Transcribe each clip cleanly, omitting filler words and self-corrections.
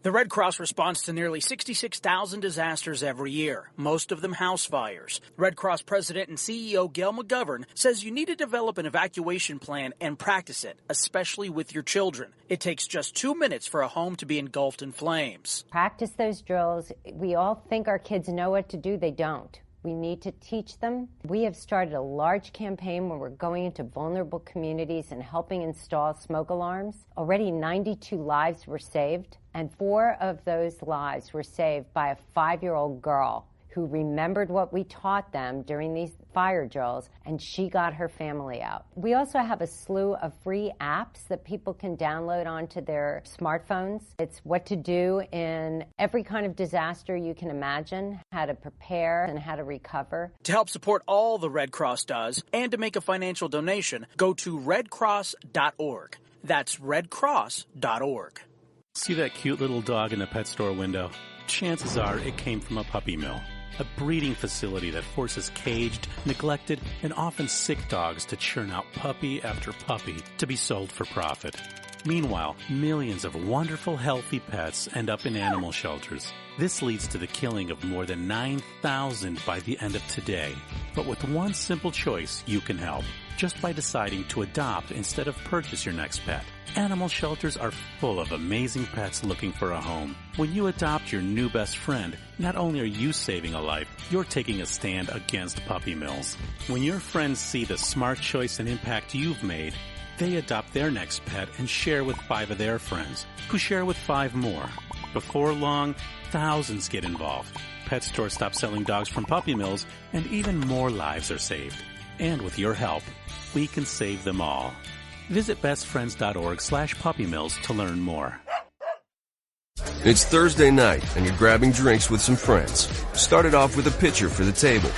The Red Cross responds to nearly 66,000 disasters every year, most of them house fires. Red Cross President and CEO Gail McGovern says you need to develop an evacuation plan and practice it, especially with your children. It takes just 2 minutes for a home to be engulfed in flames. Practice those drills. We all think our kids know what to do. They don't. We need to teach them. We have started a large campaign where we're going into vulnerable communities and helping install smoke alarms. Already 92 lives were saved, and 4 of those lives were saved by a 5-year-old girl who remembered what we taught them during these fire drills, and she got her family out. We also have a slew of free apps that people can download onto their smartphones. It's what to do in every kind of disaster you can imagine, how to prepare and how to recover. To help support all the Red Cross does and to make a financial donation, go to redcross.org. That's redcross.org. See that cute little dog in the pet store window? Chances are it came from a puppy mill. A breeding facility that forces caged, neglected, and often sick dogs to churn out puppy after puppy to be sold for profit. Meanwhile, millions of wonderful, healthy pets end up in animal shelters. This leads to the killing of more than 9,000 by the end of today. But with one simple choice, you can help. Just by deciding to adopt instead of purchase your next pet. Animal shelters are full of amazing pets looking for a home. When you adopt your new best friend, not only are you saving a life, you're taking a stand against puppy mills. When your friends see the smart choice and impact you've made, they adopt their next pet and share with 5 of their friends, who share with 5 more. Before long, thousands get involved. Pet stores stop selling dogs from puppy mills, and even more lives are saved. And with your help, we can save them all. Visit bestfriends.org/puppymills to learn more. It's Thursday night, and you're grabbing drinks with some friends. Started off with a pitcher for the table,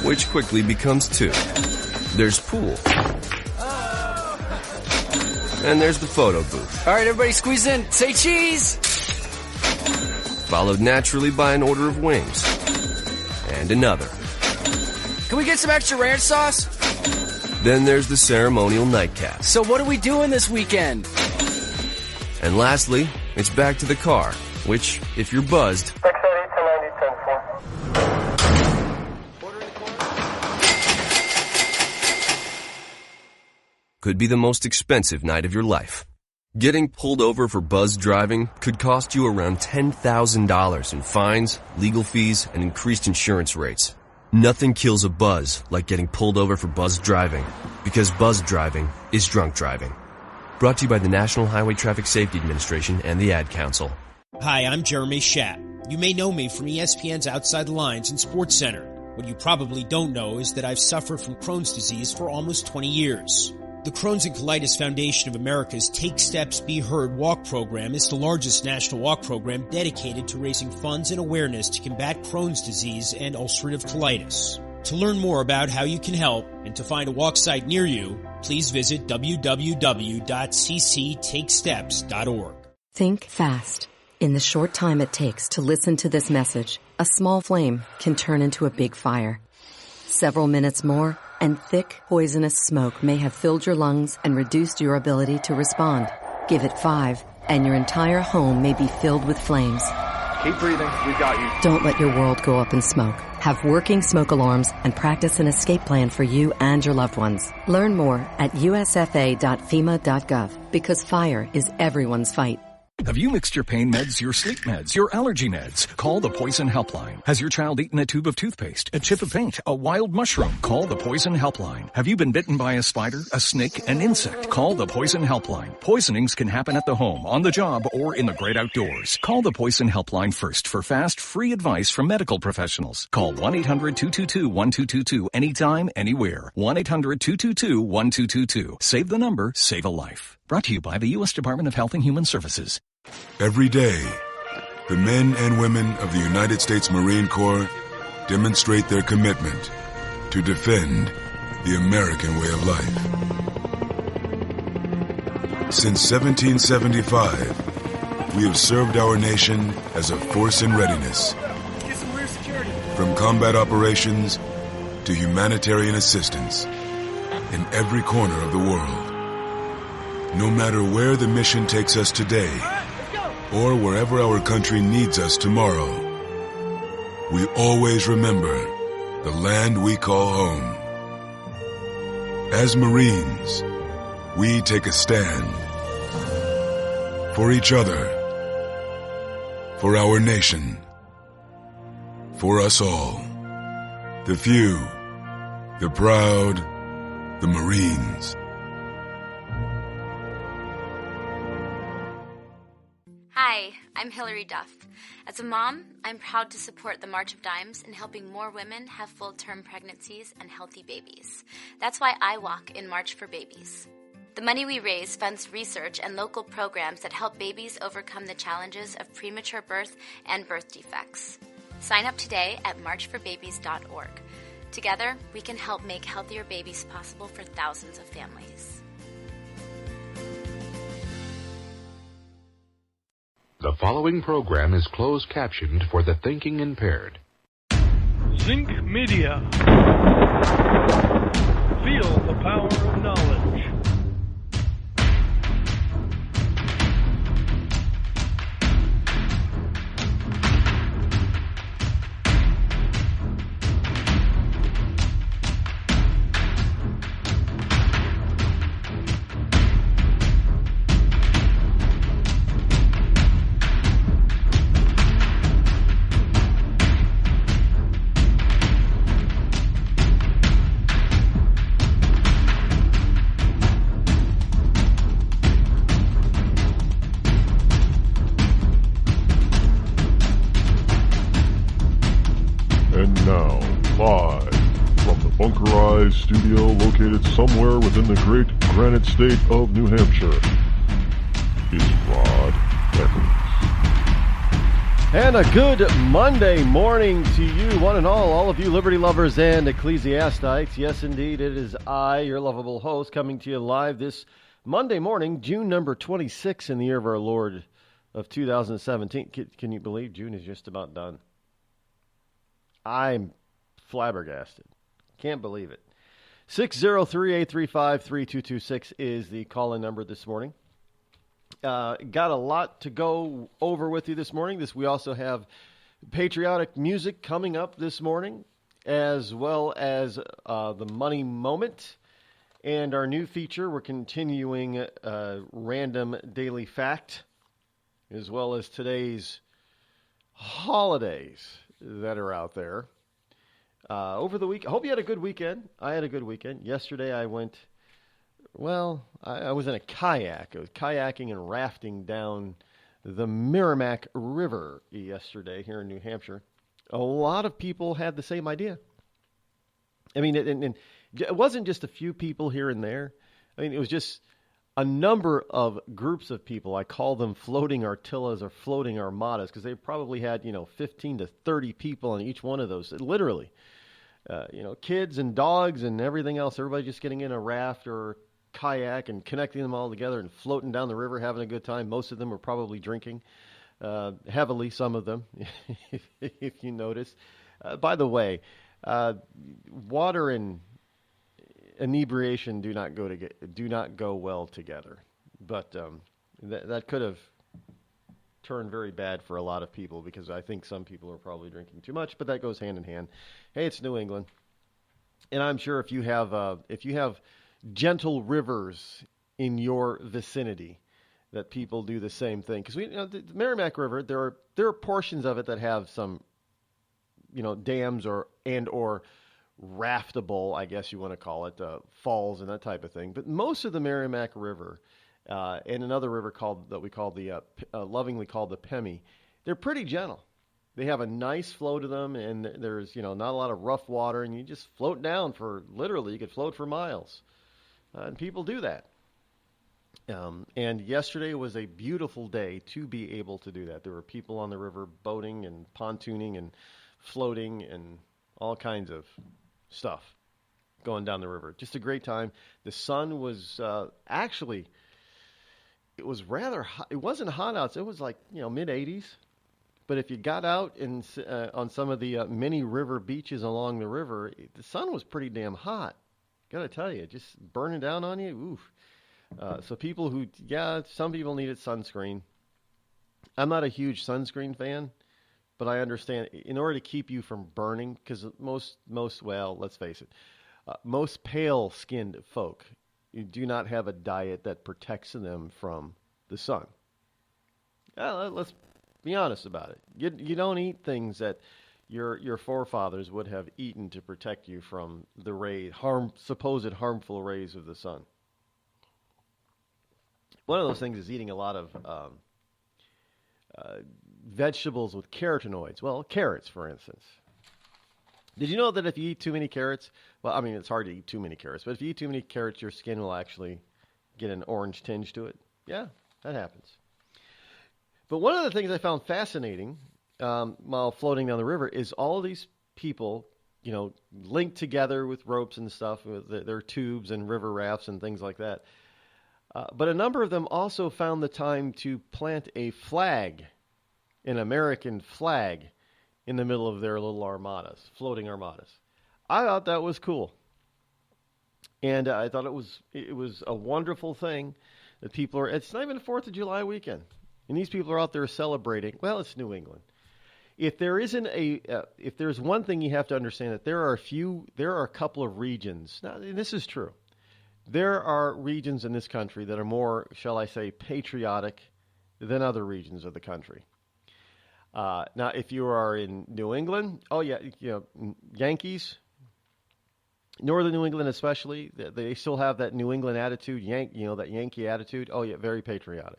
which quickly becomes 2. There's pool. And there's the photo booth. All right, everybody squeeze in. Say cheese! Followed naturally by an order of wings. And another. Can we get some extra ranch sauce? Then there's the ceremonial nightcap. So what are we doing this weekend? And lastly, it's back to the car, which, if you're buzzed, could be the most expensive night of your life. Getting pulled over for buzz driving could cost you around $10,000 in fines, legal fees, and increased insurance rates. Nothing kills a buzz like getting pulled over for buzz driving, because buzz driving is drunk driving. Brought to you by the National Highway Traffic Safety Administration and the Ad Council. Hi, I'm Jeremy Schaap. You may know me from ESPN's Outside the Lines and Sports Center. What you probably don't know is that I've suffered from Crohn's disease for almost 20 years. The Crohn's and Colitis Foundation of America's Take Steps, Be Heard walk program is the largest national walk program dedicated to raising funds and awareness to combat Crohn's disease and ulcerative colitis. To learn more about how you can help and to find a walk site near you, please visit www.cctakesteps.org. Think fast. In the short time it takes to listen to this message, a small flame can turn into a big fire. Several minutes more, and thick, poisonous smoke may have filled your lungs and reduced your ability to respond. Give it 5, and your entire home may be filled with flames. Keep breathing. We've got you. Don't let your world go up in smoke. Have working smoke alarms and practice an escape plan for you and your loved ones. Learn more at usfa.fema.gov, because fire is everyone's fight. Have you mixed your pain meds, your sleep meds, your allergy meds? Call the Poison Helpline. Has your child eaten a tube of toothpaste, a chip of paint, a wild mushroom? Call the Poison Helpline. Have you been bitten by a spider, a snake, an insect? Call the Poison Helpline. Poisonings can happen at the home, on the job, or in the great outdoors. Call the Poison Helpline first for fast, free advice from medical professionals. Call 1-800-222-1222 anytime, anywhere. 1-800-222-1222. Save the number, save a life. Brought to you by the U.S. Department of Health and Human Services. Every day, the men and women of the United States Marine Corps demonstrate their commitment to defend the American way of life. Since 1775, we have served our nation as a force in readiness. From combat operations to humanitarian assistance in every corner of the world. No matter where the mission takes us today or wherever our country needs us tomorrow, we always remember the land we call home. As Marines, we take a stand for each other, for our nation, for us all. The few, the proud, the Marines. Hi, I'm Hillary Duff. As a mom, I'm proud to support the March of Dimes in helping more women have full-term pregnancies and healthy babies. That's why I walk in March for Babies. The money we raise funds research and local programs that help babies overcome the challenges of premature birth and birth defects. Sign up today at marchforbabies.org. Together, we can help make healthier babies possible for thousands of families. The following program is closed captioned for the thinking impaired. Zinc Media. Feel the power of knowledge. Studio located somewhere within the great granite state of New Hampshire is Rod Eccles. And a good Monday morning to you, one and all of you liberty lovers and ecclesiastites. Yes, indeed, it is I, your lovable host, coming to you live this Monday morning, June number 26 in the year of our Lord of 2017. Can you believe June is just about done? I'm flabbergasted. Can't believe it. 603-835-3226 is the call-in number this morning. Got a lot to go over with you this morning. We also have patriotic music coming up this morning, as well as the money moment. And our new feature, we're continuing random daily fact, as well as today's holidays that are out there. Over the week, I hope you had a good weekend. I had a good weekend. Yesterday I went, I was in a kayak. I was kayaking and rafting down the Merrimack River yesterday here in New Hampshire. A lot of people had the same idea. I mean, and it wasn't just a few people here and there. I mean, it was just a number of groups of people. I call them floating artillas or floating armadas because they probably had, 15 to 30 people on each one of those, literally. Kids and dogs and everything else. Everybody just getting in a raft or kayak and connecting them all together and floating down the river, having a good time. Most of them were probably drinking heavily, some of them, if you notice. By the way, water and inebriation do not go well together. But that could have turned very bad for a lot of people because I think some people are probably drinking too much, but that goes hand in hand. Hey, it's New England, and I'm sure if you have gentle rivers in your vicinity, that people do the same thing. Because the Merrimack River, there are portions of it that have some, dams or raftable, I guess you want to call it, falls and that type of thing. But most of the Merrimack River and another river that we call lovingly called the Pemmy, they're pretty gentle. They have a nice flow to them, and there's not a lot of rough water, and you just float down you could float for miles, and people do that. And yesterday was a beautiful day to be able to do that. There were people on the river boating and pontooning and floating and all kinds of stuff going down the river. Just a great time. The sun was actually, it was rather hot. It wasn't hot out. It was like, mid-80s. But if you got out on some of the many river beaches along the river, the sun was pretty damn hot. Got to tell you, just burning down on you. Oof. So some people needed sunscreen. I'm not a huge sunscreen fan, but I understand in order to keep you from burning, because well, let's face it, most pale-skinned folk do not have a diet that protects them from the sun. Let's be honest about it. You don't eat things that your forefathers would have eaten to protect you from the supposed harmful rays of the sun. One of those things is eating a lot of vegetables with carotenoids. Well, carrots, for instance. Did you know that if you eat too many carrots, well, I mean, it's hard to eat too many carrots, but if you eat too many carrots, your skin will actually get an orange tinge to it? Yeah, that happens. But one of the things I found fascinating while floating down the river is all of these people, linked together with ropes and stuff, with their tubes and river rafts and things like that. But a number of them also found the time to plant a flag, an American flag, in the middle of their little armadas, floating armadas. I thought that was cool. And I thought it was a wonderful thing that people are, it's not even the 4th of July weekend. And these people are out there celebrating. Well, it's New England. If there's one thing you have to understand, that there are a couple of regions. Now, this is true. There are regions in this country that are more, shall I say, patriotic than other regions of the country. Now, if you are in New England, Yankees, Northern New England especially, they still have that New England attitude, that Yankee attitude. Oh, yeah, very patriotic.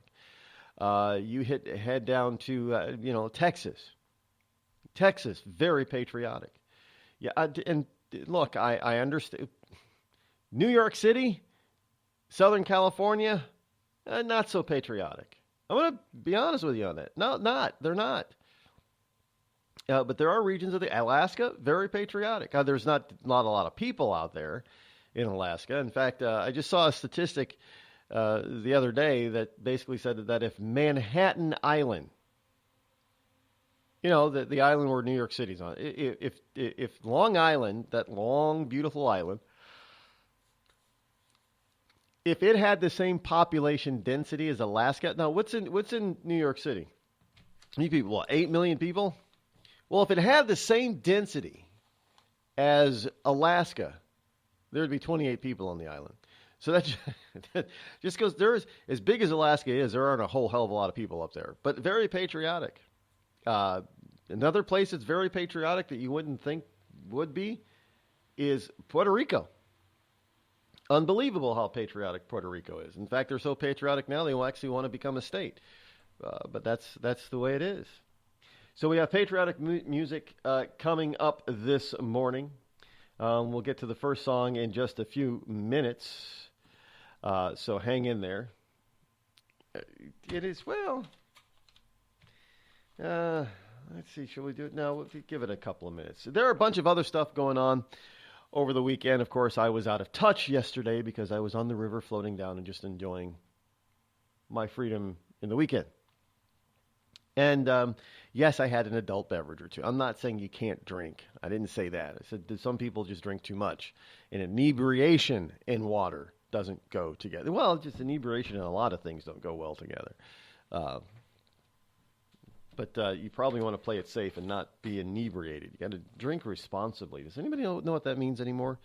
You head down to, Texas, very patriotic. Yeah, and look, I understand. New York City, Southern California, not so patriotic. I'm going to be honest with you on that. No, they're not. But there are regions of Alaska, very patriotic. There's not a lot of people out there in Alaska. In fact, I just saw a statistic the other day that basically said that if Manhattan Island, the island where New York City's on, if Long Island, that long, beautiful island, if it had the same population density as Alaska, now what's in New York City? How many people? What, 8 million people? Well, if it had the same density as Alaska, there'd be 28 people on the island. So that just goes, there's, as big as Alaska is, there aren't a whole hell of a lot of people up there, but very patriotic. Another place that's very patriotic that you wouldn't think would be is Puerto Rico. Unbelievable how patriotic Puerto Rico is. In fact, they're so patriotic now they will actually want to become a state. But that's the way it is. So we have patriotic music coming up this morning. We'll get to the first song in just a few minutes. So hang in there. It is, let's see, shall we do it? No, we'll give it a couple of minutes. There are a bunch of other stuff going on over the weekend. Of course, I was out of touch yesterday because I was on the river floating down and just enjoying my freedom in the weekend. And yes, I had an adult beverage or two. I'm not saying you can't drink. I didn't say that. I said that some people just drink too much. And inebriation and water doesn't go together. Well, just inebriation and a lot of things don't go well together. But you probably want to play it safe and not be inebriated. You got to drink responsibly. Does anybody know what that means anymore?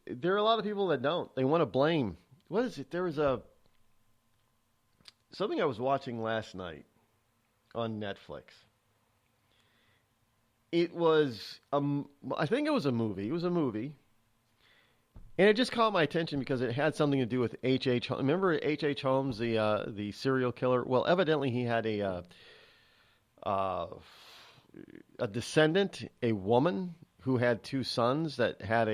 There are a lot of people that don't. They want to blame. What is it? There was something I was watching last night on Netflix. It was, I think it was a movie. It was a movie. And it just caught my attention because it had something to do with H.H. Holmes. Remember H.H. Holmes, the serial killer? Well, evidently he had a descendant, a woman who had two sons that had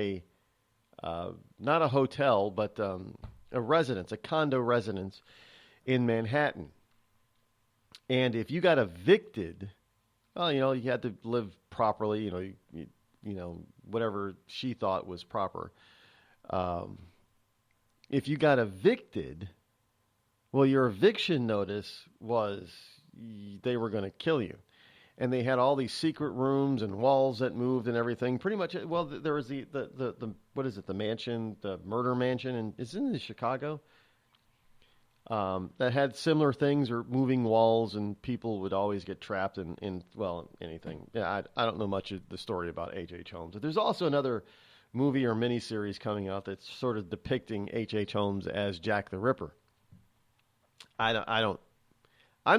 not a hotel, but a residence, a condo residence in Manhattan. And if you got evicted, well, you had to live properly, whatever she thought was proper. If you got evicted, well, your eviction notice was they were going to kill you. And they had all these secret rooms and walls that moved and everything. Pretty much, well, there was the what is it, the mansion, the murder mansion, and it's in Chicago. that had similar things, or moving walls, and people would always get trapped in anything. Yeah, I don't know much of the story about H.H. Holmes. But there's also another movie or miniseries coming out that's sort of depicting H.H. Holmes as Jack the Ripper. I'm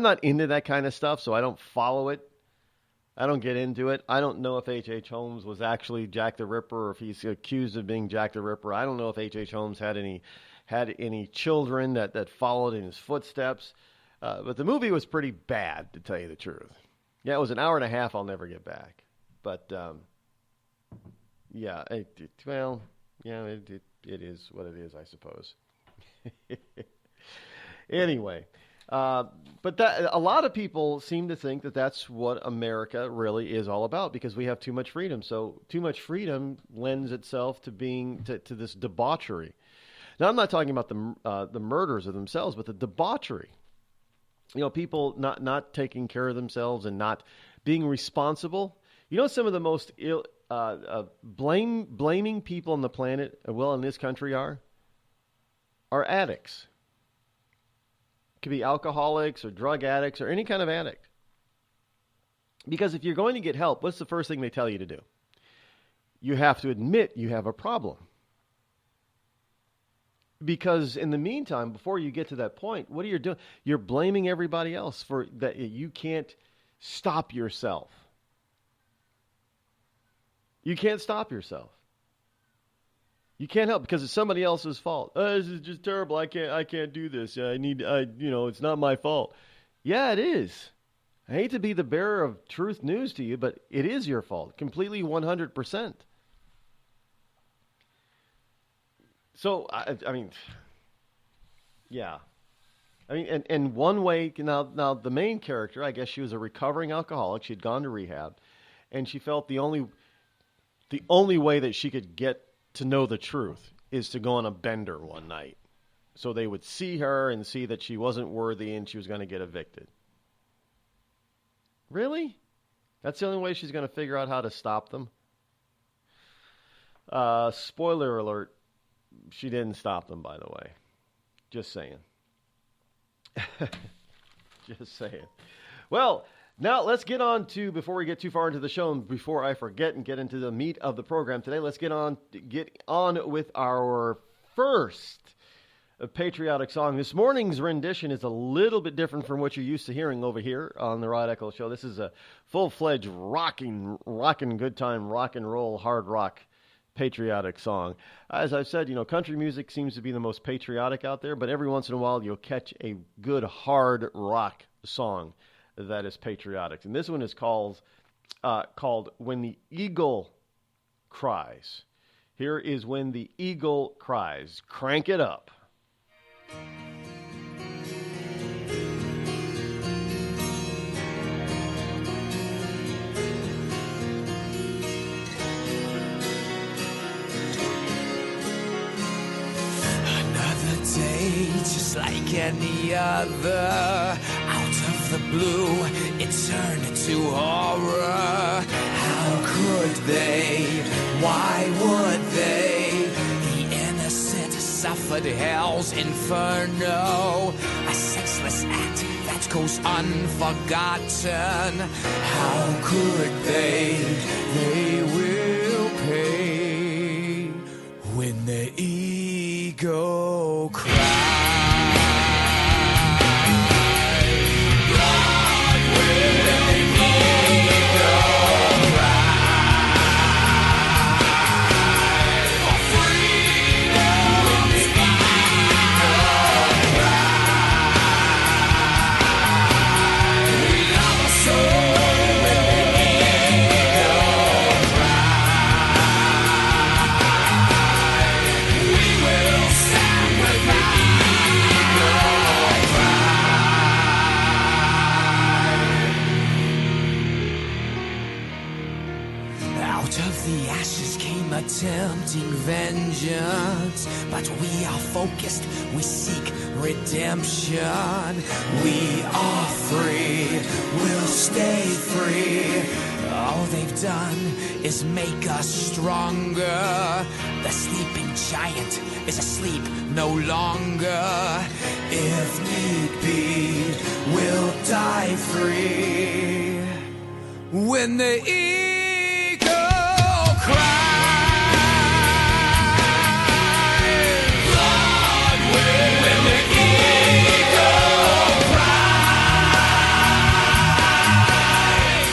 not into that kind of stuff, so I don't follow it. I don't get into it. I don't know if H.H. Holmes was actually Jack the Ripper, or if he's accused of being Jack the Ripper. I don't know if H.H. Holmes had any children that followed in his footsteps. But the movie was pretty bad, to tell you the truth. Yeah, it was an hour and a half I'll never get back. But, it is what it is, I suppose. Anyway, but a lot of people seem to think that that's what America really is all about, because we have too much freedom. So too much freedom lends itself to being to this debauchery. Now, I'm not talking about the murders of themselves, but the debauchery. People not taking care of themselves and not being responsible. Some of the most blaming people on the planet, in this country, are addicts. Could be alcoholics or drug addicts or any kind of addict. Because if you're going to get help, what's the first thing they tell you to do? You have to admit you have a problem. Because in the meantime, before you get to that point, what are you doing? You're blaming everybody else for that. You can't stop yourself. You can't stop yourself. You can't help because it's somebody else's fault. This is just terrible. I can't do this. It's not my fault. Yeah, it is. I hate to be the bearer of truth news to you, but it is your fault. Completely 100%. So, and one way, now the main character, I guess she was a recovering alcoholic. She'd gone to rehab, and she felt the only way that she could get to know the truth is to go on a bender one night. So they would see her and see that she wasn't worthy and she was going to get evicted. Really? That's the only way she's going to figure out how to stop them? Spoiler alert, she didn't stop them, by the way. Just saying. Just saying. Well, now let's get on to, before we get too far into the show and before I forget and get into the meat of the program today, let's get on with our first patriotic song. This morning's rendition is a little bit different from what you're used to hearing over here on the Rod Eccles Show. This is a full-fledged rocking good time, rock and roll, hard rock patriotic song. As I've said, country music seems to be the most patriotic out there, but every once in a while you'll catch a good hard rock song that is patriotic. And this one is called When the Eagle Cries. Here is When the Eagle Cries. Crank it up. Day, just like any other, out of the blue, it turned to horror. How could they? Why would they? The innocent suffered hell's inferno, a senseless act that goes unforgotten. How could they? They will pay when the eagle cries. Attempting vengeance, but we are focused, we seek redemption. We are free, we'll stay free. All they've done is make us stronger. The sleeping giant is asleep no longer. If need be, we'll die free. When the eagle cries, Broadway. When the eagle cries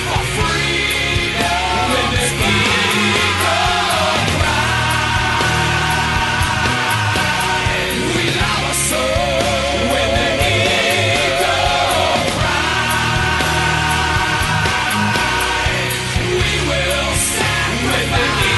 for freedom. When the eagle cries, we love our soul. When the eagle cries, we will stand with the eagle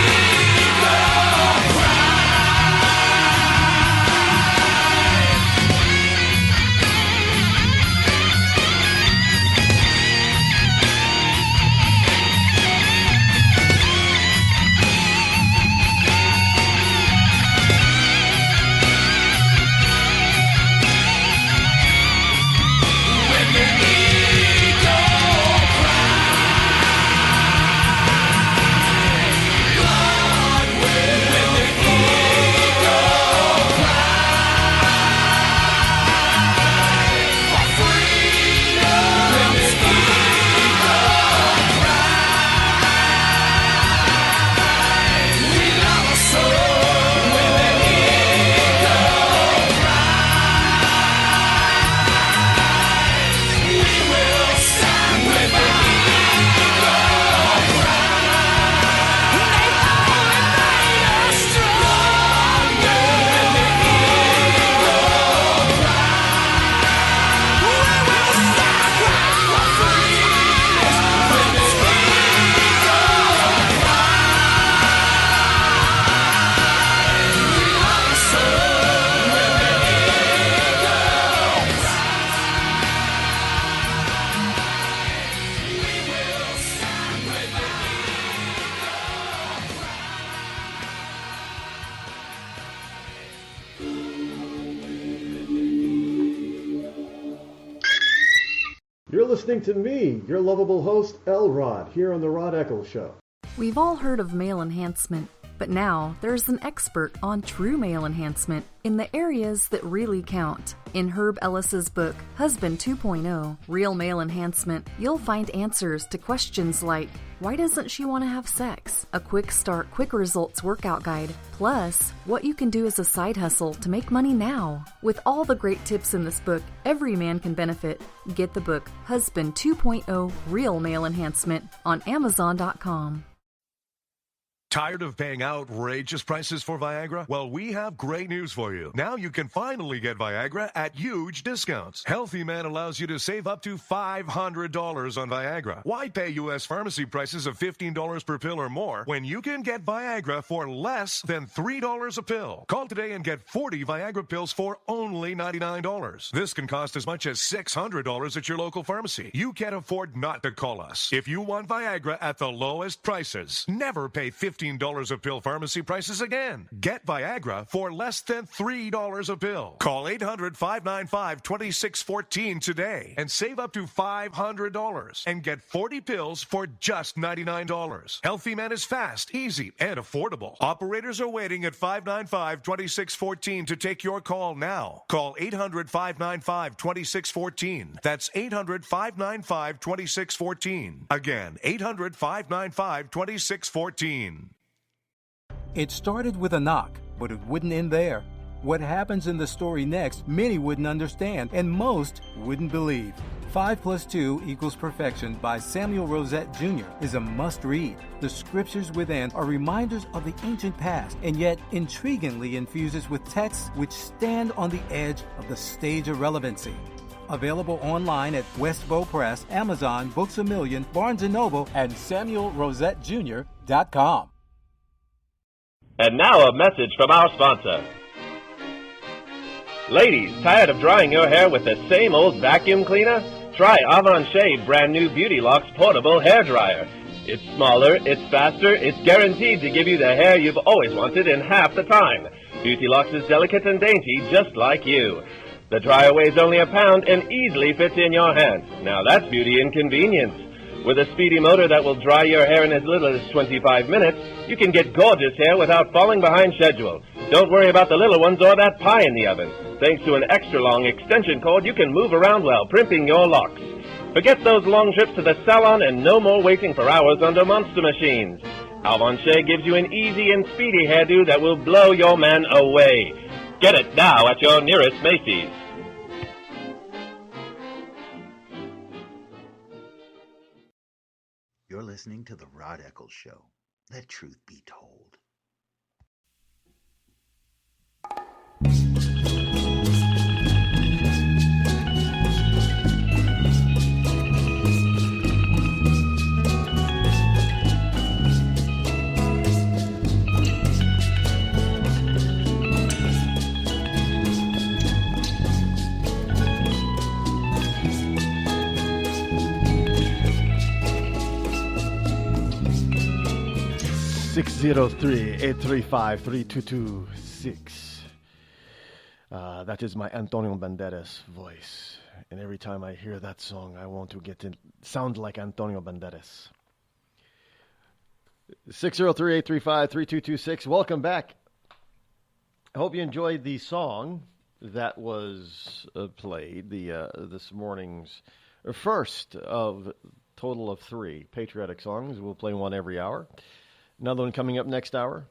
You're listening to me, your lovable host, L. Rod, here on the Rod Eccles Show. We've all heard of male enhancement, but now there's an expert on true male enhancement in the areas that really count. In Herb Ellis's book, Husband 2.0, Real Male Enhancement, you'll find answers to questions like, why doesn't she want to have sex? A quick start, quick results workout guide, plus what you can do as a side hustle to make money now. With all the great tips in this book, every man can benefit. Get the book, Husband 2.0, Real Male Enhancement, on Amazon.com. Tired of paying outrageous prices for Viagra? Well, we have great news for you. Now you can finally get Viagra at huge discounts. Healthy Man allows you to save up to $500 on Viagra. Why pay U.S. pharmacy prices of $15 per pill or more when you can get Viagra for less than $3 a pill? Call today and get 40 Viagra pills for only $99. This can cost as much as $600 at your local pharmacy. You can't afford not to call us. If you want Viagra at the lowest prices, never pay $15 a pill pharmacy prices again. Get Viagra for less than $3 a pill. Call 800-595-2614 today and save up to $500 and get 40 pills for just $99. Healthy Man is fast, easy, and affordable. Operators are waiting at 595-2614 to take your call now. Call 800-595-2614. That's 800-595-2614. Again, 800-595-2614. It started with a knock, but it wouldn't end there. What happens in the story next, many wouldn't understand, and most wouldn't believe. 5 + 2 = Perfection by Samuel Rosette Jr. is a must-read. The scriptures within are reminders of the ancient past, and yet intriguingly infuses with texts which stand on the edge of the stage of relevancy. Available online at Westbow Press, Amazon, Books A Million, Barnes & Noble, and SamuelRosetteJr.com. And now a message from our sponsor. Ladies, tired of drying your hair with the same old vacuum cleaner? Try Avon Shade brand new Beauty Locks portable hair dryer. It's smaller, it's faster, it's guaranteed to give you the hair you've always wanted in half the time. Beauty Locks is delicate and dainty, just like you. The dryer weighs only a pound and easily fits in your hand. Now that's beauty and convenience. With a speedy motor that will dry your hair in as little as 25 minutes, you can get gorgeous hair without falling behind schedule. Don't worry about the little ones or that pie in the oven. Thanks to an extra-long extension cord, you can move around while primping your locks. Forget those long trips to the salon and no more waiting for hours under monster machines. Alvanche gives you an easy and speedy hairdo that will blow your man away. Get it now at your nearest Macy's. You're listening to The Rod Eccles Show. Let truth be told. Six 603-835-3226. That is my Antonio Banderas voice. And every time I hear that song, I want to get to sound like Antonio Banderas. 603-835-3226. Welcome back. I hope you enjoyed the song that was played, this morning's first of total of 3 patriotic songs. We'll play one every hour. Another one coming up next hour.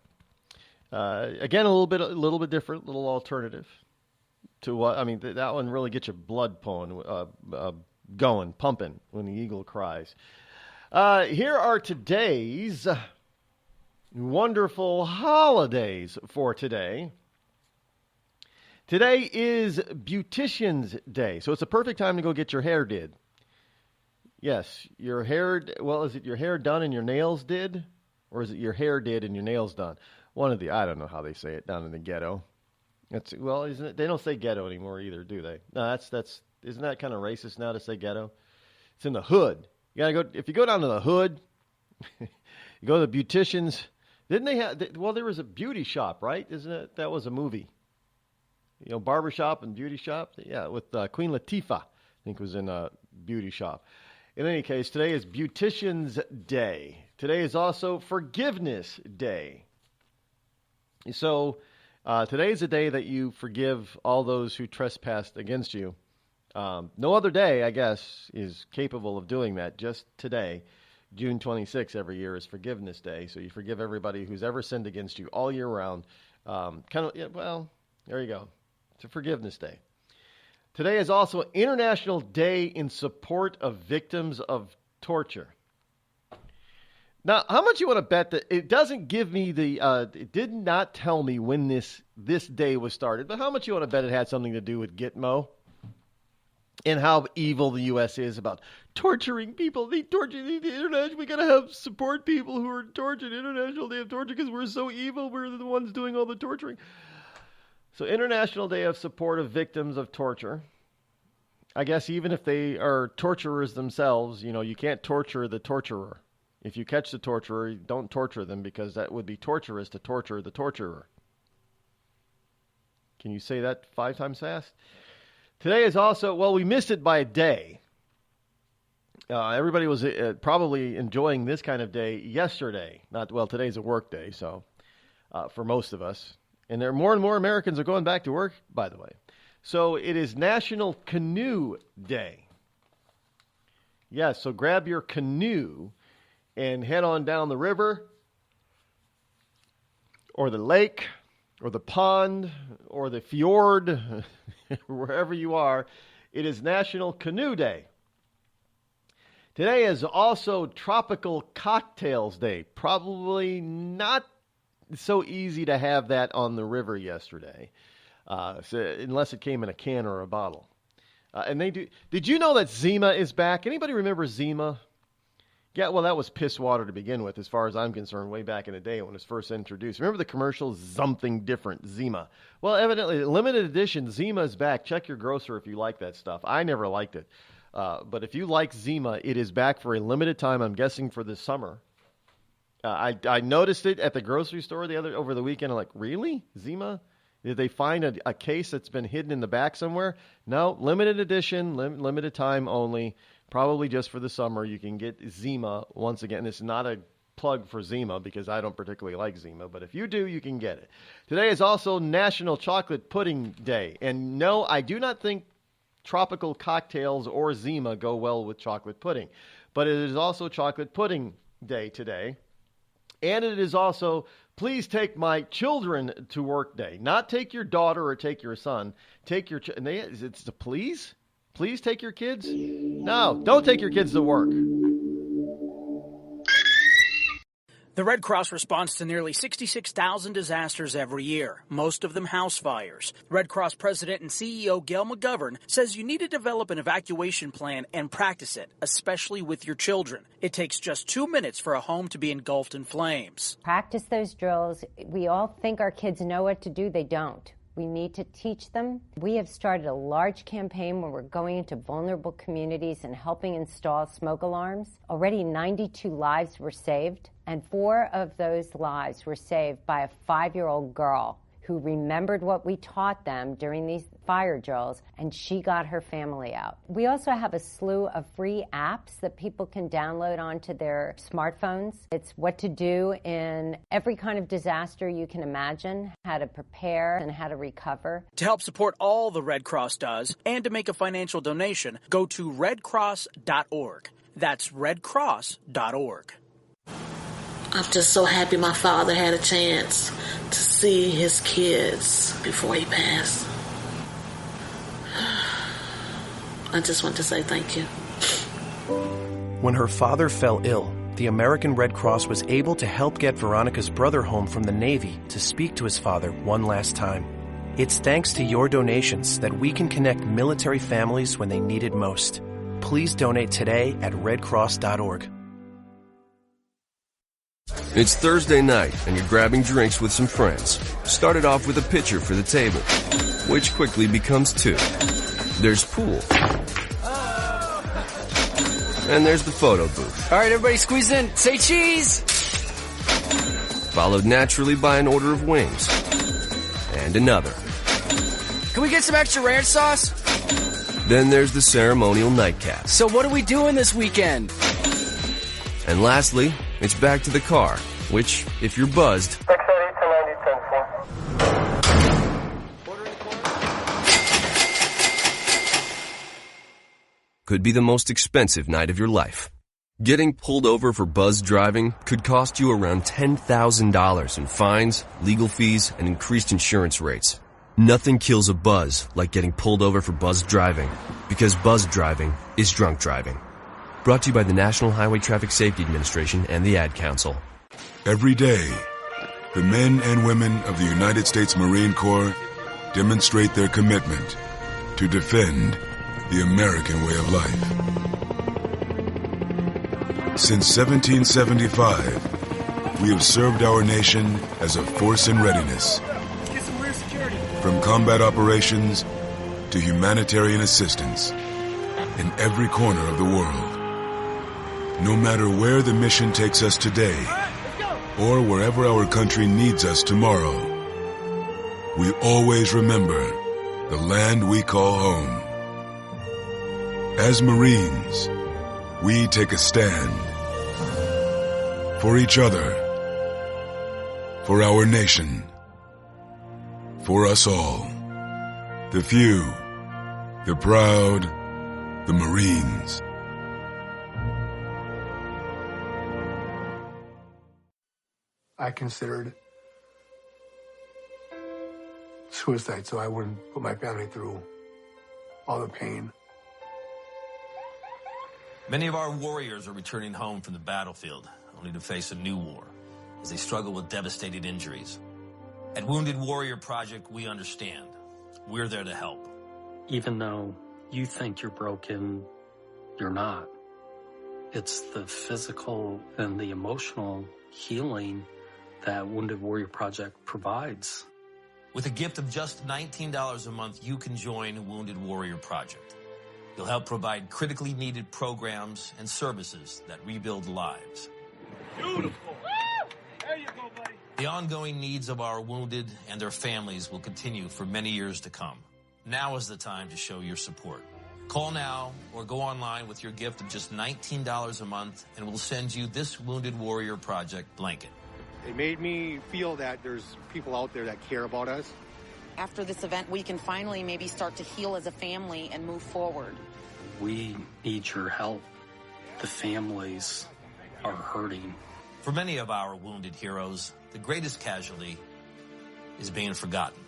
Again, a little bit different, a little alternative to what, I mean, that one really gets your blood going, pumping when the eagle cries. Here are today's wonderful holidays for today. Today is Beautician's Day, so it's a perfect time to go get your hair did. Yes, your hair, well, is it your hair done and your nails did? Or is it your hair did and your nails done? One of the, I don't know how they say it down in the ghetto. Well, isn't it? They don't say ghetto anymore either, do they? No, isn't that kind of racist now to say ghetto? It's in the hood. You gotta go, if you go down to the hood, you go to the beauticians. Didn't they have, well, there was a beauty shop, right? Isn't it? That was a movie. You know, barbershop and beauty shop. Yeah, with Queen Latifah, I think was in a beauty shop. In any case, today is Beautician's Day. Today is also Forgiveness Day. So today is a day that you forgive all those who trespassed against you. No other day, I guess, is capable of doing that. Just today, June 26th every year is Forgiveness Day. So you forgive everybody who's ever sinned against you all year round. Well, there you go. It's a Forgiveness Day. Today is also International Day in Support of Victims of Torture. Now, how much you want to bet that it doesn't give me it did not tell me when this day was started, but how much you want to bet it had something to do with Gitmo and how evil the U.S. is about torturing people? They torture the international. We got to support people who are tortured. International Day of Torture because we're so evil. We're the ones doing all the torturing. So International Day of Support of Victims of Torture. I guess even if they are torturers themselves, you know, you can't torture the torturer. If you catch the torturer, don't torture them because that would be torturous to torture the torturer. Can you say that 5 times fast? Today is also, well, we missed it by a day. Everybody was probably enjoying this kind of day yesterday. Today's a work day, so for most of us. And there are more and more Americans are going back to work, by the way. So it is National Canoe Day. Yes, so grab your canoe and head on down the river or the lake or the pond or the fjord, wherever you are. It is National Canoe Day. Today is also Tropical Cocktails Day. Probably not so easy to have that on the river yesterday, unless it came in a can or a bottle. And they do. Did you know that Zima is back? Anybody remember Zima? Yeah, well, that was piss water to begin with, as far as I'm concerned, way back in the day when it was first introduced. Remember the commercial, Something Different, Zima? Well, evidently, limited edition, Zima is back. Check your grocer if you like that stuff. I never liked it. But if you like Zima, it is back for a limited time, I'm guessing for this summer. I noticed it at the grocery store over the weekend. I'm like, really? Zima? Did they find a case that's been hidden in the back somewhere? No, limited edition, limited time only. Probably just for the summer. You can get Zima once again. It's not a plug for Zima because I don't particularly like Zima, but if you do, you can get it. Today is also National Chocolate Pudding Day. And no, I do not think tropical cocktails or Zima go well with chocolate pudding. But it is also Chocolate Pudding Day today. And it is also Please Take My Children to Work Day. Not take your daughter or take your son. Take your it's the please? Please take your kids? No, don't take your kids to work. The Red Cross responds to nearly 66,000 disasters every year, most of them house fires. Red Cross President and CEO Gail McGovern says you need to develop an evacuation plan and practice it, especially with your children. It takes just 2 minutes for a home to be engulfed in flames. Practice those drills. We all think our kids know what to do. They don't. We need to teach them. We have started a large campaign where we're going into vulnerable communities and helping install smoke alarms. Already 92 lives were saved, and 4 of those lives were saved by a 5-year-old girl who remembered what we taught them during these fire drills, and she got her family out. We also have a slew of free apps that people can download onto their smartphones. It's what to do in every kind of disaster you can imagine, how to prepare and how to recover. To help support all the Red Cross does and to make a financial donation, go to redcross.org. That's redcross.org. I'm just so happy my father had a chance to see his kids before he passed. I just want to say thank you. When her father fell ill, the American Red Cross was able to help get Veronica's brother home from the Navy to speak to his father one last time. It's thanks to your donations that we can connect military families when they need it most. Please donate today at redcross.org. It's Thursday night, and you're grabbing drinks with some friends. Started off with a pitcher for the table, which quickly becomes 2. There's pool. And there's the photo booth. All right, everybody squeeze in. Say cheese! Followed naturally by an order of wings. And another. Can we get some extra ranch sauce? Then there's the ceremonial nightcap. So what are we doing this weekend? And lastly, it's back to the car, which, if you're buzzed, could be the most expensive night of your life. Getting pulled over for buzzed driving could cost you around $10,000 in fines, legal fees, and increased insurance rates. Nothing kills a buzz like getting pulled over for buzzed driving, because buzzed driving is drunk driving. Brought to you by the National Highway Traffic Safety Administration and the Ad Council. Every day, the men and women of the United States Marine Corps demonstrate their commitment to defend the American way of life. Since 1775, we have served our nation as a force in readiness. From combat operations to humanitarian assistance in every corner of the world. No matter where the mission takes us today, or wherever our country needs us tomorrow, we always remember the land we call home. As Marines, we take a stand for each other, for our nation, for us all. The few, the proud, the Marines. I considered suicide so I wouldn't put my family through all the pain. Many of our warriors are returning home from the battlefield, only to face a new war as they struggle with devastating injuries. At Wounded Warrior Project, we understand. We're there to help. Even though you think you're broken, you're not. It's the physical and the emotional healing that Wounded Warrior Project provides. With a gift of just $19 a month, you can join Wounded Warrior Project. You'll help provide critically needed programs and services that rebuild lives. Beautiful. There you go, buddy. The ongoing needs of our wounded and their families will continue for many years to come. Now is the time to show your support. Call now or go online with your gift of just $19 a month, and we'll send you this Wounded Warrior Project blanket. It made me feel that there's people out there that care about us. After this event, we can finally maybe start to heal as a family and move forward. We need your help. The families are hurting. For many of our wounded heroes, the greatest casualty is being forgotten.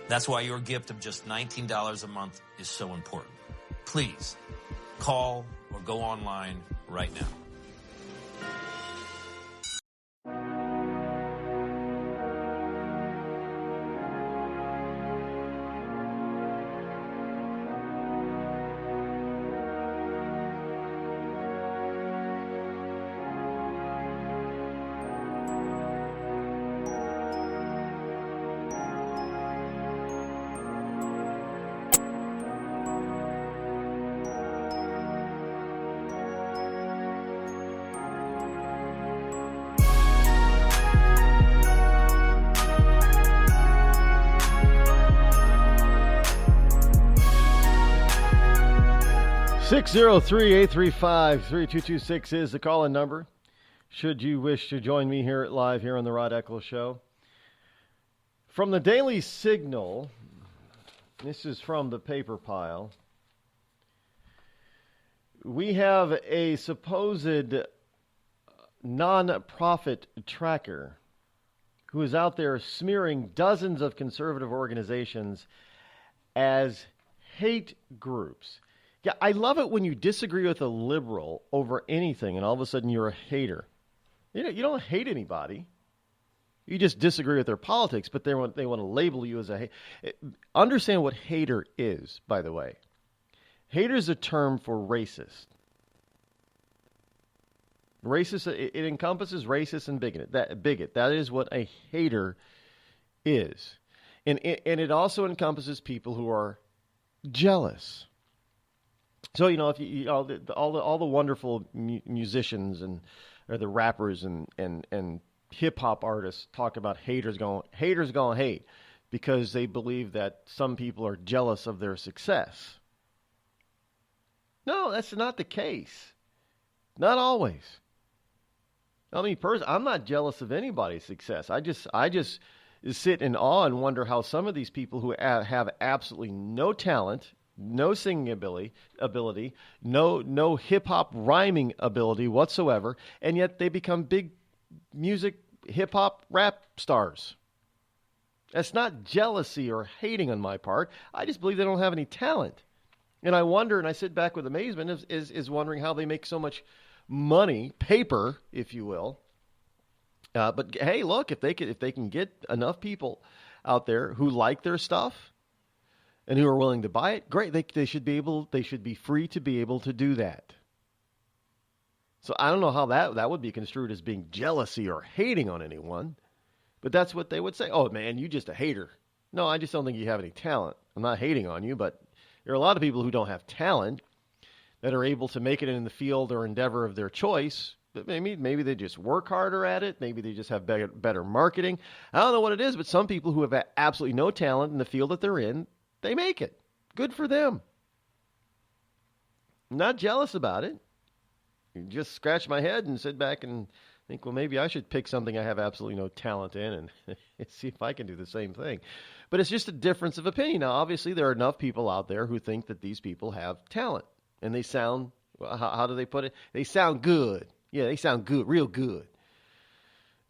That's why your gift of just $19 a month is so important. Please, call or go online right now. 603-835-3226 is the call-in number. Should you wish to join me here live here on the Rod Eccles Show. From the Daily Signal, this is from the paper pile. We have a supposed non-profit tracker who is out there smearing dozens of conservative organizations as hate groups. Yeah, I love it when you disagree with a liberal over anything and all of a sudden you're a hater. You don't hate anybody. You just disagree with their politics, but they want to label you as a hater. Understand what hater is, by the way. Hater is a term for racist. Racist, it encompasses racist and bigot. That is what a hater is. And it also encompasses people who are jealous. So, if all the wonderful musicians or the rappers and hip hop artists talk about haters going hate because they believe that some people are jealous of their success. No, that's not the case. Not always. I mean, I'm not jealous of anybody's success. I just sit in awe and wonder how some of these people who have absolutely no talent, no singing ability, no hip-hop rhyming ability whatsoever, and yet they become big music, hip-hop, rap stars. That's not jealousy or hating on my part. I just believe they don't have any talent. And I wonder, and I sit back with amazement, is wondering how they make so much money, paper, if you will. But hey, look, if they can get enough people out there who like their stuff and who are willing to buy it, great. They should be free to be able to do that. So I don't know how that would be construed as being jealousy or hating on anyone, but that's what they would say. Oh man, you just a hater. No, I just don't think you have any talent. I'm not hating on you, but there are a lot of people who don't have talent that are able to make it in the field or endeavor of their choice. But maybe they just work harder at it. Maybe they just have better marketing. I don't know what it is, but some people who have absolutely no talent in the field that they're in, they make it. Good for them. I'm not jealous about it. You just scratch my head and sit back and think, well, maybe I should pick something I have absolutely no talent in and see if I can do the same thing. But it's just a difference of opinion. Now, obviously, there are enough people out there who think that these people have talent. And they sound, how do they put it? They sound good. Yeah, they sound good, real good.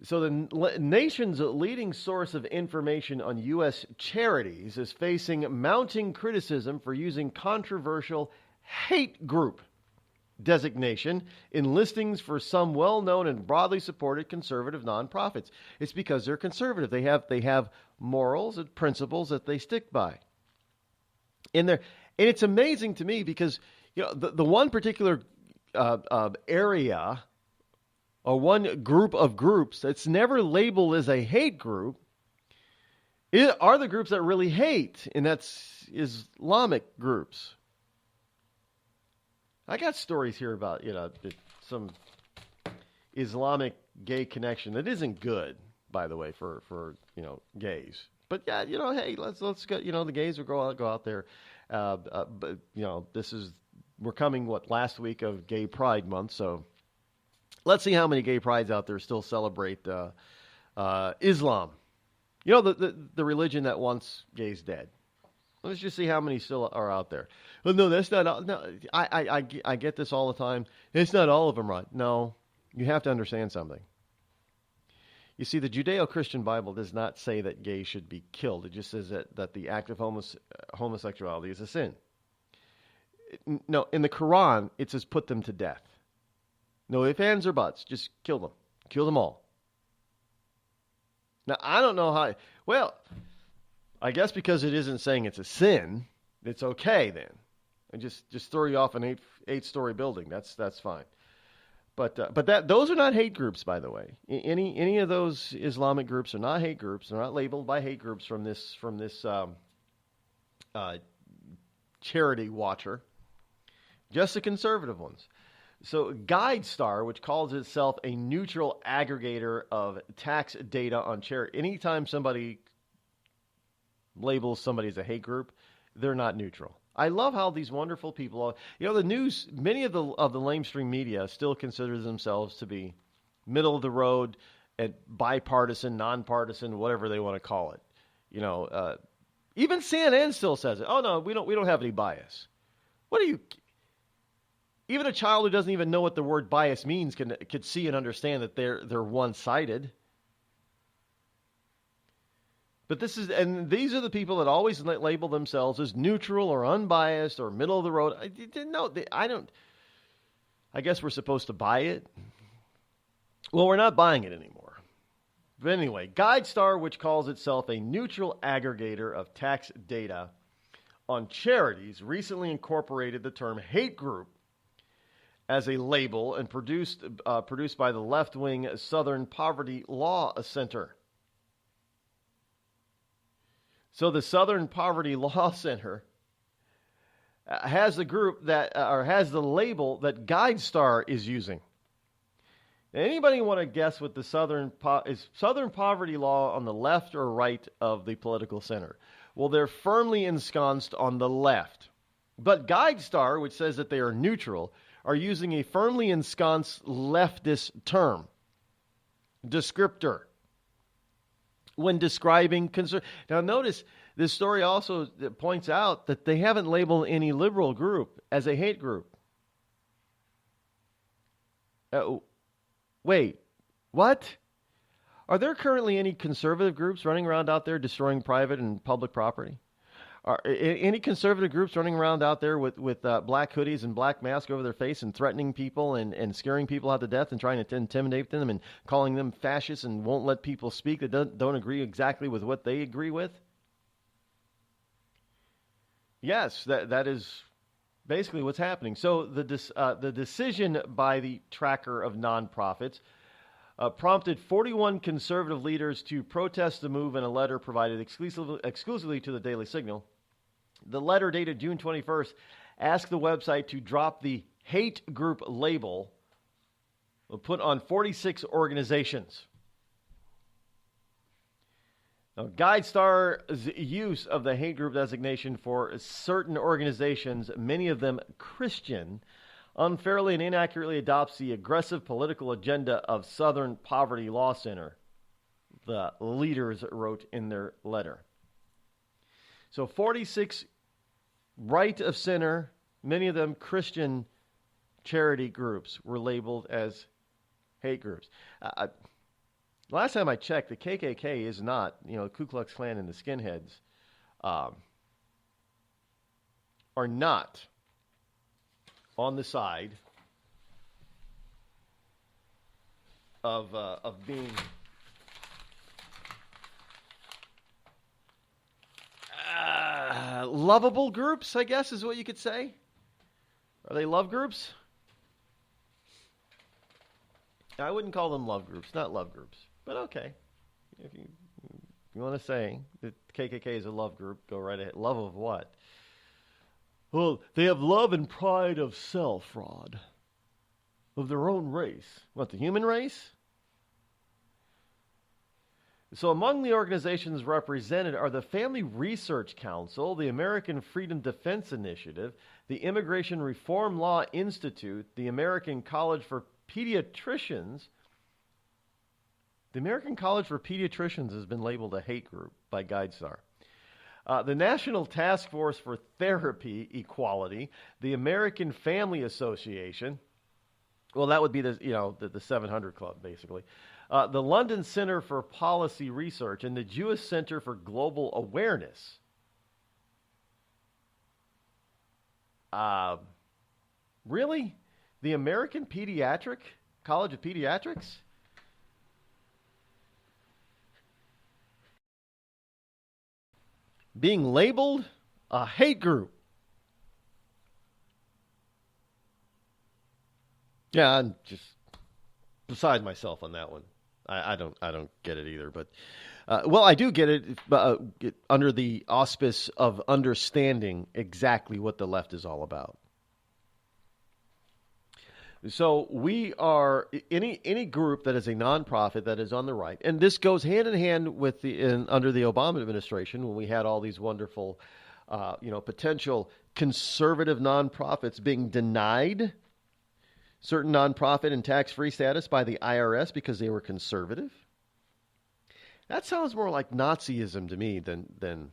So the nation's leading source of information on U.S. charities is facing mounting criticism for using controversial hate group designation in listings for some well-known and broadly supported conservative nonprofits. It's because they're conservative. They have morals and principles that they stick by. And it's amazing to me because the one particular area or one group of groups that's never labeled as a hate group are the groups that really hate, and that's Islamic groups. I got stories here about some Islamic gay connection that isn't good, by the way, for gays. But yeah, hey, let's go. The gays will go out there But we're coming last week of Gay Pride Month, so let's see how many gay prides out there still celebrate Islam. The religion that wants gays dead. Let's just see how many still are out there. Well, no, that's not all. No, I get this all the time. It's not all of them, Rod. No, you have to understand something. You see, the Judeo-Christian Bible does not say that gays should be killed. It just says that the act of homosexuality is a sin. No, in the Quran, it says put them to death. No ifs, ands, or buts. Just kill them. Kill them all. Now, I don't know how... Well, I guess because it isn't saying it's a sin, it's okay then. And just throw you off an eight-story building. That's fine. But those are not hate groups, by the way. Any of those Islamic groups are not hate groups. They're not labeled by hate groups from this charity watcher. Just the conservative ones. So GuideStar, which calls itself a neutral aggregator of tax data on charity, anytime somebody labels somebody as a hate group, they're not neutral. I love how these wonderful people, the news, many of the lamestream media still consider themselves to be middle of the road, and bipartisan, nonpartisan, whatever they want to call it. Even CNN still says it. Oh no, we don't have any bias. What are you? Even a child who doesn't even know what the word bias means could see and understand that they're one-sided. But these are the people that always label themselves as neutral or unbiased or middle of the road. I guess we're supposed to buy it. Well, we're not buying it anymore. But anyway, GuideStar, which calls itself a neutral aggregator of tax data on charities, recently incorporated the term hate group as a label and produced by the left-wing Southern Poverty Law Center. So the Southern Poverty Law Center has the group has the label that GuideStar is using. Anybody want to guess what the Southern Poverty Law on the left or right of the political center? Well, they're firmly ensconced on the left. But GuideStar, which says that they are neutral, are using a firmly ensconced leftist term, descriptor, when describing concern. Now, notice this story also points out that they haven't labeled any liberal group as a hate group. Wait, what? Are there currently any conservative groups running around out there destroying private and public property? Are any conservative groups running around out there with black hoodies and black masks over their face and threatening people and scaring people out to death and trying to intimidate them and calling them fascists and won't let people speak that don't agree exactly with what they agree with? Yes, that is basically what's happening. So the decision by the tracker of nonprofits prompted 41 conservative leaders to protest the move in a letter provided exclusively to the Daily Signal. The letter, dated June 21st, asked the website to drop the hate group label put on 46 organizations. Now, GuideStar's use of the hate group designation for certain organizations, many of them Christian, unfairly and inaccurately adopts the aggressive political agenda of Southern Poverty Law Center, the leaders wrote in their letter. So 46 right of center, many of them Christian charity groups, were labeled as hate groups. Last time I checked, the KKK is not, Ku Klux Klan and the skinheads are not on the side of being lovable groups, I guess is what you could say. Are they love groups? I wouldn't call them love groups, not love groups, but okay. If you want to say that KKK is a love group, go right ahead. Love of what? Well, they have love and pride of self, Rod. Of their own race. What, the human race? So among the organizations represented are the Family Research Council, the American Freedom Defense Initiative, the Immigration Reform Law Institute, the American College for Pediatricians. The American College for Pediatricians has been labeled a hate group by GuideStar. The National Task Force for Therapy Equality, the American Family Association. Well, that would be the 700 Club, basically. The London Center for Policy Research and the Jewish Center for Global Awareness. Really? The American College of Pediatrics? Being labeled a hate group. Yeah, I'm just beside myself on that one. I don't get it either. But well, I do get it under the auspice of understanding exactly what the left is all about. So we are any group that is a nonprofit that is on the right, and this goes hand in hand with under the Obama administration when we had all these wonderful, potential conservative nonprofits being denied certain nonprofit and tax-free status by the IRS because they were conservative. That sounds more like Nazism to me than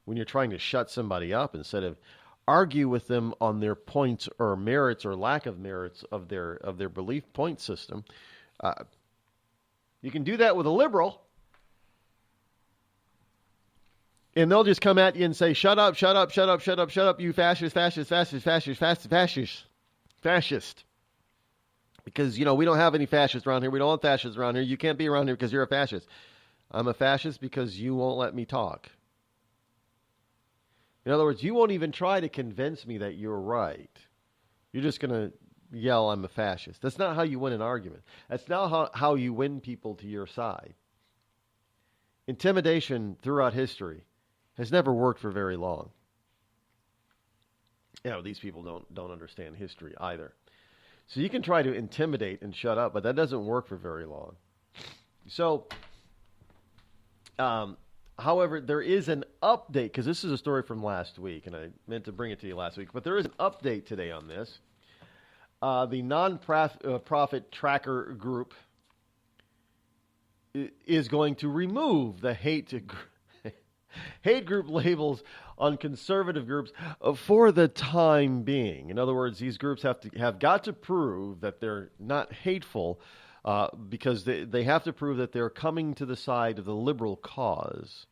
when you're trying to shut somebody up instead of argue with them on their points or merits or lack of merits of their belief point system. You can do that with a liberal, and they'll just come at you and say, "Shut up, shut up, shut up, shut up, shut up, you fascist, fascist, fascist, fascist, fascist, fascist, fascist." Because, we don't have any fascists around here. We don't want fascists around here. You can't be around here because you're a fascist. I'm a fascist because you won't let me talk. In other words, you won't even try to convince me that you're right. You're just going to yell, "I'm a fascist." That's not how you win an argument. That's not how you win people to your side. Intimidation throughout history has never worked for very long. These people don't understand history either. So you can try to intimidate and shut up, but that doesn't work for very long. So, however, there is an update, because this is a story from last week, and I meant to bring it to you last week, but there is an update today on this. The non-profit tracker group is going to remove the hate group labels on conservative groups for the time being. In other words, these groups have got to prove that they're not hateful because they have to prove that they're coming to the side of the liberal cause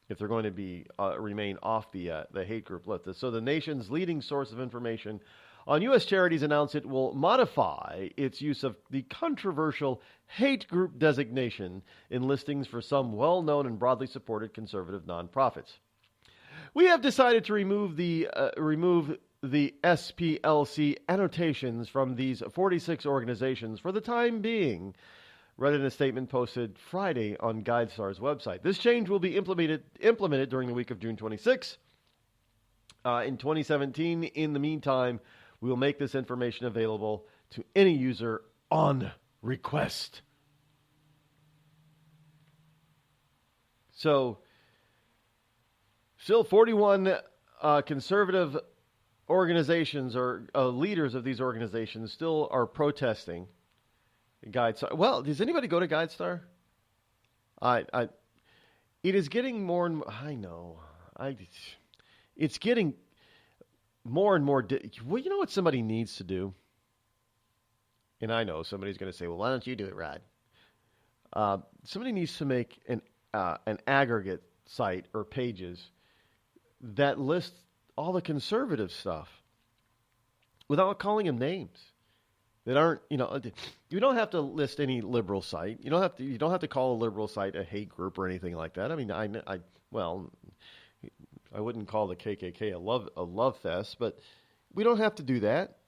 if they're going to remain off the hate group list. So the nation's leading source of information on U.S. charities announced it will modify its use of the controversial hate group designation in listings for some well-known and broadly supported conservative nonprofits. We have decided to remove the SPLC annotations from these 46 organizations for the time being, read in a statement posted Friday on GuideStar's website. This change will be implemented during the week of June 26 in 2017. In the meantime, we will make this information available to any user on request. So, still 41 conservative organizations or leaders of these organizations still are protesting GuideStar. Well, does anybody go to GuideStar? It is getting more and more, I know. It's getting more and more. Well, you know what somebody needs to do? And I know somebody's going to say, "Well, why don't you do it, Rod?" Somebody needs to make an aggregate site or pages that lists all the conservative stuff without calling them names that aren't, you don't have to list any liberal site. You don't have to call a liberal site a hate group or anything like that. I mean, I wouldn't call the KKK a love fest, but we don't have to do that.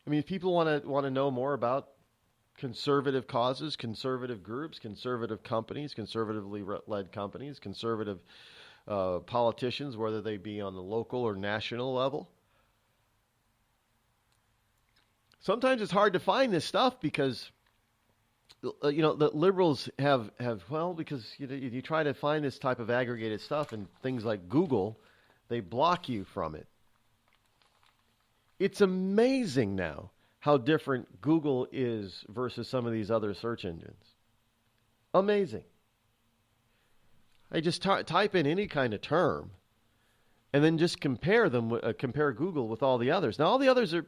I mean, if people want to know more about conservative causes, conservative groups, conservative companies, conservatively led companies, conservative politicians, whether they be on the local or national level. Sometimes it's hard to find this stuff because the liberals have because you try to find this type of aggregated stuff and things like Google, they block you from it. It's amazing now how different Google is versus some of these other search engines. Amazing. I just type in any kind of term, and then just compare them. Compare Google with all the others. Now, all the others are.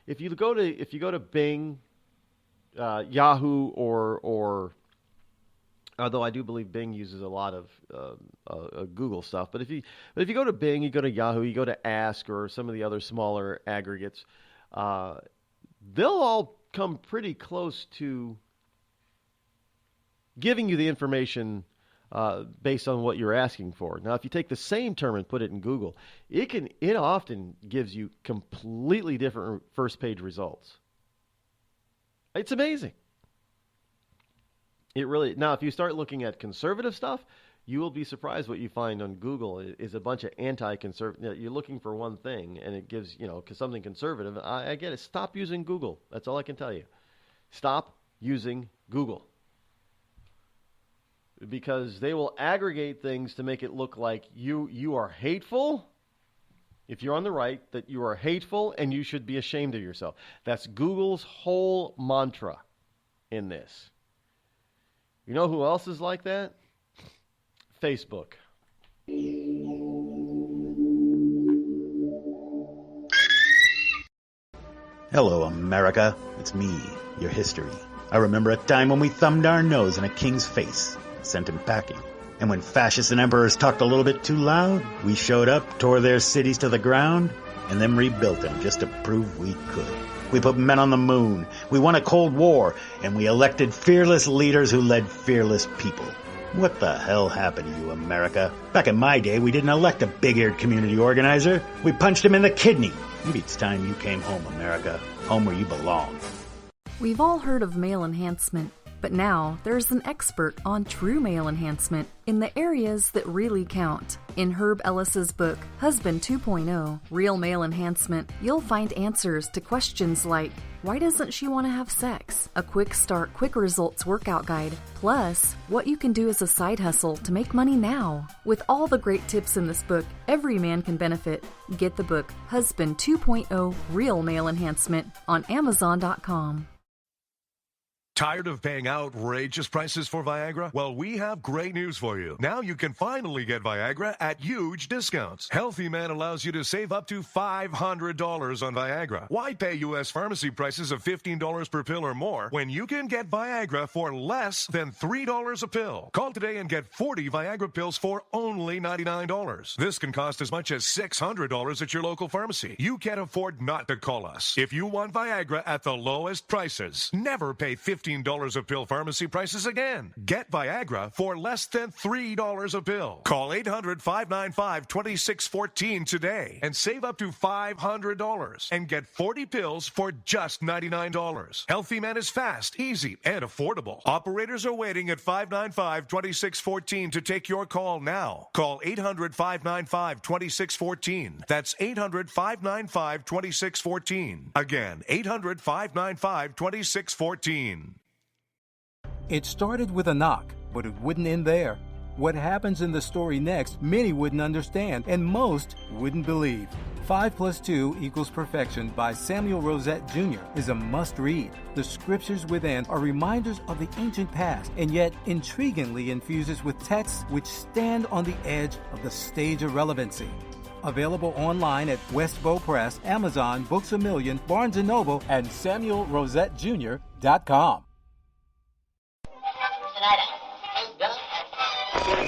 If you go to Bing, Yahoo, or although I do believe Bing uses a lot of Google stuff, but if you go to Bing, you go to Yahoo, you go to Ask, or some of the other smaller aggregates, they'll all come pretty close to giving you the information based on what you're asking for. Now, if you take the same term and put it in Google, it often gives you completely different first page results. It's amazing. It really. Now, if you start looking at conservative stuff, you will be surprised what you find on Google is a bunch of anti-conservative. You're looking for one thing, and it gives something conservative. I get it. Stop using Google. That's all I can tell you. Stop using Google. Because they will aggregate things to make it look like you are hateful. If you're on the right, that you are hateful and you should be ashamed of yourself. That's Google's whole mantra in this. You know who else is like that? Facebook. Hello, America. It's me, your history. I remember a time when we thumbed our nose in a king's face, sent him packing. And when fascists and emperors talked a little bit too loud, we showed up, tore their cities to the ground, and then rebuilt them just to prove we could. We put men on the moon, we won a Cold War, and we elected fearless leaders who led fearless people. What the hell happened to you, America? Back in my day, we didn't elect a big-eared community organizer. We punched him in the kidney. Maybe it's time you came home, America. Home where you belong. We've all heard of male enhancement, but now there's an expert on true male enhancement in the areas that really count. In Herb Ellis's book, Husband 2.0, Real Male Enhancement, you'll find answers to questions like, why doesn't she want to have sex? A quick start, quick results workout guide, plus what you can do as a side hustle to make money now. With all the great tips in this book, every man can benefit. Get the book, Husband 2.0, Real Male Enhancement, on Amazon.com. Tired of paying outrageous prices for Viagra? Well, we have great news for you. Now you can finally get Viagra at huge discounts. Healthy Man allows you to save up to $500 on Viagra. Why pay U.S. pharmacy prices of $15 per pill or more when you can get Viagra for less than $3 a pill? Call today and get 40 Viagra pills for only $99. This can cost as much as $600 at your local pharmacy. You can't afford not to call us. If you want Viagra at the lowest prices, never pay $15 a pill pharmacy prices again. Get Viagra for less than $3 a pill. Call 800-595-2614 today and save up to $500 and get 40 pills for just $99. Healthy Man is fast, easy, and affordable. Operators are waiting at 595-2614 to take your call now. Call 800-595-2614. That's 800-595-2614. Again, 800-595-2614. It started with a knock, but it wouldn't end there. What happens in the story next, many wouldn't understand, and most wouldn't believe. 5 + 2 = Perfection by Samuel Rosette Jr. is a must-read. The scriptures within are reminders of the ancient past, and yet intriguingly infuses with texts which stand on the edge of the stage of relevancy. Available online at Westbow Press, Amazon, Books A Million, Barnes & Noble, and SamuelRosetteJr.com.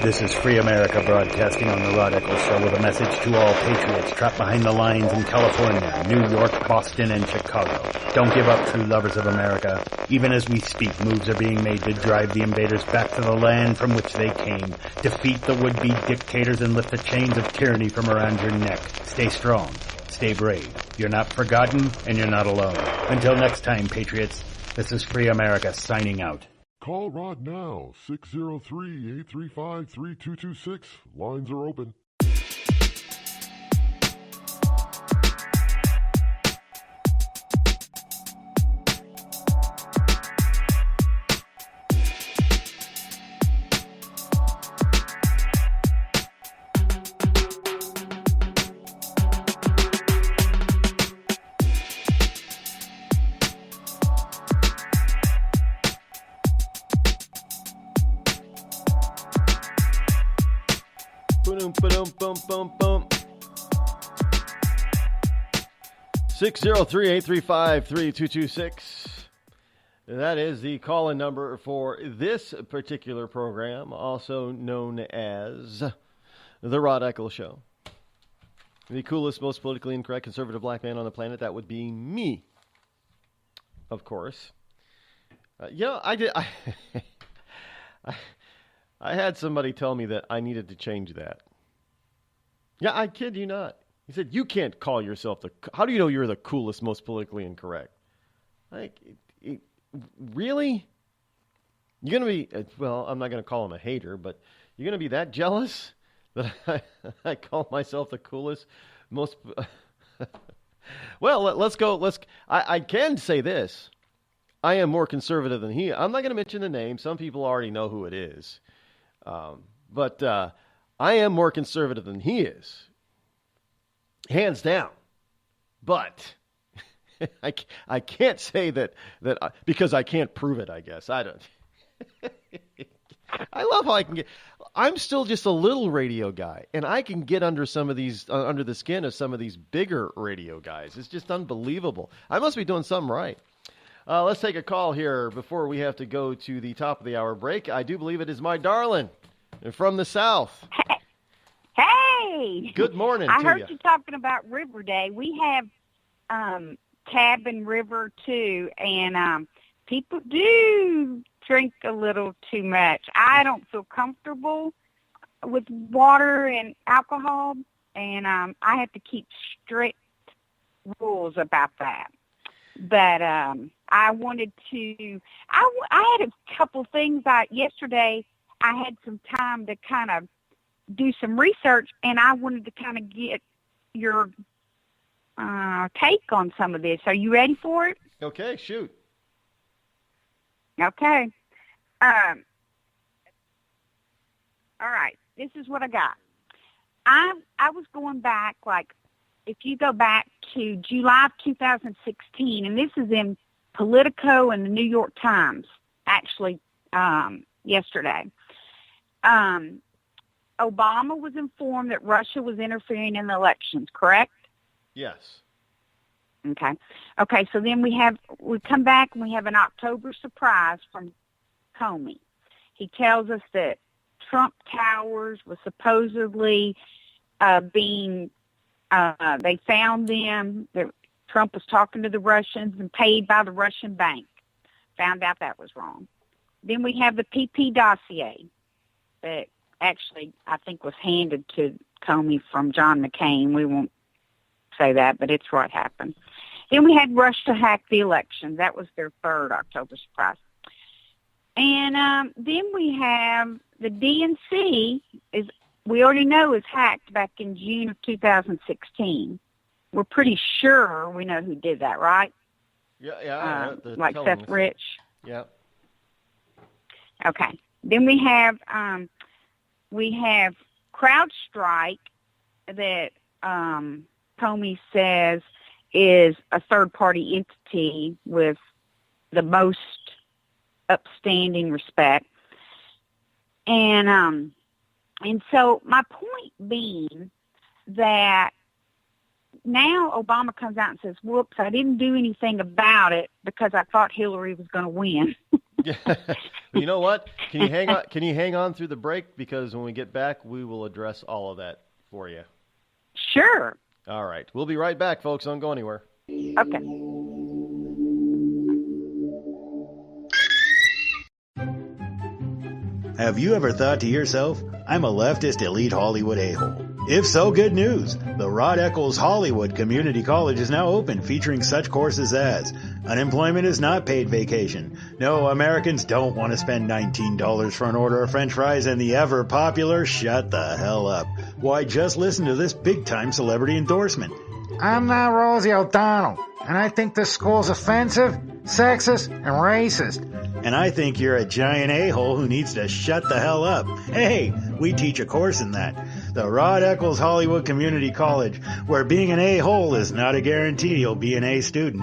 This is Free America broadcasting on the Rod Eccles Show with a message to all patriots trapped behind the lines in California, New York, Boston, and Chicago. Don't give up, true lovers of America. Even as we speak, moves are being made to drive the invaders back to the land from which they came, defeat the would-be dictators, and lift the chains of tyranny from around your neck. Stay strong. Stay brave. You're not forgotten, and you're not alone. Until next time, patriots, this is Free America signing out. Call Rod now, 603-835-3226. Lines are open. Boom. 603-835-3226. That is the call-in number for this particular program, also known as The Rod Eccles Show. The coolest, most politically incorrect conservative black man on the planet. That would be me, of course. I had somebody tell me that I needed to change that. Yeah, I kid you not. He said, you can't call yourself how do you know you're the coolest, most politically incorrect? Like, really? You're going to be, well, I'm not going to call him a hater, but you're going to be that jealous that I call myself the coolest, most, well, let's go, I can say this. I am more conservative than he. I'm not going to mention the name. Some people already know who it is. But I am more conservative than he is. Hands down. But I can't say that because I can't prove it, I guess. I don't. I love how I can get. I'm still just a little radio guy, and I can get under some of these, under the skin of some of these bigger radio guys. It's just unbelievable. I must be doing something right. Let's take a call here before we have to go to the top of the hour break. I do believe it is my darling from the South. Hey! Good morning I to heard you. you talking about River Day. We have Cabin River, too, and people do drink a little too much. I don't feel comfortable with water and alcohol, and I have to keep strict rules about that. But I wanted to, I had a couple things. Yesterday I had some time to kind of do some research, and I wanted to kind of get your take on some of this. Are you ready for it? Okay, shoot. Okay. All right. This is what I got. I was going back, like, if you go back to July of 2016, and this is in Politico and the New York Times, actually, yesterday. Obama was informed that Russia was interfering in the elections, correct? Yes. Okay, so then we come back and we have an October surprise from Comey. He tells us that Trump Towers was supposedly being, they found them, that Trump was talking to the Russians and paid by the Russian bank. Found out that was wrong. Then we have the PP dossier that actually I think was handed to Comey from John McCain. We won't say that, but it's what happened. Then we had Russia hack the election. That was their third October surprise. And then we have the DNC, we already know is hacked back in June of 2016. We're pretty sure we know who did that, right? Yeah. Like Seth Rich. Yeah. Okay. Then we have CrowdStrike that Comey says is a third-party entity with the most upstanding respect. And so my point being that now Obama comes out and says, whoops, I didn't do anything about it because I thought Hillary was going to win. You know what? Can you hang on? Can you hang on through the break? Because when we get back, we will address all of that for you. Sure. All right. We'll be right back, folks. Don't go anywhere. Okay. Have you ever thought to yourself, I'm a leftist elite Hollywood a-hole? If so, good news. The Rod Eccles Hollywood Community College is now open, featuring such courses as unemployment is not paid vacation. No, Americans don't want to spend $19 for an order of French fries, and the ever popular shut the hell up. Why, just listen to this big-time celebrity endorsement. I'm not Rosie O'Donnell, and I think this school's offensive, sexist, and racist. And I think you're a giant a-hole who needs to shut the hell up. Hey, we teach a course in that. The Rod Eccles Hollywood Community College, where being an a-hole is not a guarantee you'll be an A student.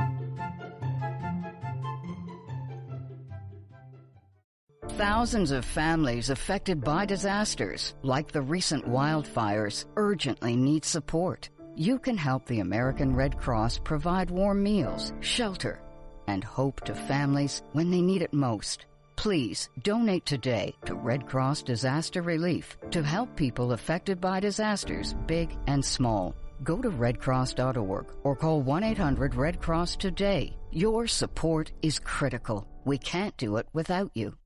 Thousands of families affected by disasters, like the recent wildfires, urgently need support. You can help the American Red Cross provide warm meals, shelter, and hope to families when they need it most. Please donate today to Red Cross Disaster Relief to help people affected by disasters, big and small. Go to redcross.org or call 1-800-RED-CROSS today. Your support is critical. We can't do it without you.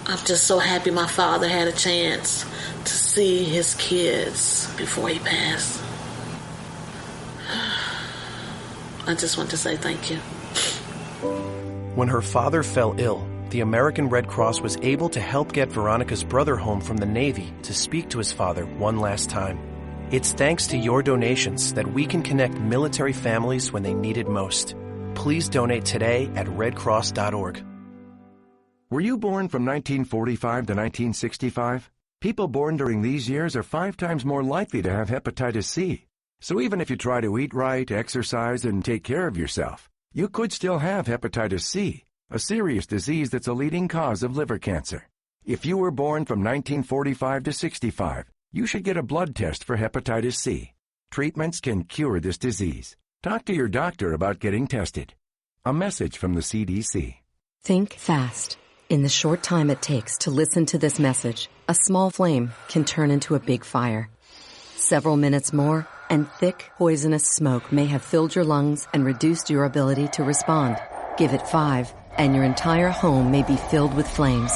I'm just so happy my father had a chance to see his kids before he passed. I just want to say thank you. When her father fell ill, the American Red Cross was able to help get Veronica's brother home from the Navy to speak to his father one last time. It's thanks to your donations that we can connect military families when they need it most. Please donate today at redcross.org. Were you born from 1945 to 1965? People born during these years are 5 times more likely to have hepatitis C. So even if you try to eat right, exercise, and take care of yourself, you could still have hepatitis C, a serious disease that's a leading cause of liver cancer. If you were born from 1945 to 65, you should get a blood test for hepatitis C. Treatments can cure this disease. Talk to your doctor about getting tested. A message from the CDC. Think fast. In the short time it takes to listen to this message, a small flame can turn into a big fire. Several minutes more, and thick, poisonous smoke may have filled your lungs and reduced your ability to respond. Give it 5, and your entire home may be filled with flames.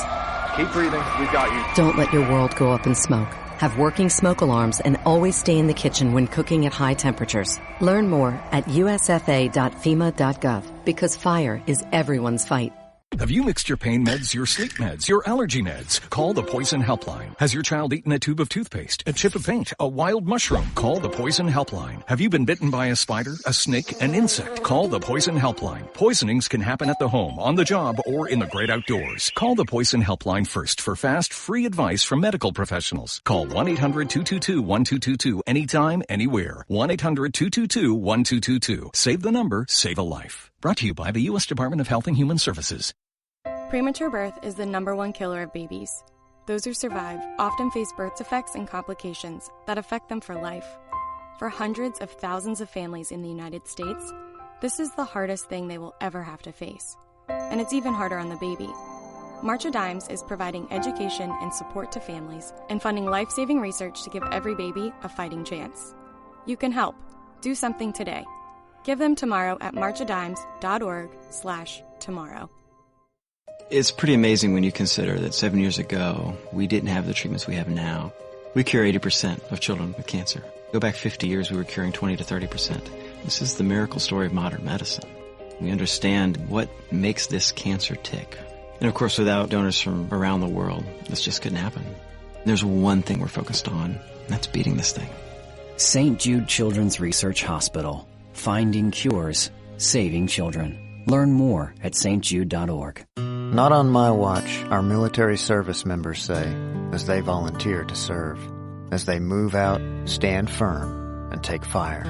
Keep breathing. We've got you. Don't let your world go up in smoke. Have working smoke alarms and always stay in the kitchen when cooking at high temperatures. Learn more at usfa.fema.gov because fire is everyone's fight. Have you mixed your pain meds, your sleep meds, your allergy meds? Call the Poison Helpline. Has your child eaten a tube of toothpaste, a chip of paint, a wild mushroom? Call the Poison Helpline. Have you been bitten by a spider, a snake, an insect? Call the Poison Helpline. Poisonings can happen at the home, on the job, or in the great outdoors. Call the Poison Helpline first for fast, free advice from medical professionals. Call 1-800-222-1222 anytime, anywhere. 1-800-222-1222. Save the number, save a life. Brought to you by the U.S. Department of Health and Human Services. Premature birth is the #1 killer of babies. Those who survive often face birth defects and complications that affect them for life. For hundreds of thousands of families in the United States, this is the hardest thing they will ever have to face. And it's even harder on the baby. March of Dimes is providing education and support to families and funding life-saving research to give every baby a fighting chance. You can help. Do something today. Give them tomorrow at marchofdimes.org/tomorrow. It's pretty amazing when you consider that 7 years ago, we didn't have the treatments we have now. We cure 80% of children with cancer. Go back 50 years, we were curing 20 to 30%. This is the miracle story of modern medicine. We understand what makes this cancer tick. And of course, without donors from around the world, this just couldn't happen. There's one thing we're focused on, and that's beating this thing. St. Jude Children's Research Hospital. Finding cures, saving children. Learn more at stjude.org. Not on my watch, our military service members say, as they volunteer to serve. As they move out, stand firm, and take fire.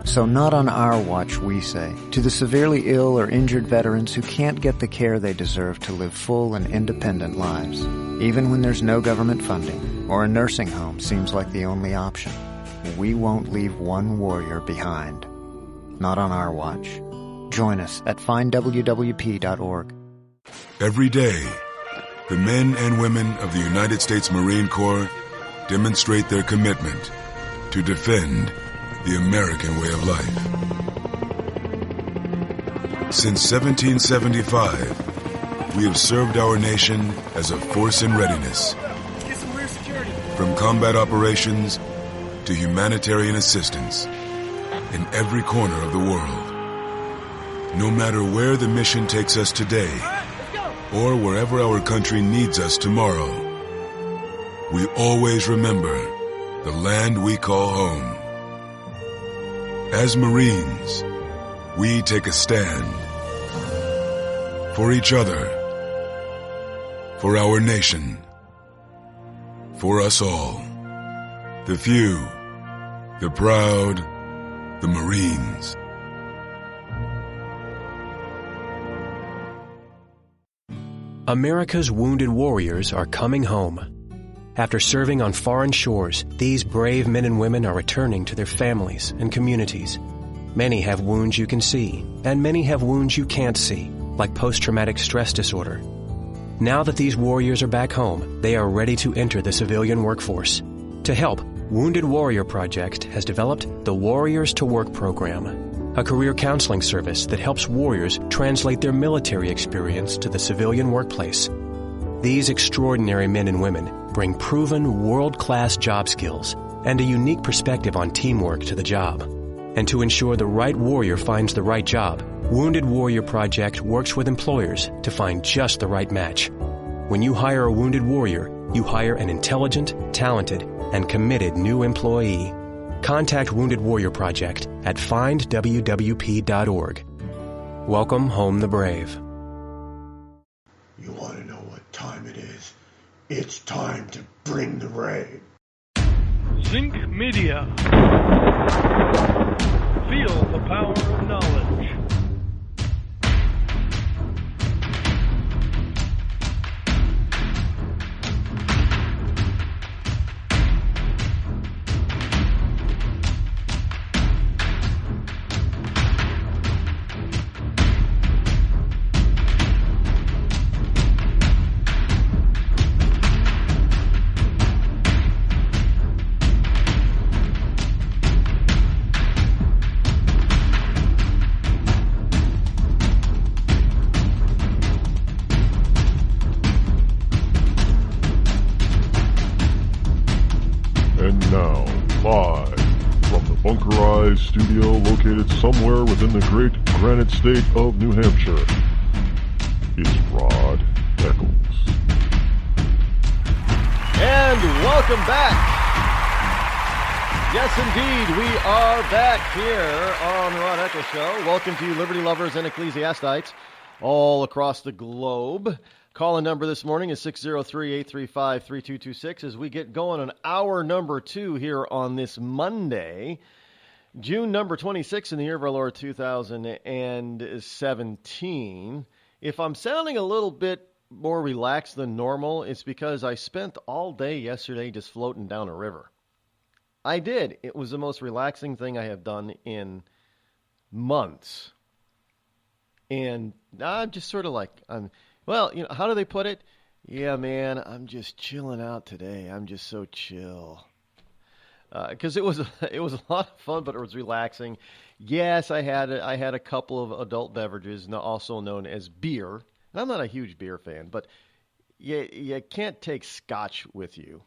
So not on our watch, we say, to the severely ill or injured veterans who can't get the care they deserve to live full and independent lives, even when there's no government funding or a nursing home seems like the only option. We won't leave one warrior behind. Not on our watch. Join us at findwwp.org. Every day, the men and women of the United States Marine Corps demonstrate their commitment to defend the American way of life. Since 1775, we have served our nation as a force in readiness. From combat operations to humanitarian assistance in every corner of the world. No matter where the mission takes us today, or wherever our country needs us tomorrow, we always remember the land we call home. As Marines, we take a stand for each other, for our nation, for us all. The few, the proud, the Marines. America's wounded warriors are coming home. After serving on foreign shores, these brave men and women are returning to their families and communities. Many have wounds you can see, and many have wounds you can't see, like post-traumatic stress disorder. Now that these warriors are back home, they are ready to enter the civilian workforce. To help, Wounded Warrior Project has developed the Warriors to Work program, a career counseling service that helps warriors translate their military experience to the civilian workplace. These extraordinary men and women bring proven world-class job skills and a unique perspective on teamwork to the job. And to ensure the right warrior finds the right job, Wounded Warrior Project works with employers to find just the right match. When you hire a wounded warrior, you hire an intelligent, talented, and committed new employee. Contact Wounded Warrior Project at findwwp.org. Welcome home the brave. You want to know what time it is? It's time to bring the rain. Zinc Media. Feel the power of knowledge. Studio located somewhere within the great granite state of New Hampshire. It's Rod Eccles. And welcome back. Yes, indeed, we are back here on the Rod Eccles Show. Welcome to you, liberty lovers and ecclesiastites all across the globe. Call-in number this morning is 603-835-3226 as we get going on hour number 2 here on this Monday, June number 26 in the year of our Lord 2017. If I'm sounding a little bit more relaxed than normal, it's because I spent all day yesterday just floating down a river. I did. It was the most relaxing thing I have done in months. And I'm just sort of like, well, you know, how do they put it? Yeah, man, I'm just chilling out today. I'm just so chill. Because it was a lot of fun, but it was relaxing. Yes, I had a couple of adult beverages, also known as beer. And I'm not a huge beer fan, but you can't take scotch with you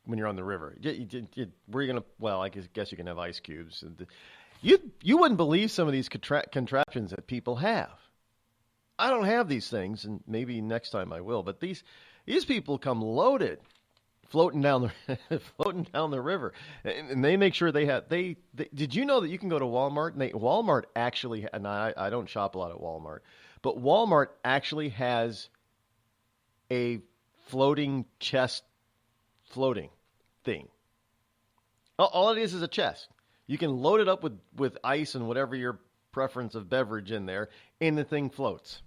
when you're on the river. Where are you gonna? Well, I guess you can have ice cubes. And you wouldn't believe some of these contraptions that people have. I don't have these things, and maybe next time I will. But these people come loaded. Floating down the river, and they make sure they have. They did you know that you can go to Walmart? And Walmart actually, and I don't shop a lot at Walmart, but Walmart actually has a floating chest floating thing. All it is a chest. You can load it up with ice and whatever your preference of beverage in there, and the thing floats.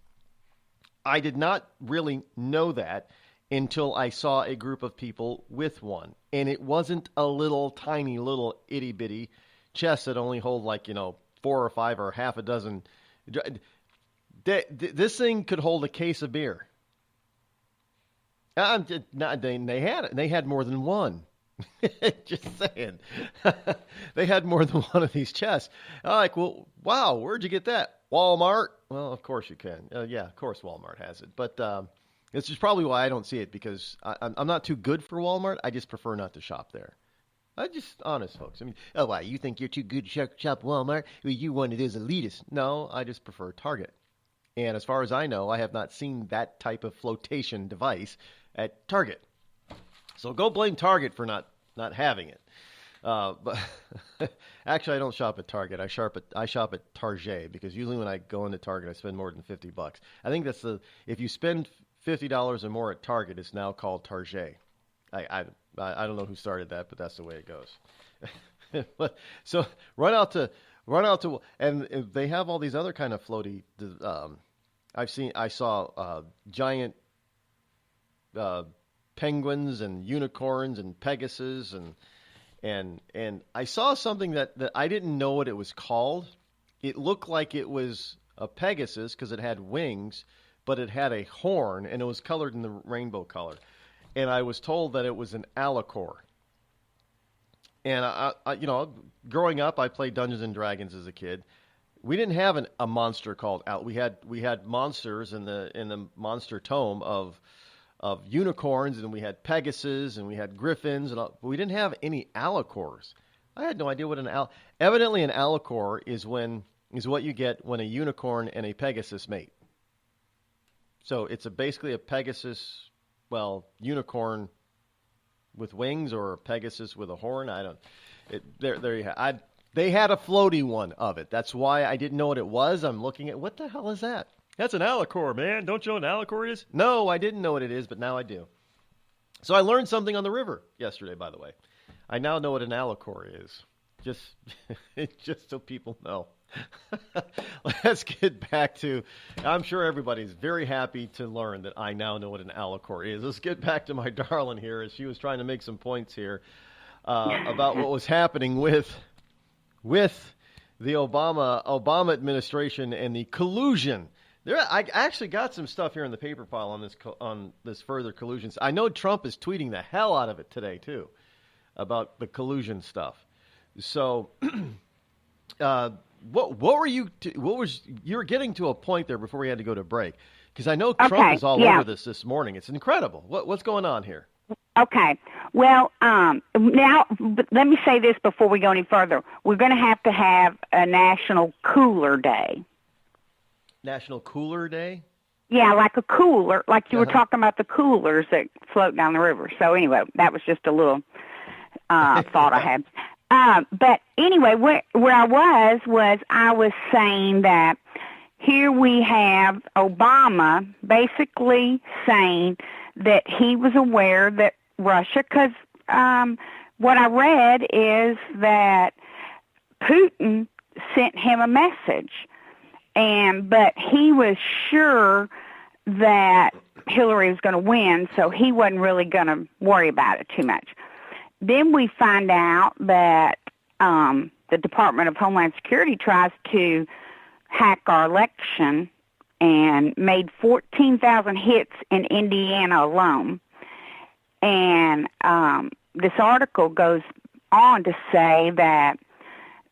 I did not really know that until I saw a group of people with one. And it wasn't a tiny little itty-bitty chest that only hold 4 or 5 or half a dozen. This thing could hold a case of beer. They had more than one. Just saying. They had more than one of these chests. I'm like, well, wow, where'd you get that? Walmart? Well, of course you can. Yeah, of course Walmart has it. But this is probably why I don't see it, because I'm not too good for Walmart. I just prefer not to shop there. Honest, folks. I mean, oh, why? You think you're too good to shop Walmart? Well, you one of those elitists. No, I just prefer Target. And as far as I know, I have not seen that type of flotation device at Target. So go blame Target for not having it. But actually, I don't shop at Target. I shop at Target, because usually when I go into Target, I spend more than $50. I think that's if you spend $50 or more at Target, it's now called Target. I don't know who started that, but that's the way it goes. So run out to, and they have all these other kind of floaty. I saw giant penguins and unicorns and Pegasus and I saw something that I didn't know what it was called. It looked like it was a Pegasus because it had wings, but it had a horn and it was colored in the rainbow color. And I was told that it was an alicore. And I growing up, I played Dungeons and Dragons as a kid. We didn't have a monster called we had monsters in the monster tome of unicorns, and we had Pegasus, and we had griffins, and but we didn't have any alicores. I had no idea what evidently an alicore is what you get when a unicorn and a Pegasus mate. So it's basically a Pegasus, unicorn with wings, or a Pegasus with a horn. There you have. They had a floaty one of it. That's why I didn't know what it was. I'm looking at, what the hell is that? That's an alicore, man. Don't you know what an alicore is? No, I didn't know what it is, but now I do. So I learned something on the river yesterday, by the way. I now know what an alicore is. Just so people know. Let's get back to, I'm sure everybody's very happy to learn that I now know what an alicore is. Let's get back to my darling here, as she was trying to make some points here about what was happening with the Obama administration and the collusion. I actually got some stuff here in the paper file on this further collusion. I know Trump is tweeting the hell out of it today too about the collusion stuff. So, what were you were getting to a point there before we had to go to break, because I know Trump is all over this morning. It's incredible. What's going on here? Okay. Well, now let me say this before we go any further. We're going to have a National Cooler Day. National Cooler Day? Yeah, like a cooler, like you were talking about the coolers that float down the river. So anyway, that was just a little thought I had. But anyway, where I was saying that here we have Obama basically saying that he was aware that Russia, because what I read is that Putin sent him a message, but he was sure that Hillary was going to win, so he wasn't really going to worry about it too much. Then we find out that the Department of Homeland Security tries to hack our election and made 14,000 hits in Indiana alone. And this article goes on to say that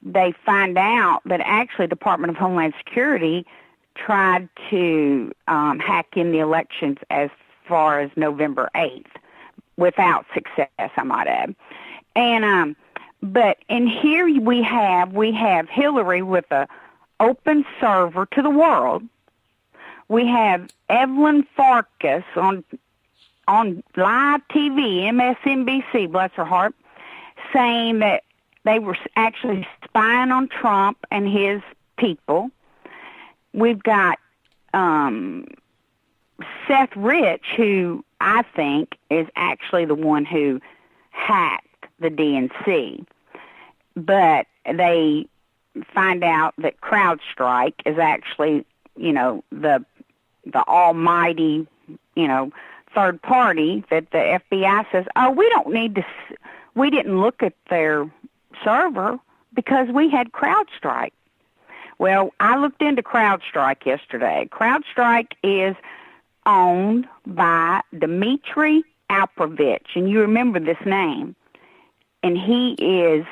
they find out that actually Department of Homeland Security tried to hack in the elections as far as November 8th without success, I might add. And but in here we have Hillary with a open server to the world. We have Evelyn Farkas on live TV, MSNBC, bless her heart, saying that they were actually spying on Trump and his people. We've got Seth Rich, who I think is actually the one who hacked the DNC. But they find out that CrowdStrike is actually, the almighty, third party that the FBI says, we didn't look at their server because we had CrowdStrike. Well, I looked into CrowdStrike yesterday. CrowdStrike is owned by Dmitry Alperovich, and you remember this name. And he is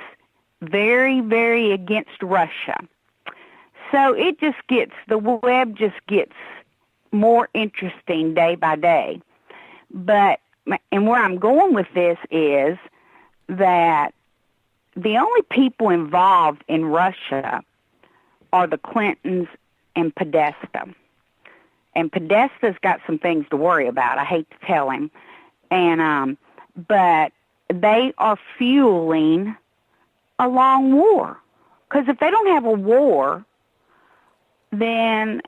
very, very against Russia. So the web just gets more interesting day by day. And where I'm going with this is that the only people involved in Russia are the Clintons and Podesta. And Podesta's got some things to worry about. I hate to tell him. But they are fueling a long war. Because if they don't have a war, then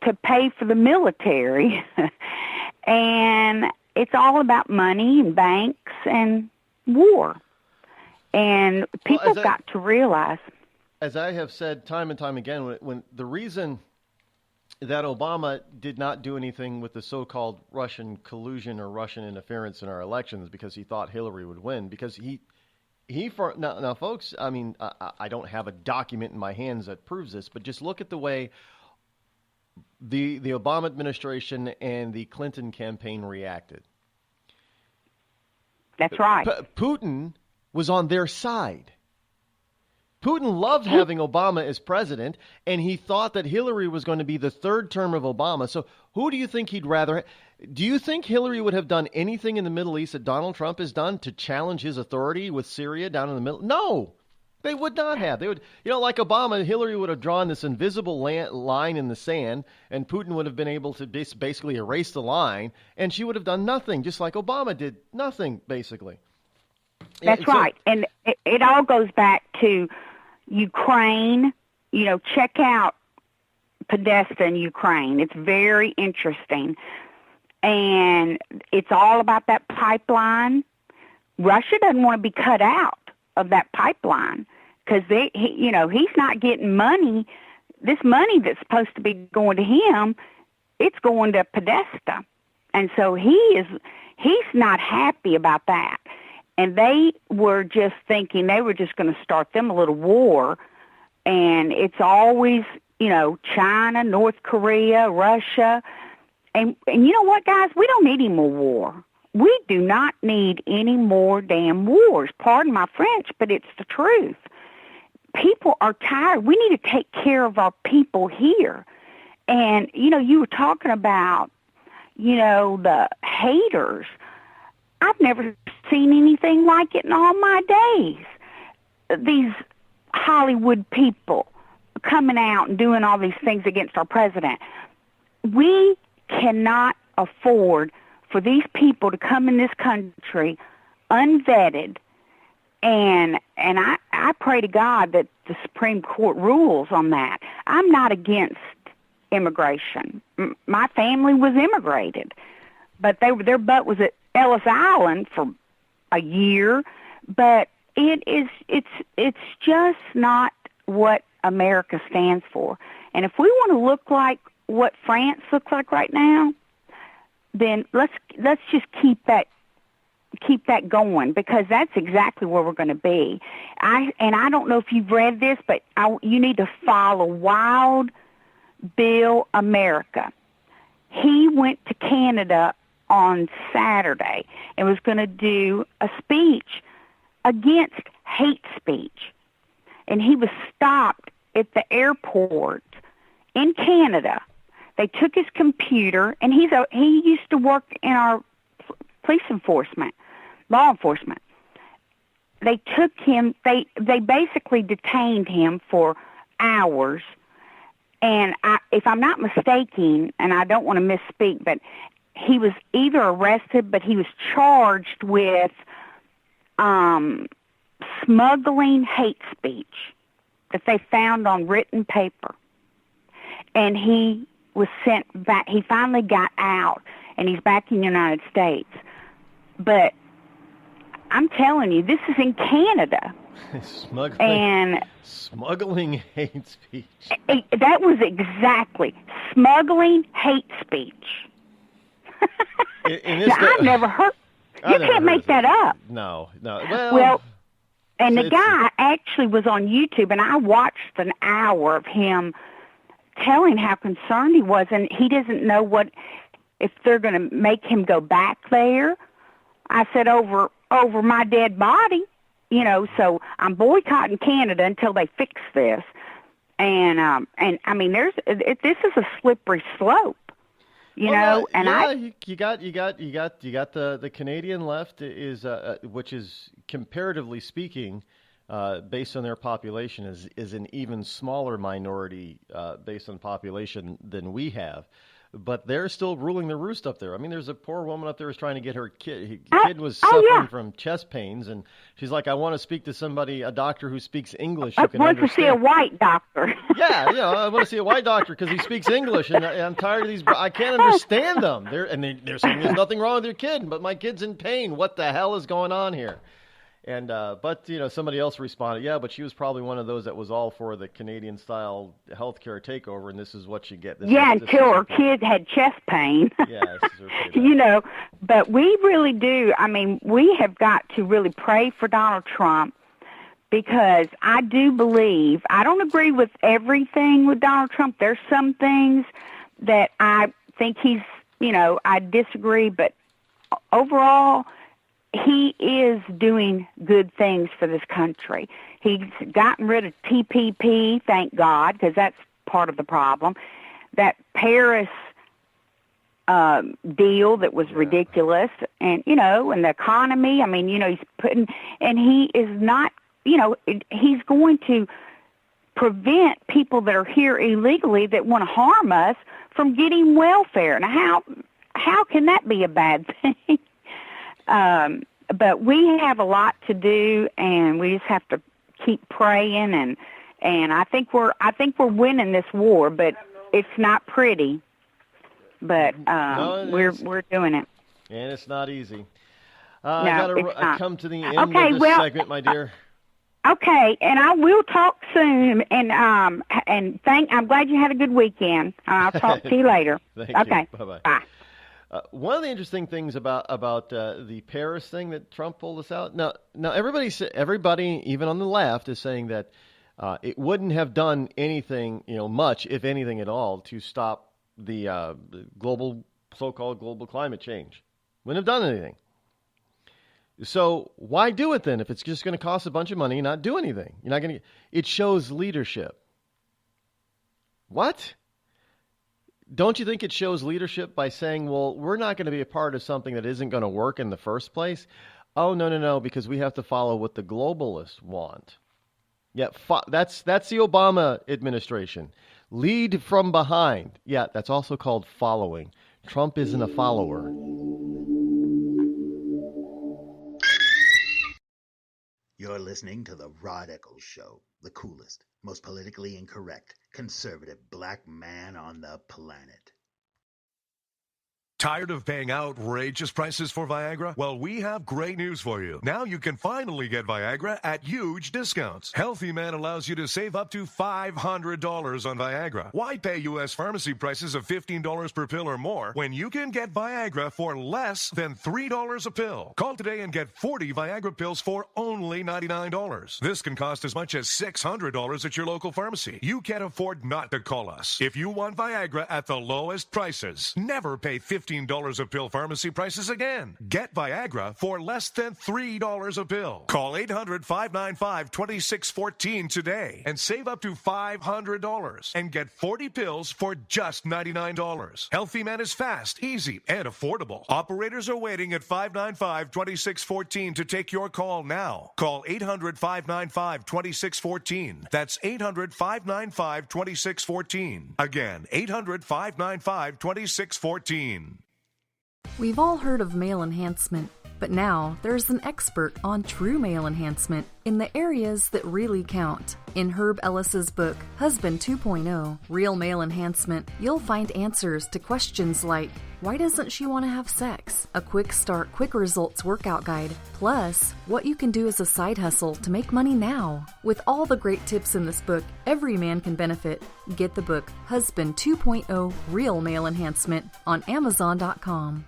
to pay for the military, and it's all about money and banks and war. And people got to realize. As I have said time and time again, when the reason that Obama did not do anything with the so-called Russian collusion or Russian interference in our elections because he thought Hillary would win. Because now, folks, I mean, I don't have a document in my hands that proves this, but just look at the way the Obama administration and the Clinton campaign reacted. That's right. Putin was on their side. Putin loved having Obama as president, and he thought that Hillary was going to be the third term of Obama. So who do you think he'd rather? Do you think Hillary would have done anything in the Middle East that Donald Trump has done to challenge his authority with Syria down in the middle? No, they would not have. They would, like Obama, Hillary would have drawn this invisible line in the sand, and Putin would have been able to basically erase the line, and she would have done nothing, just like Obama did. Nothing, basically. That's right. And it all goes back to Ukraine. Check out Podesta in Ukraine. It's very interesting. And it's all about that pipeline. Russia doesn't want to be cut out of that pipeline because he's not getting money. This money that's supposed to be going to him, it's going to Podesta. And so he's not happy about that. And they were just thinking they were just going to start them a little war. And it's always, China, North Korea, Russia. And you know what, guys? We don't need any more war. We do not need any more damn wars. Pardon my French, but it's the truth. People are tired. We need to take care of our people here. And, you were talking about, the haters. I've never seen anything like it in all my days. These Hollywood people coming out and doing all these things against our president. We cannot afford for these people to come in this country unvetted, and I pray to God that the Supreme Court rules on that. I'm not against immigration. My family was immigrated, but their butt was at Ellis Island for a year, but it's just not what America stands for. And if we want to look like what France looks like right now, then let's just keep that going, because that's exactly where we're going to be. I don't know if you've read this, but you need to follow Wild Bill America. He went to Canada on Saturday and was going to do a speech against hate speech. And he was stopped at the airport in Canada. They took his computer, and he used to work in our police enforcement, law enforcement. They took him, they basically detained him for hours. And if I'm not mistaken, and I don't want to misspeak, but he was either arrested, but he was charged with smuggling hate speech that they found on written paper. And he was sent back. He finally got out, and he's back in the United States. But I'm telling you, this is in Canada. Smuggling hate speech. That was exactly smuggling hate speech. I've never heard. You can't make that up. No. Well, and the guy actually was on YouTube, and I watched an hour of him telling how concerned he was, and he doesn't know if they're going to make him go back there. I said, over my dead body, so I'm boycotting Canada until they fix this. And I mean, this is a slippery slope, you know. You got the Canadian left is which is comparatively speaking, based on their population, is an even smaller minority based on population than we have. But they're still ruling the roost up there. I mean, there's a poor woman up there who's trying to get her kid. Her kid was suffering from chest pains, and she's like, I want to speak to a doctor who speaks English who can understand. I want to see a white doctor. I want to see a white doctor because he speaks English, and I'm tired of these. I can't understand them. They're saying there's nothing wrong with your kid, but my kid's in pain. What the hell is going on here? And but somebody else responded, yeah, but she was probably one of those that was all for the Canadian-style healthcare takeover, and this is what you get. Until her kid had chest pain. Yeah, But we really do. I mean, we have got to really pray for Donald Trump, because I do believe, I don't agree with everything with Donald Trump. There's some things that I think he's, I disagree, but overall, he is doing good things for this country. He's gotten rid of TPP, thank God, because that's part of the problem. That Paris deal that was ridiculous, and, and the economy, I mean, he's putting, and he is not, he's going to prevent people that are here illegally that want to harm us from getting welfare. Now, how can that be a bad thing? But we have a lot to do, and we just have to keep praying, and I think we're winning this war, but it's not pretty. But we're doing it. And it's not easy. No, I come to the end of this segment, my dear. Okay, and I will talk soon, and I'm glad you had a good weekend. I'll talk to you later. Thank you. Bye-bye. Bye. One of the interesting things about the Paris thing that Trump pulled us out. Now everybody, even on the left, is saying that it wouldn't have done anything, much, if anything at all, to stop the so-called global climate change. Wouldn't have done anything. So why do it then if it's just going to cost a bunch of money and not do anything? You're not going to. It shows leadership. What? Don't you think it shows leadership by saying, well, we're not going to be a part of something that isn't going to work in the first place? Oh, no, because we have to follow what the globalists want. Yeah, that's the Obama administration. Lead from behind. Yeah, that's also called following. Trump isn't a follower. You're listening to the Rod Eccles Show, the coolest, most politically incorrect, conservative black man on the planet. Tired of paying outrageous prices for Viagra? Well, we have great news for you. Now you can finally get Viagra at huge discounts. Healthy Man allows you to save up to $500 on Viagra. Why pay U.S. pharmacy prices of $15 per pill or more when you can get Viagra for less than $3 a pill? Call today and get 40 Viagra pills for only $99. This can cost as much as $600 at your local pharmacy. You can't afford not to call us. If you want Viagra at the lowest prices, never pay $15 a pill pharmacy prices again. Get Viagra for less than $3 a pill. Call 800-595-2614 today and save up to $500 and get 40 pills for just $99. Healthy Man is fast, easy, and affordable. Operators are waiting at 595-2614 to take your call now. Call 800-595-2614. That's 800-595-2614. Again, 800-595-2614. We've all heard of male enhancement, but now there's an expert on true male enhancement in the areas that really count. In Herb Ellis's book, Husband 2.0, Real Male Enhancement, you'll find answers to questions like, why doesn't she want to have sex? A quick start, quick results workout guide, plus what you can do as a side hustle to make money now. With all the great tips in this book, every man can benefit. Get the book, Husband 2.0, Real Male Enhancement, on Amazon.com.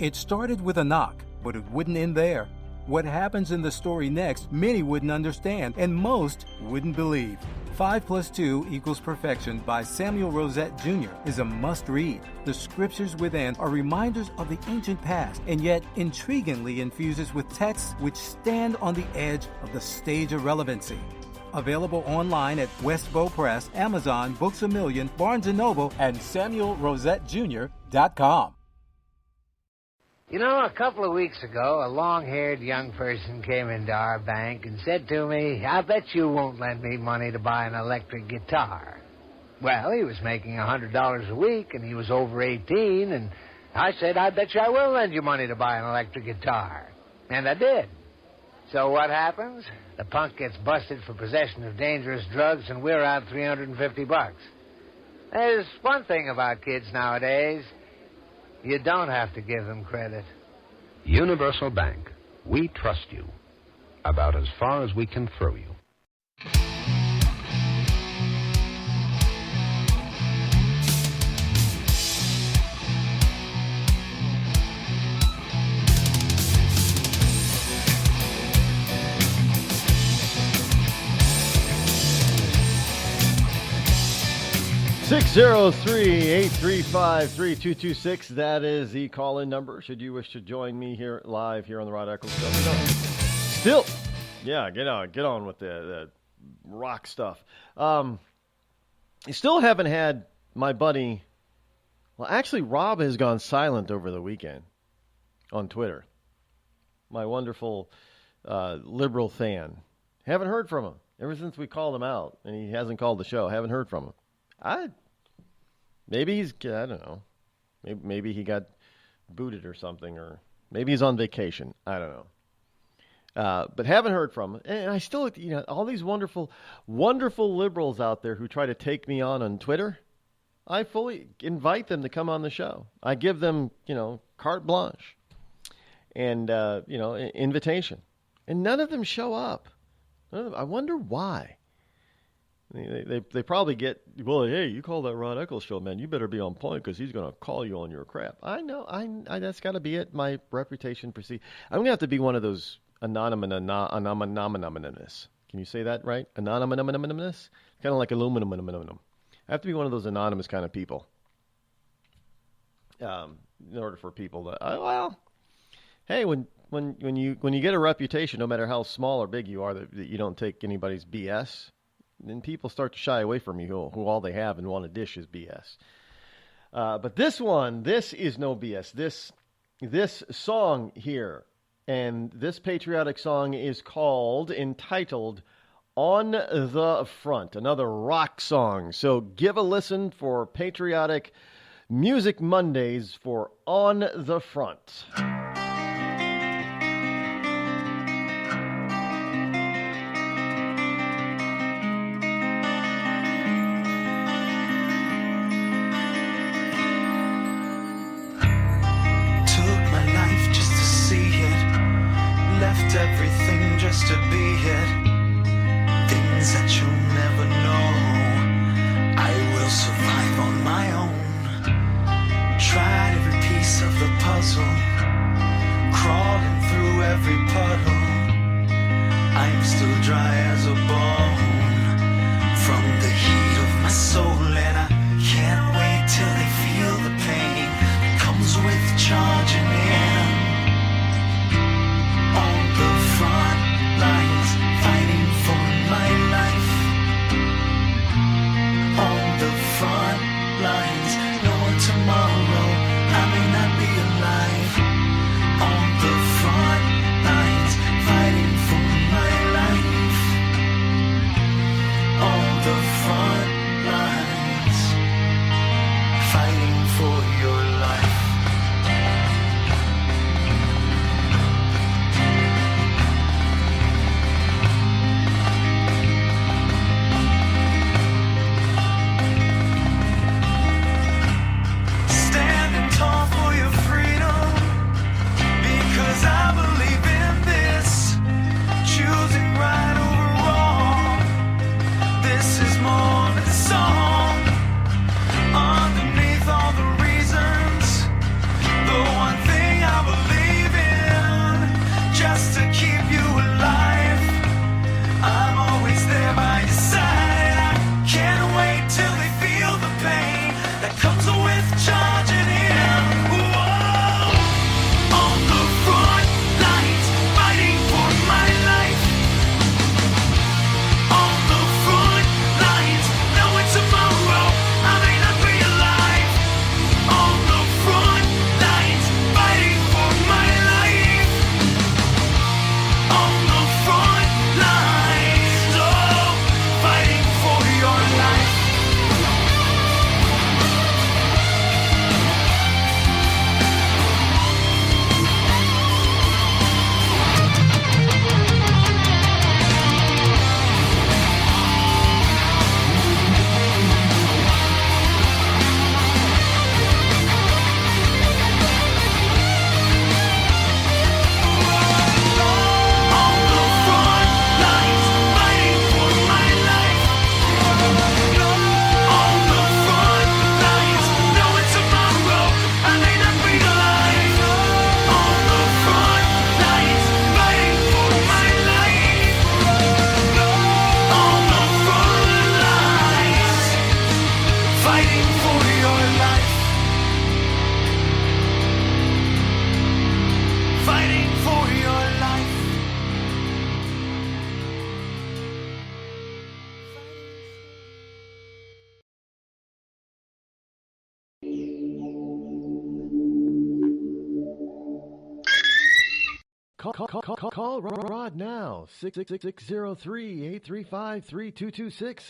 It started with a knock, but it wouldn't end there. What happens in the story next, many wouldn't understand, and most wouldn't believe. 5 + 2 = Perfection by Samuel Rosette Jr. is a must-read. The scriptures within are reminders of the ancient past, and yet intriguingly infuses with texts which stand on the edge of the stage of relevancy. Available online at Westbow Press, Amazon, Books A Million, Barnes & Noble, and SamuelRosetteJr.com. You know, a couple of weeks ago, a long-haired young person came into our bank and said to me, I bet you won't lend me money to buy an electric guitar. Well, he was making $100 a week, and he was over 18, and I said, I bet you I will lend you money to buy an electric guitar. And I did. So what happens? The punk gets busted for possession of dangerous drugs, and we're out $350. There's one thing about kids nowadays. You don't have to give them credit. Universal Bank. We trust you. about as far as we can throw you. 603-835-3226. That is the call-in number should you wish to join me here live here on the Rod Eccles Show. Still, yeah, get on with the rock stuff. I still haven't had my buddy. Well, actually, Rob has gone silent over the weekend on Twitter. My wonderful liberal fan. Haven't heard from him ever since we called him out, and he hasn't called the show. Haven't heard from him. Maybe I don't know. Maybe he got booted or something, or maybe he's on vacation. I don't know. But haven't heard from him. And I still, all these wonderful, wonderful liberals out there who try to take me on Twitter, I fully invite them to come on the show. I give them, carte blanche and, invitation. And none of them show up. I wonder why. They probably get, well, hey, you call that Rod Eccles Show, man, you better be on point because he's going to call you on your crap. I know. That's got to be it. My reputation proceed. I'm going to have to be one of those anonymous. Can you say that right? Anonymous? Kind of like aluminum. I have to be one of those anonymous kind of people. In order for people to, hey, when you get a reputation, no matter how small or big you are, that you don't take anybody's BS, then people start to shy away from you who all they have and want to dish is BS. But this is no BS. This song here, and this patriotic song is entitled On the Front, another rock song. So give a listen for Patriotic Music Mondays for On the Front. Everything just to be it. Things that you'll never know. I will survive on my own. Tried every piece of the puzzle, crawling through every puddle. I'm still dry as a bone from the heat of my soul, and I can't wait till they feel the pain that comes with charging in. Front lines, fighting for my life. On the front lines, knowing tomorrow I may not be alive. On the front lines, fighting for my life. On the front lines, fighting for your life. Stand Call Rod now, 666-603-835-3226.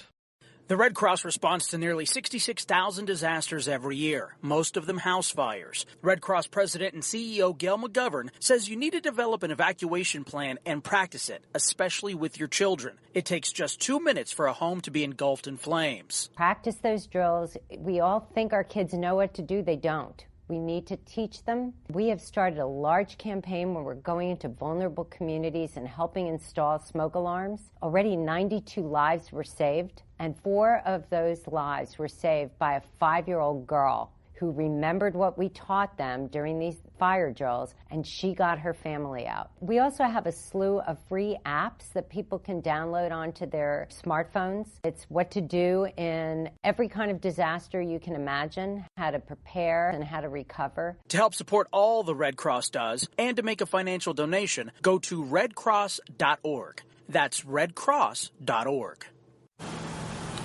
The Red Cross responds to nearly 66,000 disasters every year, most of them house fires. Red Cross President and CEO Gail McGovern says you need to develop an evacuation plan and practice it, especially with your children. It takes just 2 minutes for a home to be engulfed in flames. Practice those drills. We all think our kids know what to do. They don't. We need to teach them. We have started a large campaign where we're going into vulnerable communities and helping install smoke alarms. Already 92 lives were saved, and 4 of those lives were saved by a 5-year-old girl who remembered what we taught them during these fire drills, and she got her family out. We also have a slew of free apps that people can download onto their smartphones. It's what to do in every kind of disaster you can imagine, how to prepare and how to recover. To help support all the Red Cross does and to make a financial donation, go to redcross.org. That's redcross.org.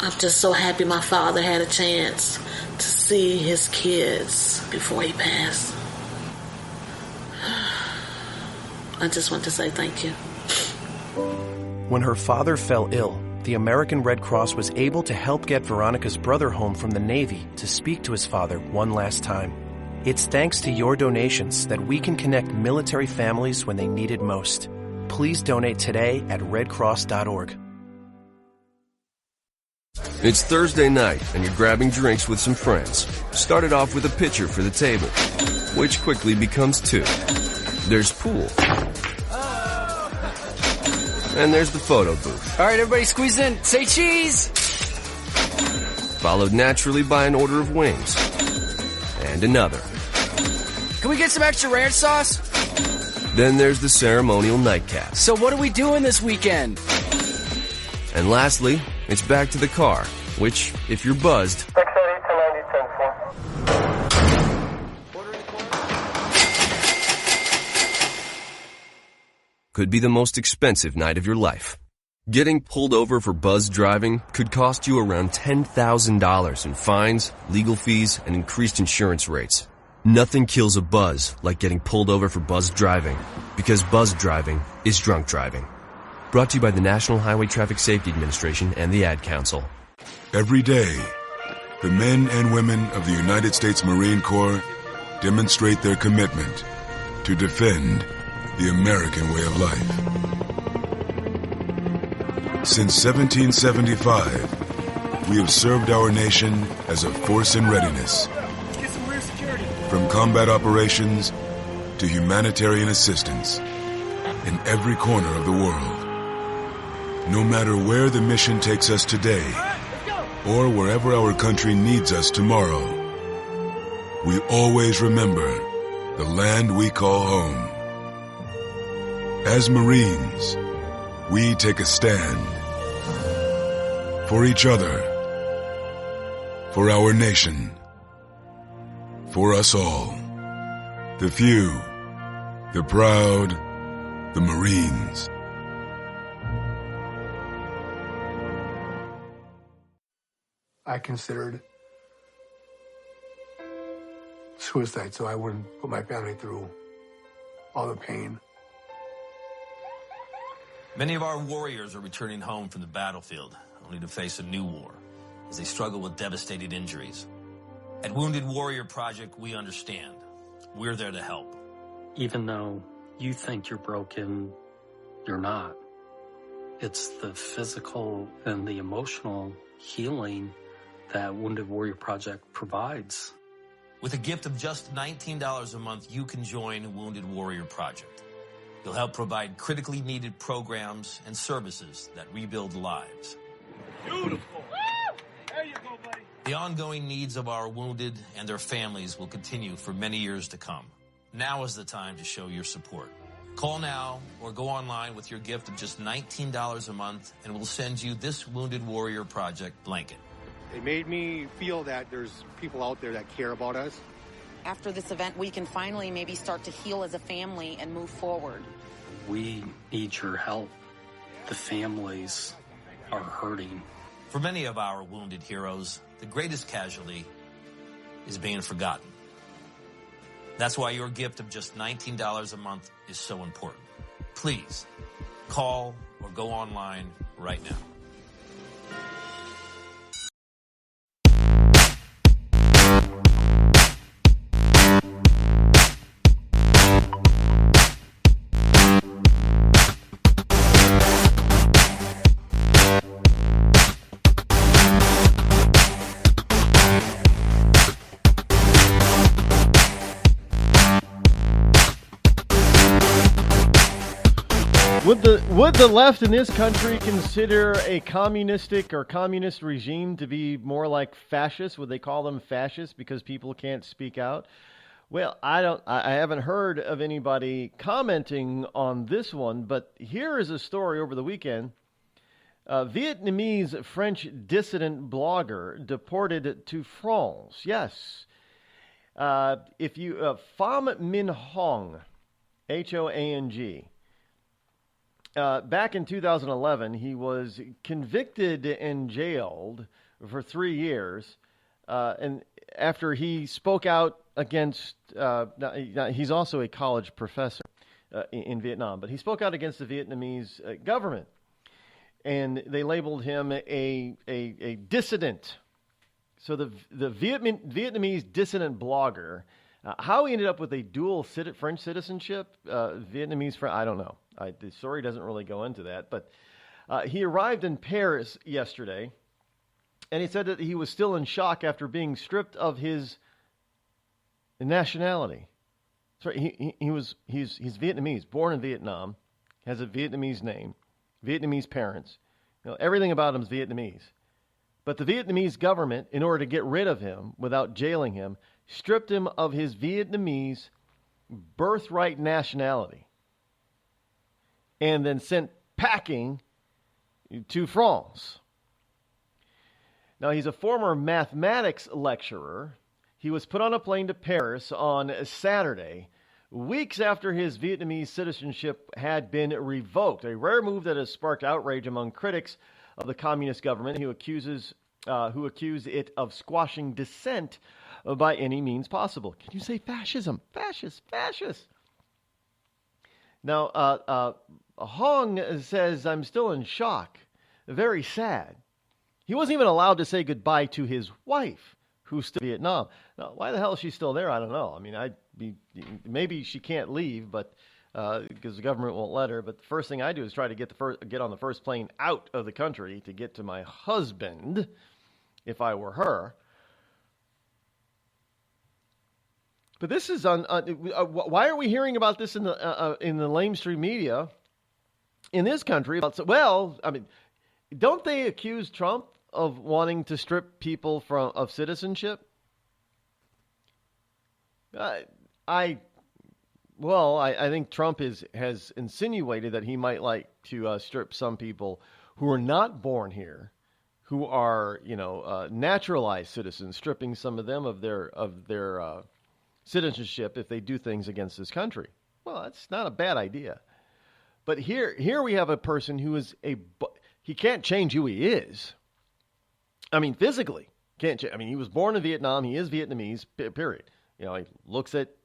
I'm just so happy my father had a chance to see his kids before he passed. I just want to say thank you. When her father fell ill, the American Red Cross was able to help get Veronica's brother home from the Navy to speak to his father one last time. It's thanks to your donations that we can connect military families when they need it most. Please donate today at redcross.org. It's Thursday night, and you're grabbing drinks with some friends. Started off with a pitcher for the table, which quickly becomes 2. There's pool. And there's the photo booth. All right, everybody squeeze in. Say cheese! Followed naturally by an order of wings. And another. Can we get some extra ranch sauce? Then there's the ceremonial nightcap. So what are we doing this weekend? And lastly, it's back to the car, which, if you're buzzed, could be the most expensive night of your life. Getting pulled over for buzzed driving could cost you around $10,000 in fines, legal fees, and increased insurance rates. Nothing kills a buzz like getting pulled over for buzzed driving, because buzzed driving is drunk driving. Brought to you by the National Highway Traffic Safety Administration and the Ad Council. Every day, the men and women of the United States Marine Corps demonstrate their commitment to defend the American way of life. Since 1775, we have served our nation as a force in readiness. From combat operations to humanitarian assistance in every corner of the world. No matter where the mission takes us today, or wherever our country needs us tomorrow, we always remember the land we call home. As Marines, we take a stand for each other, for our nation, for us all. The few, the proud, the Marines. I considered suicide so I wouldn't put my family through all the pain. Many of our warriors are returning home from the battlefield, only to face a new war as they struggle with devastating injuries. At Wounded Warrior Project, we understand. We're there to help. Even though you think you're broken, you're not. It's the physical and the emotional healing that Wounded Warrior Project provides. With a gift of just $19 a month, you can join Wounded Warrior Project. You'll help provide critically needed programs and services that rebuild lives. Beautiful. There you go, buddy. The ongoing needs of our wounded and their families will continue for many years to come. Now is the time to show your support. Call now or go online with your gift of just $19 a month, and we'll send you this Wounded Warrior Project blanket. It made me feel that there's people out there that care about us. After this event, we can finally maybe start to heal as a family and move forward. We need your help. The families are hurting. For many of our wounded heroes, the greatest casualty is being forgotten. That's why your gift of just $19 a month is so important. Please, call or go online right now. Would the left in this country consider a communistic or communist regime to be more like fascist? Would they call them fascists because people can't speak out? Well, I haven't heard of anybody commenting on this one, but here is a story over the weekend. A Vietnamese French dissident blogger deported to France. Yes. Pham Minh Hong, H-O-A-N-G. Back in 2011, he was convicted and jailed for 3 years, and after he spoke out against, he's also a college professor in Vietnam, but he spoke out against the Vietnamese government, and they labeled him a dissident. So the Vietnamese dissident blogger, how he ended up with a dual French citizenship, Vietnamese, I don't know. The story doesn't really go into that, but he arrived in Paris yesterday, and he said that he was still in shock after being stripped of his nationality. Sorry, he's Vietnamese, born in Vietnam, has a Vietnamese name, Vietnamese parents. Everything about him is Vietnamese. But the Vietnamese government, in order to get rid of him without jailing him, stripped him of his Vietnamese birthright nationality, and then sent packing to France. Now, he's a former mathematics lecturer. He was put on a plane to Paris on Saturday, weeks after his Vietnamese citizenship had been revoked, a rare move that has sparked outrage among critics of the communist government who accuse it of squashing dissent by any means possible. Can you say fascism? Fascist. Now, Hong says, I'm still in shock. Very sad. He wasn't even allowed to say goodbye to his wife, who's still in Vietnam. Now, why the hell is she still there? I don't know. I mean, maybe she can't leave, but because the government won't let her. But the first thing I do is try to get on the first plane out of the country to get to my husband, if I were her. But this is why are we hearing about this in the lamestream media in this country? Don't they accuse Trump of wanting to strip people of citizenship? I think Trump has insinuated that he might like to strip some people who are not born here, who are naturalized citizens, stripping some of them of their citizenship if they do things against this country. Well, that's not a bad idea. But here we have a person who is he can't change who he is. I mean, physically can't change. I mean, he was born in Vietnam. He is Vietnamese. Period. He looks it,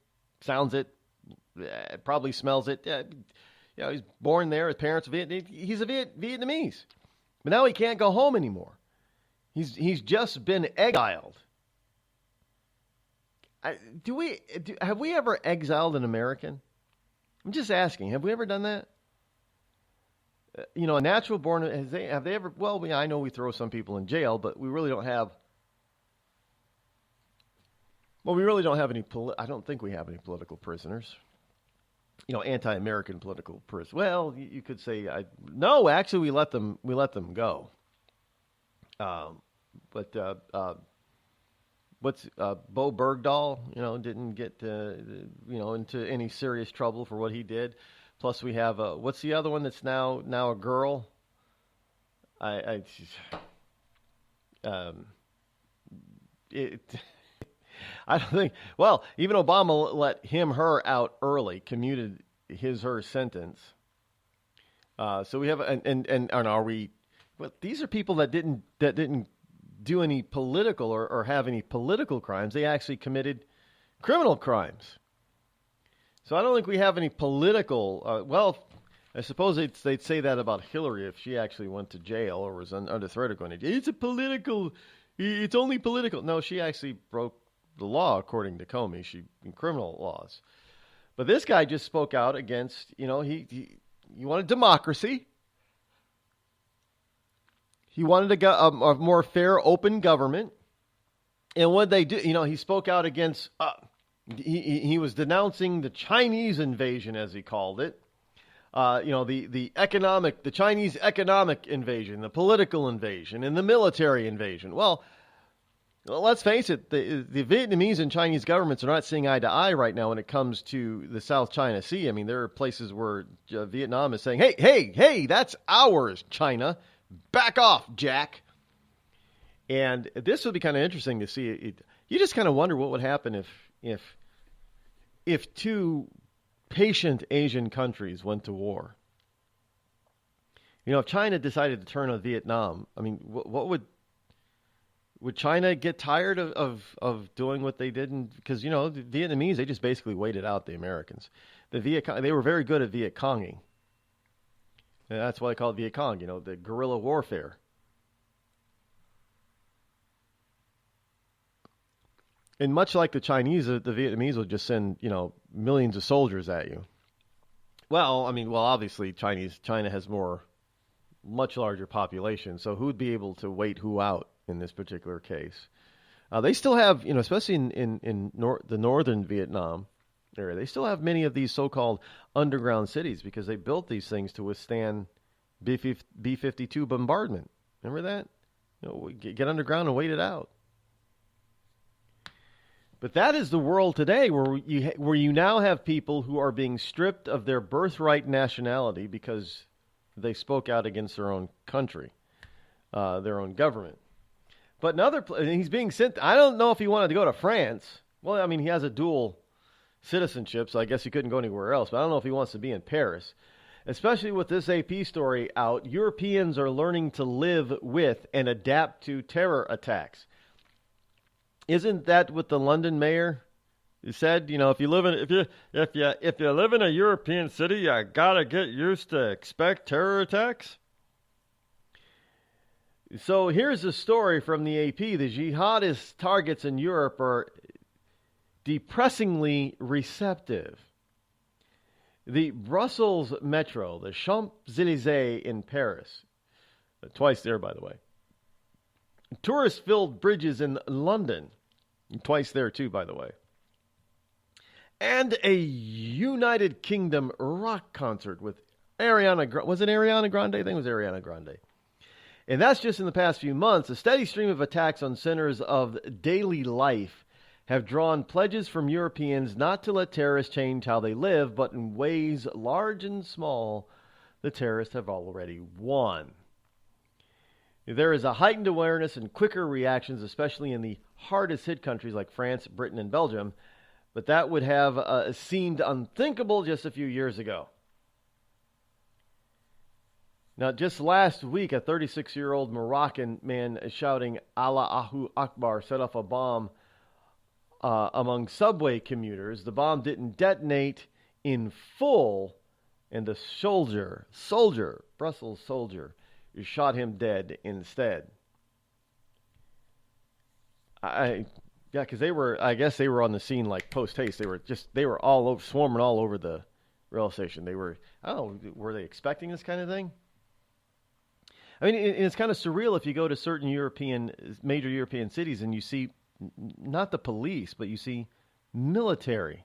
sounds it, probably smells it. He's born there. His parents are he's a Vietnamese. But now he can't go home anymore. He's just been exiled. Have we ever exiled an American? I'm just asking. Have we ever done that? A natural born, have they ever? Well, I know we throw some people in jail, but we really don't have. Well, we really don't have any. I don't think we have any political prisoners. Anti-American political prisoners. Well, you could say no. Actually, we let them go. Bo Bergdahl, didn't get into any serious trouble for what he did. Plus, we have what's the other one that's now a girl? I don't think. Well, even Obama let her out early, commuted her sentence. So we have and are we? Well, these are people that didn't do any political or have any political crimes. They actually committed criminal crimes. So I don't think we have any political. I suppose they'd say that about Hillary if she actually went to jail or was under threat of going to jail. It's only political. No, she actually broke the law, according to Comey, in criminal laws. But this guy just spoke out against, he wanted democracy. He wanted a more fair, open government. And what they do, he spoke out against, he was denouncing the Chinese invasion, as he called it. The Chinese economic invasion, the political invasion, and the military invasion. Well, let's face it, the Vietnamese and Chinese governments are not seeing eye to eye right now when it comes to the South China Sea. I mean, there are places where Vietnam is saying, hey, that's ours, China. Back off, Jack. And this would be kind of interesting to see. You just kind of wonder what would happen if two patient Asian countries went to war. If China decided to turn on Vietnam, I mean, what would China get tired of doing what they did? Because, the Vietnamese, they just basically waited out the Americans. They were very good at Viet Conging. And that's why they call it Viet Cong, the guerrilla warfare. And much like the Chinese, the Vietnamese will just send, millions of soldiers at you. Well, obviously China has much larger population. So who'd be able to wait who out in this particular case? They still have, especially in the northern Vietnam area, they still have many of these so-called underground cities because they built these things to withstand B-52 bombardment. Remember that? Get underground and wait it out. But that is the world today, where you now have people who are being stripped of their birthright nationality because they spoke out against their own country, their own government. But he's being sent. I don't know if he wanted to go to France. Well, he has a dual citizenship, so I guess he couldn't go anywhere else. But I don't know if he wants to be in Paris. Especially with this AP story out, Europeans are learning to live with and adapt to terror attacks. Isn't that what the London mayor said? If you live in a European city, you gotta get used to expect terror attacks. So here's a story from the AP. The jihadist targets in Europe are depressingly receptive. The Brussels Metro, the Champs-Élysées in Paris, twice there, by the way. Tourist-filled bridges in London, twice there too, by the way. And a United Kingdom rock concert with Ariana Grande. Was it Ariana Grande? I think it was Ariana Grande. And that's just in the past few months. A steady stream of attacks on centers of daily life have drawn pledges from Europeans not to let terrorists change how they live, but in ways large and small, the terrorists have already won. There is a heightened awareness and quicker reactions, especially in the hardest hit countries like France, Britain, and Belgium, but that would have seemed unthinkable just a few years ago. Now, just last week, a 36-year-old Moroccan man shouting Allahu Akbar set off a bomb among subway commuters. The bomb didn't detonate in full, and the Brussels soldier, shot him dead instead. Because I guess they were on the scene like post haste. They were all over, swarming all over the rail station. Were they expecting this kind of thing? It's kind of surreal if you go to certain major European cities and you see not the police, but you see military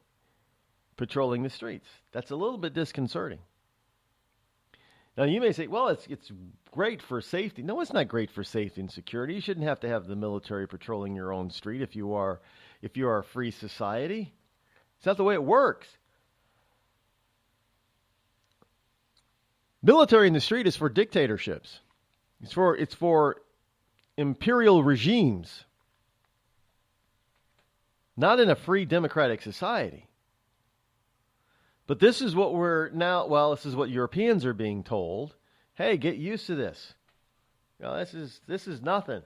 patrolling the streets. That's a little bit disconcerting. Now, you may say, well, it's great for safety. No, it's not great for safety and security. You shouldn't have to have the military patrolling your own street if you are a free society. It's not the way it works. Military in the street is for dictatorships. It's for imperial regimes. Not in a free democratic society. But this is what this is what Europeans are being told. Hey, get used to this. This is nothing.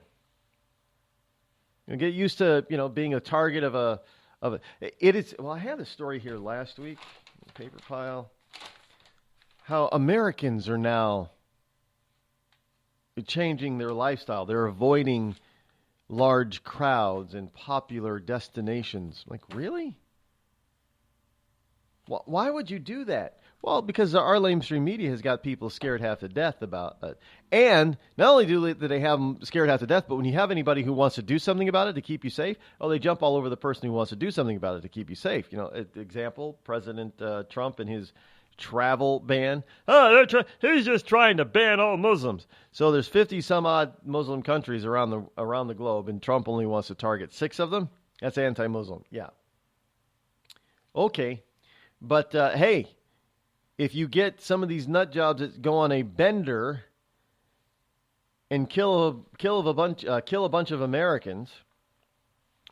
Get used to, being a target of it is. Well, I had a story here last week, paper pile. how Americans are now changing their lifestyle. They're avoiding large crowds and popular destinations. Like, really? Why would you do that? Well, because our mainstream media has got people scared half to death about it. And not only do they have them scared half to death, but when you have anybody who wants to do something about it to keep you safe, they jump all over the person who wants to do something about it to keep you safe. Example, President Trump and his travel ban. He's just trying to ban all Muslims. So there's 50 some odd Muslim countries around the globe, and Trump only wants to target 6 of them. That's anti-Muslim. Yeah. Okay. But hey, if you get some of these nut jobs that go on a bender and kill a bunch of Americans,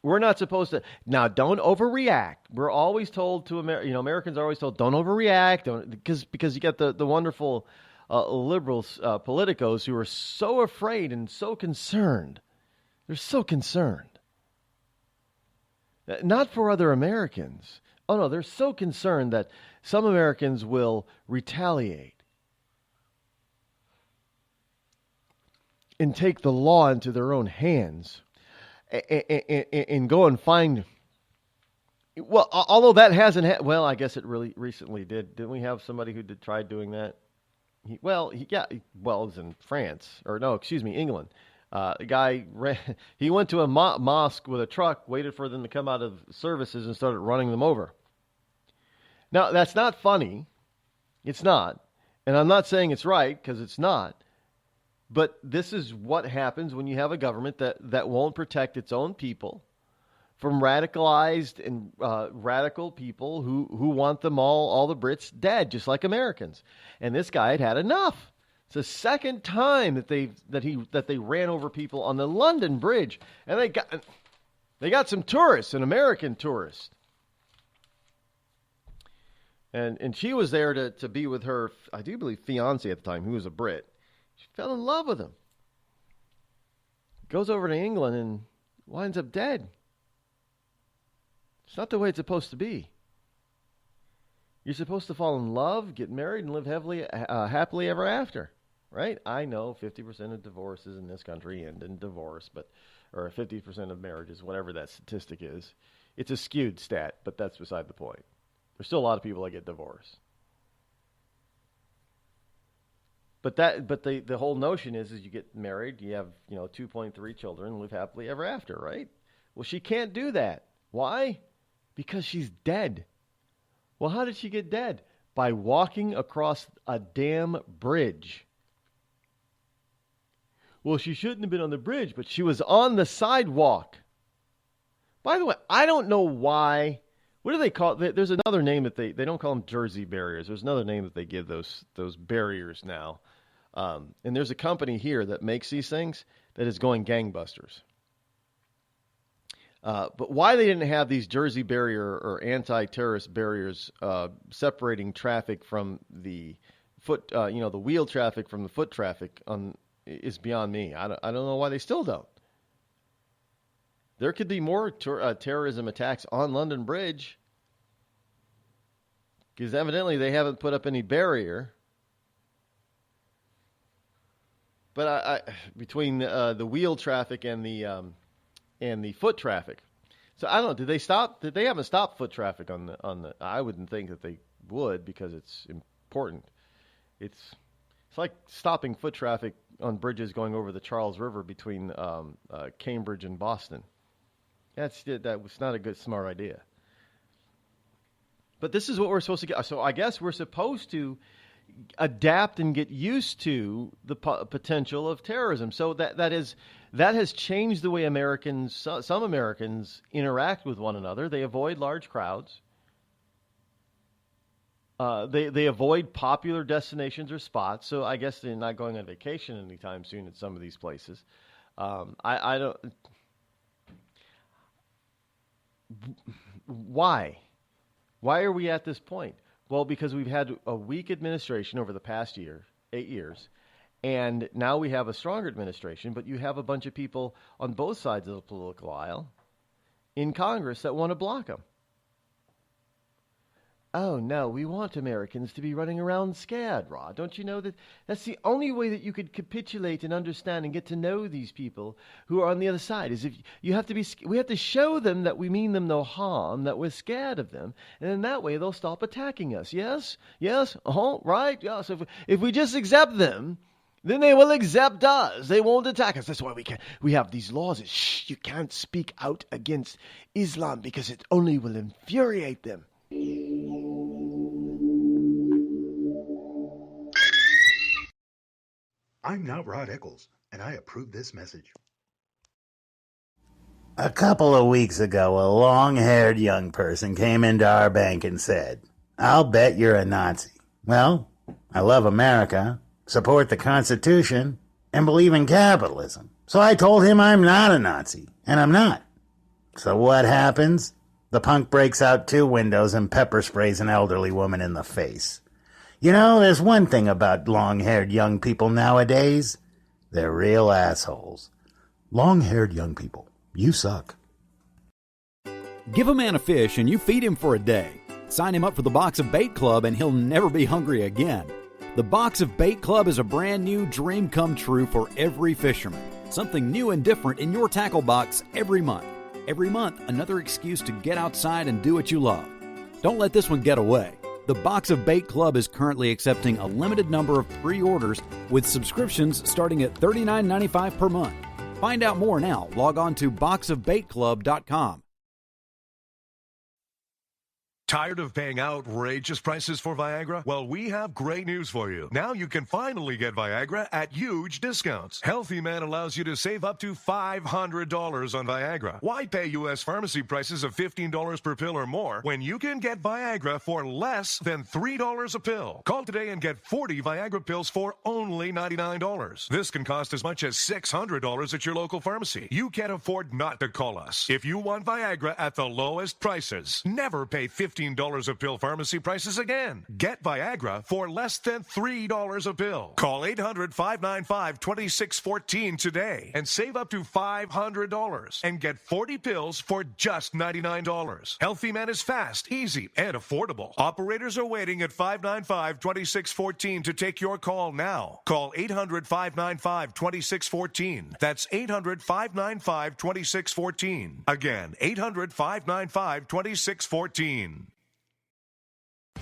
we're not supposed to. Now, don't overreact. We're always told to Americans are always told, don't overreact, because you get the wonderful liberals, politicos who are so afraid and so concerned. They're so concerned, not for other Americans. Oh, no, they're so concerned that some Americans will retaliate and take the law into their own hands and go and find... Well, although that hasn't... Well, I guess it really recently did. Didn't we have somebody who tried doing that? It was in France. Or no, excuse me, England. The guy, he went to a mosque with a truck, waited for them to come out of services, and started running them over. Now, that's not funny. It's not. And I'm not saying it's right, because it's not. But this is what happens when you have a government that won't protect its own people from radicalized and radical people who want them all the Brits dead, just like Americans. And this guy had enough. It's the second time that they ran over people on the London Bridge, and they got some tourists, an American tourist. And she was there to be with her, I do believe, fiance at the time, who was a Brit. She fell in love with him. Goes over to England and winds up dead. It's not the way it's supposed to be. You're supposed to fall in love, get married, and live happily ever after, right? I know 50% of divorces in this country end in divorce, or 50% of marriages, whatever that statistic is. It's a skewed stat, but that's beside the point. There's still a lot of people that get divorced. But the whole notion is you get married, you have 2.3 children, live happily ever after, right? Well, she can't do that. Why? Because she's dead. Well, how did she get dead? By walking across a damn bridge. Well, she shouldn't have been on the bridge, but she was on the sidewalk. By the way, I don't know why. What do they call it? There's another name that they don't call them Jersey barriers. There's another name that they give those barriers now. And there's a company here that makes these things that is going gangbusters. But why they didn't have these Jersey barrier or anti-terrorist barriers separating traffic from the the wheel traffic from the foot traffic is beyond me. I don't know why they still don't. There could be more terrorism attacks on London Bridge because evidently they haven't put up any barrier. But between the wheel traffic and the foot traffic, so I don't know. Did they stop? They haven't stopped foot traffic on the? I wouldn't think that they would because it's important. It's like stopping foot traffic on bridges going over the Charles River between Cambridge and Boston. That was not a good, smart idea. But this is what we're supposed to get. So I guess we're supposed to adapt and get used to the potential of terrorism. So that has changed the way some Americans interact with one another. They avoid large crowds. They avoid popular destinations or spots. So I guess they're not going on vacation anytime soon at some of these places. I don't. Why? Why are we at this point? Well, because we've had a weak administration over the past 8 years, and now we have a stronger administration, but you have a bunch of people on both sides of the political aisle in Congress that want to block them. Oh, no, we want Americans to be running around scared, Rod. Don't you know that that's the only way that you could capitulate and understand and get to know these people who are on the other side, is if you have to be, we have to show them that we mean them no harm, that we're scared of them, and in that way they'll stop attacking us. Yes? Yes? Right? Yes. If we just accept them, then they will accept us. They won't attack us. That's why we have these laws. Shh, you can't speak out against Islam because it only will infuriate them. I'm not Rod Eccles, and I approve this message. A couple of weeks ago, a long-haired young person came into our bank and said, "I'll bet you're a Nazi." Well, I love America, support the Constitution, and believe in capitalism. So I told him I'm not a Nazi, and I'm not. So what happens? The punk breaks out 2 windows and pepper sprays an elderly woman in the face. You know, there's one thing about long-haired young people nowadays. They're real assholes. Long-haired young people, you suck. Give a man a fish and you feed him for a day. Sign him up for the Box of Bait Club and he'll never be hungry again. The Box of Bait Club is a brand new dream come true for every fisherman. Something new and different in your tackle box every month. Every month, another excuse to get outside and do what you love. Don't let this one get away. The Box of Bait Club is currently accepting a limited number of pre-orders with subscriptions starting at $39.95 per month. Find out more now. Log on to boxofbaitclub.com. Tired of paying outrageous prices for Viagra? Well, we have great news for you. Now you can finally get Viagra at huge discounts. Healthy Man allows you to save up to $500 on Viagra. Why pay U.S. pharmacy prices of $15 per pill or more when you can get Viagra for less than $3 a pill? Call today and get 40 Viagra pills for only $99. This can cost as much as $600 at your local pharmacy. You can't afford not to call us. If you want Viagra at the lowest prices, never pay $15 a pill pharmacy prices again. Get Viagra for less than $3 a pill. Call 800-595-2614 today and save up to $500 and get 40 pills for just $99. Healthy Man is fast, easy, and affordable. Operators are waiting at 595-2614 to take your call now. Call 800-595-2614. That's 800-595-2614. Again, 800-595-2614.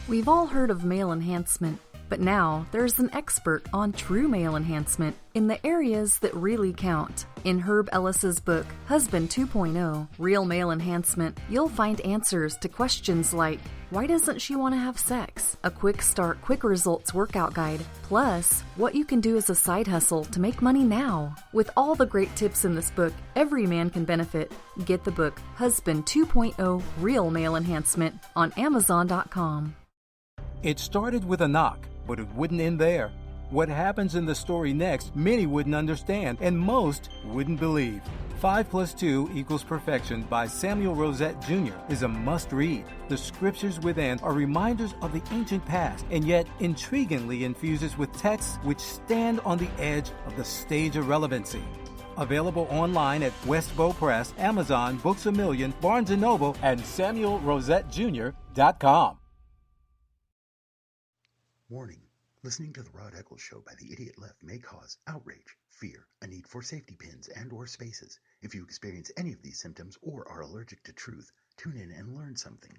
We've all heard of male enhancement, but now there's an expert on true male enhancement in the areas that really count. In Herb Ellis's book, Husband 2.0, Real Male Enhancement, you'll find answers to questions like, why doesn't she want to have sex? A quick start, quick results workout guide, plus what you can do as a side hustle to make money now. With all the great tips in this book, every man can benefit. Get the book, Husband 2.0, Real Male Enhancement, on Amazon.com. It started with a knock, but it wouldn't end there. What happens in the story next, many wouldn't understand, and most wouldn't believe. 5 + 2 = Perfection by Samuel Rosette Jr. is a must-read. The scriptures within are reminders of the ancient past, and yet intriguingly infuses with texts which stand on the edge of the stage of relevancy. Available online at Westbow Press, Amazon, Books A Million, Barnes & Noble, and SamuelRosetteJr.com. Warning. Listening to the Rod Eccles Show by the Idiot Left may cause outrage, fear, a need for safety pins and or spaces. If you experience any of these symptoms or are allergic to truth, tune in and learn something.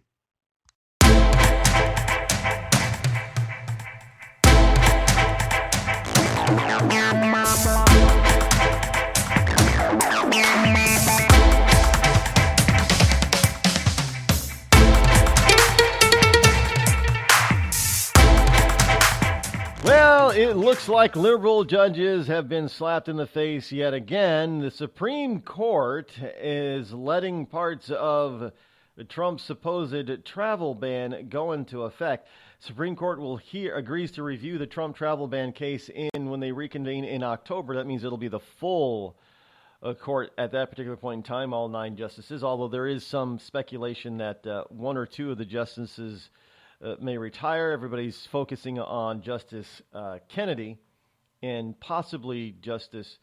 Well, it looks like liberal judges have been slapped in the face yet again. The Supreme Court is letting parts of Trump's supposed travel ban go into effect. Supreme Court agrees to review the Trump travel ban case when they reconvene in October. That means it'll be the full court at that particular point in time, all 9 justices, although there is some speculation that 1 or 2 of the justices may retire. Everybody's focusing on Justice Kennedy and possibly Justice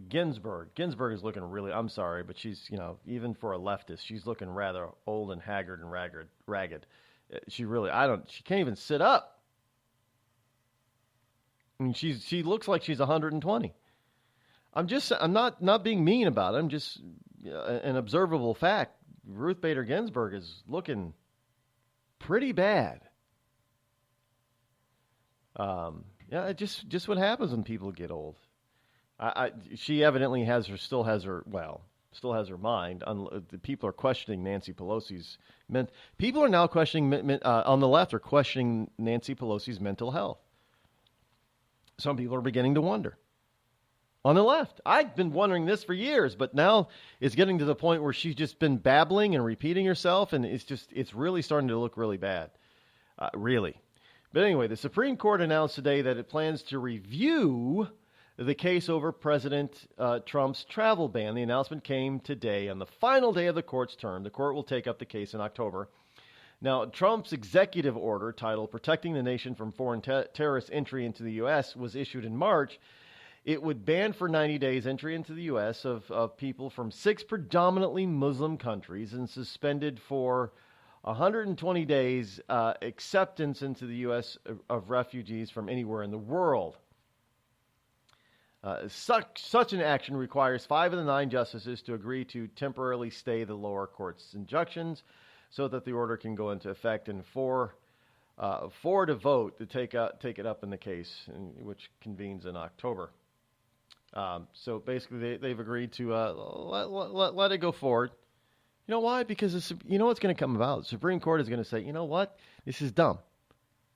Ginsburg. Ginsburg is looking really, I'm sorry, but she's, even for a leftist, she's looking rather old and haggard and ragged. She can't even sit up. I mean, she looks like she's 120. I'm not being mean about it. I'm just an observable fact. Ruth Bader Ginsburg is looking pretty bad. It just what happens when people get old. She evidently still has her mind. People are questioning Nancy Pelosi's people are now questioning on the left are questioning Nancy Pelosi's mental health. Some people are beginning to wonder. On the left, I've been wondering this for years, but now it's getting to the point where she's just been babbling and repeating herself, and it's really starting to look really bad, really. But anyway, the Supreme Court announced today that it plans to review the case over President Trump's travel ban. The announcement came today on the final day of the court's term. The court will take up the case in October. Now, Trump's executive order titled Protecting the Nation from Foreign Terrorist Entry into the U.S. was issued in March. It would ban for 90 days entry into the U.S. of people from 6 predominantly Muslim countries and suspended for 120 days acceptance into the U.S. of refugees from anywhere in the world. Such an action requires 5 of the 9 justices to agree to temporarily stay the lower court's injunctions so that the order can go into effect, and 4 to vote to take it up in the case, which convenes in October. So basically, they've agreed to let it go forward. You know why? Because you know what's going to come about. The Supreme Court is going to say, you know what, this is dumb.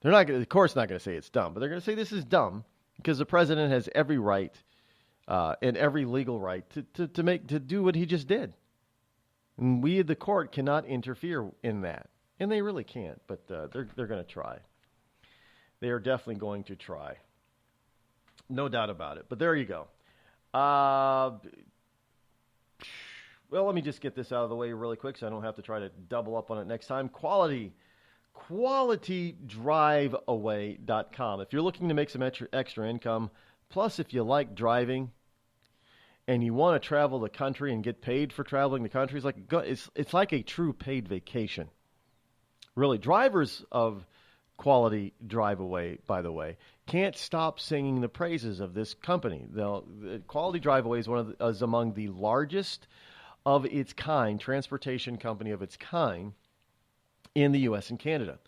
The court's not going to say it's dumb, but they're going to say this is dumb because the president has every right and every legal right to do what he just did. And we, the court, cannot interfere in that, and they really can't. But they're going to try. They are definitely going to try, no doubt about it. But there you go. Well, let me just get this out of the way really quick so I don't have to try to double up on it next time. QualityDriveAway.com. If you're looking to make some extra income, plus if you like driving and you want to travel the country and get paid for traveling the country, it's like a true paid vacation. Really, drivers of Quality Drive Away, by the way, can't stop singing the praises of this company. Quality Drive Away is among the largest of its kind, transportation company of its kind in the U.S. and Canada.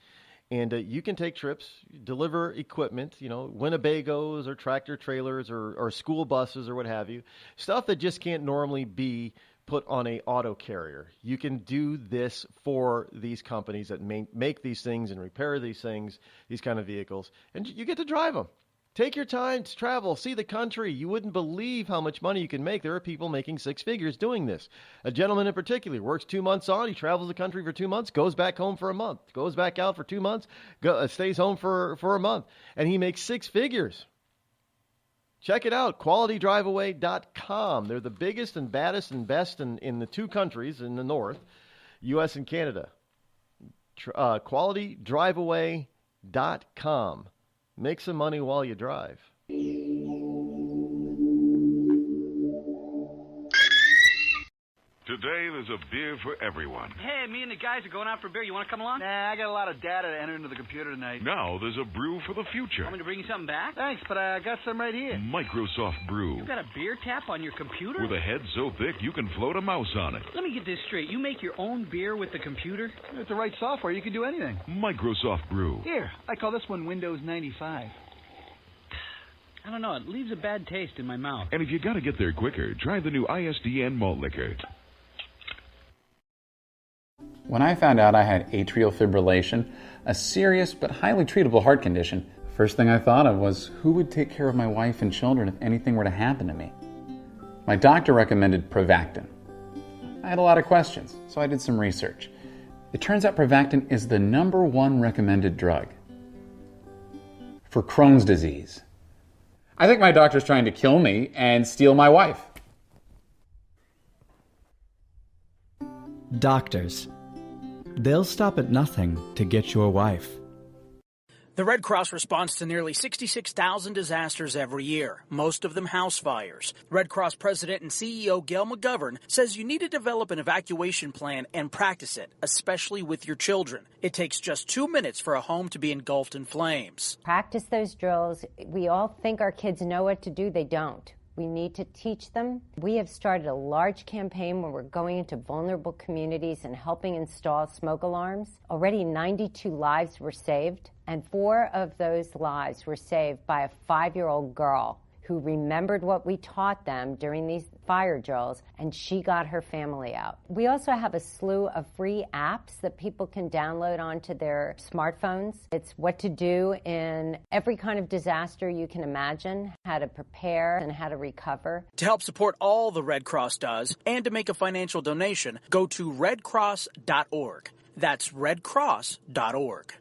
And you can take trips, deliver equipment, Winnebagos or tractor trailers or school buses or what have you, stuff that just can't normally be put on a auto carrier. You can do this for these companies that make these things and repair these things, these kind of vehicles, and you get to drive them. Take your time to travel, see the country. You wouldn't believe how much money you can make. There are people making 6 figures doing this. A gentleman in particular works 2 months on. He travels the country for 2 months, goes back home for a month, goes back out for 2 months, stays home for a month, and he makes 6 figures. Check it out, QualityDriveAway.com. They're the biggest and baddest and best in the 2 countries in the north, U.S. and Canada. QualityDriveAway.com. Make some money while you drive. Today, there's a beer for everyone. Hey, me and the guys are going out for beer. You want to come along? Nah, I got a lot of data to enter into the computer tonight. Now, there's a brew for the future. Want me to bring you something back? Thanks, but I got some right here. Microsoft Brew. You got a beer tap on your computer? With a head so thick you can float a mouse on it. Let me get this straight. You make your own beer with the computer? With the right software, you can do anything. Microsoft Brew. Here, I call this one Windows 95. I don't know. It leaves a bad taste in my mouth. And if you got to get there quicker, try the new ISDN malt liquor. When I found out I had atrial fibrillation, a serious but highly treatable heart condition, the first thing I thought of was who would take care of my wife and children if anything were to happen to me. My doctor recommended Prevactin. I had a lot of questions, so I did some research. It turns out Prevactin is the #1 recommended drug for Crohn's disease. I think my doctor's trying to kill me and steal my wife. Doctors. They'll stop at nothing to get your wife. The Red Cross responds to nearly 66,000 disasters every year, most of them house fires. Red Cross President and CEO Gail McGovern says you need to develop an evacuation plan and practice it, especially with your children. It takes just 2 minutes for a home to be engulfed in flames. Practice those drills. We all think our kids know what to do. They don't. We need to teach them. We have started a large campaign where we're going into vulnerable communities and helping install smoke alarms. Already 92 lives were saved, and 4 of those lives were saved by a 5-year-old girl who remembered what we taught them during these fire drills, and she got her family out. We also have a slew of free apps that people can download onto their smartphones. It's what to do in every kind of disaster you can imagine, how to prepare and how to recover. To help support all the Red Cross does and to make a financial donation, go to redcross.org. That's redcross.org.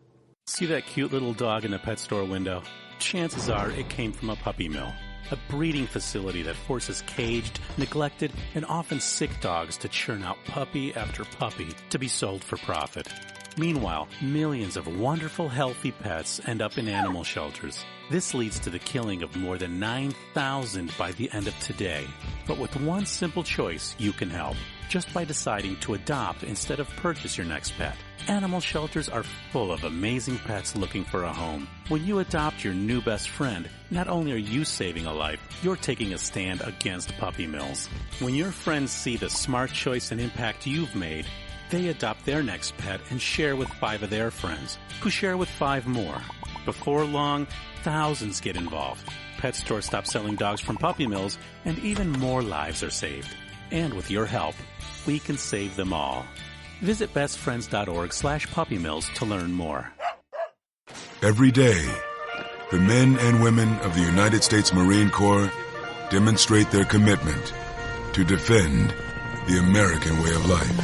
See that cute little dog in the pet store window? Chances are it came from a puppy mill. A breeding facility that forces caged, neglected, and often sick dogs to churn out puppy after puppy to be sold for profit. Meanwhile, millions of wonderful, healthy pets end up in animal shelters. This leads to the killing of more than 9,000 by the end of today. But with one simple choice, you can help. Just by deciding to adopt instead of purchase your next pet. Animal shelters are full of amazing pets looking for a home. When you adopt your new best friend, not only are you saving a life, you're taking a stand against puppy mills. When your friends see the smart choice and impact you've made, they adopt their next pet and share with 5 of their friends, who share with 5 more. Before long, thousands get involved. Pet stores stop selling dogs from puppy mills, and even more lives are saved. And with your help, we can save them all. Visit bestfriends.org/puppymills to learn more. Every day, the men and women of the United States Marine Corps demonstrate their commitment to defend the American way of life.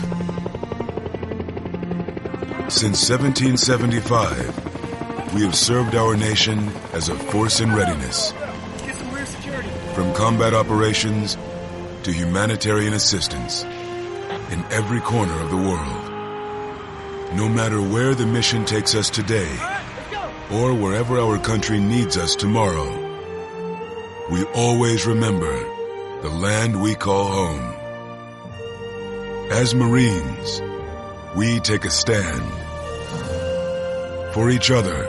Since 1775, we have served our nation as a force in readiness. Get some rear security. From combat operations to humanitarian assistance in every corner of the world. No matter where the mission takes us today or wherever our country needs us tomorrow, we always remember the land we call home. As Marines, we take a stand for each other,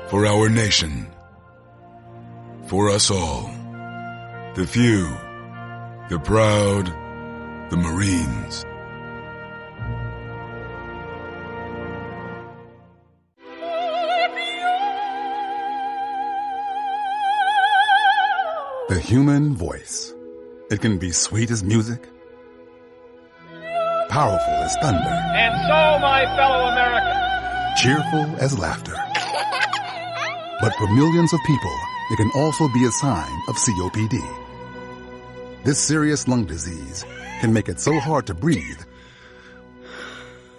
for our nation, for us all. The few, the proud, the Marines. The human voice. It can be sweet as music, powerful as thunder, And so, my fellow Americans, cheerful as laughter. But for millions of people, it can also be a sign of COPD. This serious lung disease can make it so hard to breathe,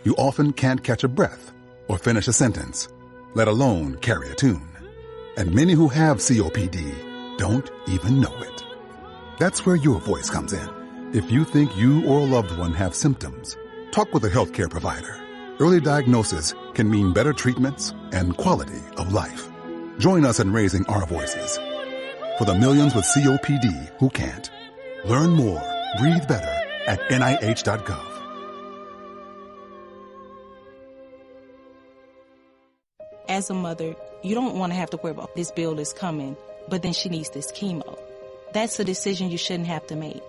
you often can't catch a breath or finish a sentence, let alone carry a tune. And many who have COPD don't even know it. That's where your voice comes in. If you think you or a loved one have symptoms, talk with a healthcare provider. Early diagnosis can mean better treatments and quality of life. Join us in raising our voices for the millions with COPD who can't. Learn more, breathe better at NIH.gov. As a mother, you don't want to have to worry about this bill is coming, but then she needs this chemo. That's a decision you shouldn't have to make.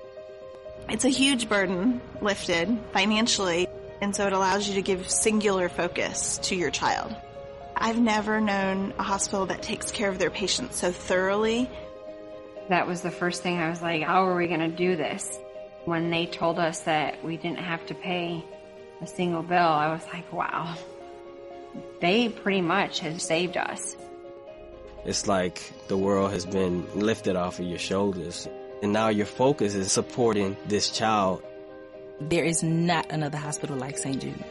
It's a huge burden lifted financially, and so it allows you to give singular focus to your child. I've never known a hospital that takes care of their patients so thoroughly. That was the first thing I was like, how are we going to do this? When they told us that we didn't have to pay a single bill, I was like, wow. They pretty much have saved us. It's like the world has been lifted off of your shoulders, and now your focus is supporting this child. There is not another hospital like St. Jude.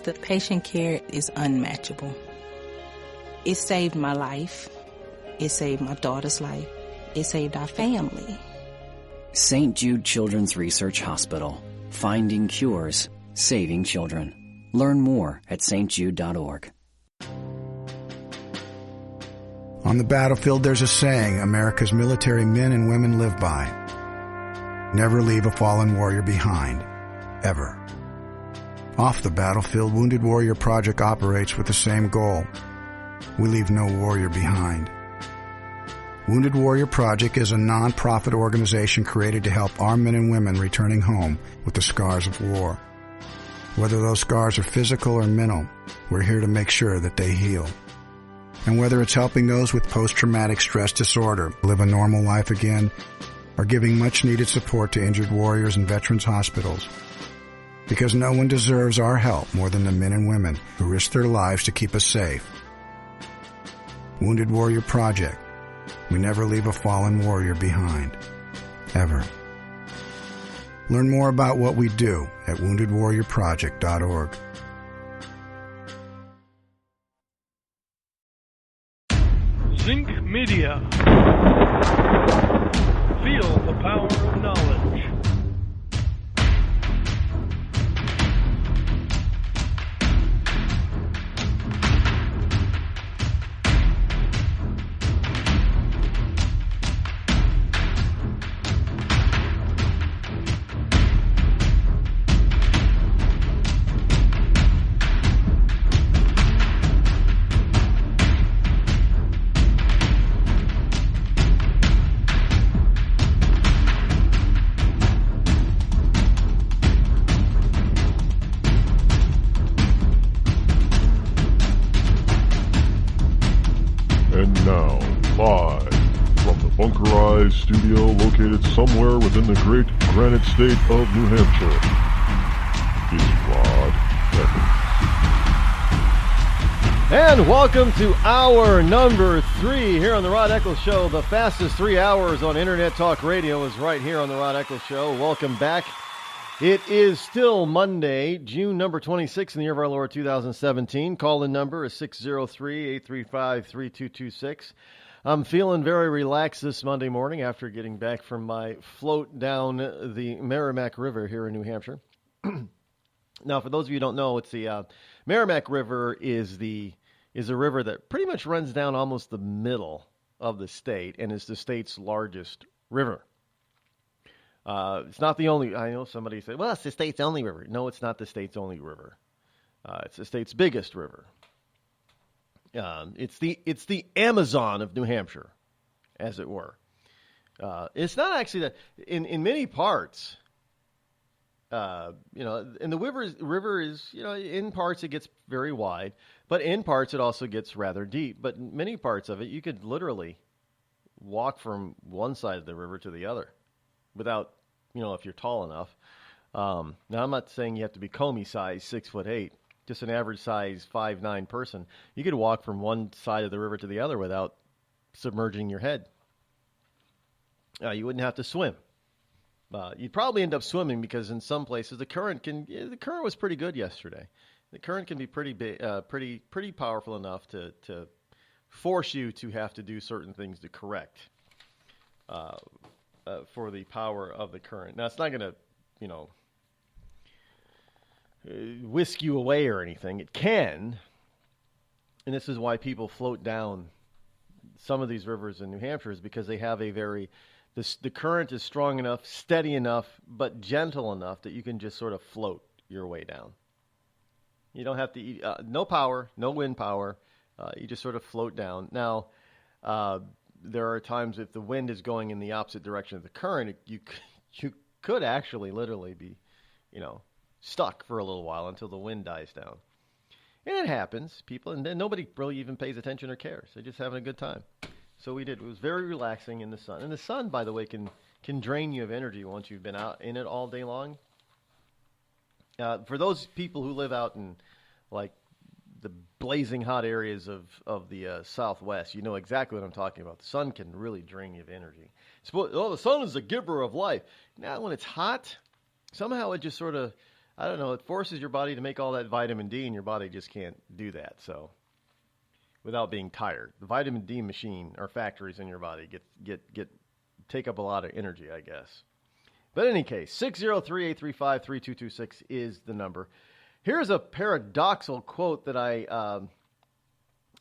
The patient care is unmatchable. It saved my life. It saved my daughter's life. It saved our family. St. Jude Children's Research Hospital. Finding cures, saving children. Learn more at stjude.org. On the battlefield, there's a saying America's military men and women live by. Never leave a fallen warrior behind. Ever. Off the battlefield, Wounded Warrior Project operates with the same goal. We leave no warrior behind. Wounded Warrior Project is a non-profit organization created to help our men and women returning home with the scars of war. Whether those scars are physical or mental, we're here to make sure that they heal. And whether it's helping those with post-traumatic stress disorder live a normal life again, or giving much-needed support to injured warriors in veterans' hospitals. Because no one deserves our help more than the men and women who risk their lives to keep us safe. Wounded Warrior Project. We never leave a fallen warrior behind. Ever. Learn more about what we do at woundedwarriorproject.org. Zinc Media. Feel the power of knowledge. Studio located somewhere within the great granite state of New Hampshire is Rod Eccles. And welcome to hour number 3 here on the Rod Eccles Show. The fastest 3 hours on Internet Talk Radio is right here on the Rod Eccles Show. Welcome back. It is still Monday, June number 26 in the year of our Lord 2017. Call-in number is 603-835-3226. I'm feeling very relaxed this Monday morning after getting back from my float down the Merrimack River here in New Hampshire. Now, for those of you who don't know, it's the Merrimack River is a river that pretty much runs down almost the middle of the state and is the state's largest river. It's not the only. I know somebody said, "Well, it's the state's only river." No, it's not the state's only river. It's the state's biggest river. It's the Amazon of New Hampshire, as it were. It's not actually that in many parts, and the river is, in parts it gets very wide, but in parts it also gets rather deep. But in many parts of it, you could literally walk from one side of the river to the other without, if you're tall enough. Now, I'm not saying you have to be Comey size, 6'8". Just an average size 5'9" person, you could walk from one side of the river to the other without submerging your head. You wouldn't have to swim. You'd probably end up swimming because in some places the current was pretty good yesterday. The current can be pretty powerful enough to force you to have to do certain things to correct for the power of the current. Now, it's not going to, whisk you away or anything. It can, and this is why people float down some of these rivers in New Hampshire, is because they have the current is strong enough, steady enough, but gentle enough that you can just sort of float your way down. You don't have to no power, no wind power. You just sort of float down. Now, there are times if the wind is going in the opposite direction of the current, you could actually literally be, stuck for a little while until the wind dies down. And it happens, people, and then nobody really even pays attention or cares. They're just having a good time. So we did. It was very relaxing in the sun. And the sun, by the way, can drain you of energy once you've been out in it all day long. For those people who live out in, like, the blazing hot areas of the Southwest, you know exactly what I'm talking about. The sun can really drain you of energy. The sun is a giver of life. Now, when it's hot, somehow it just sort of, I don't know, it forces your body to make all that vitamin D, and your body just can't do that. So, without being tired, the vitamin D machine or factories in your body take up a lot of energy, I guess. But in any case, 603-835-3226 is the number. Here's a paradoxical quote that I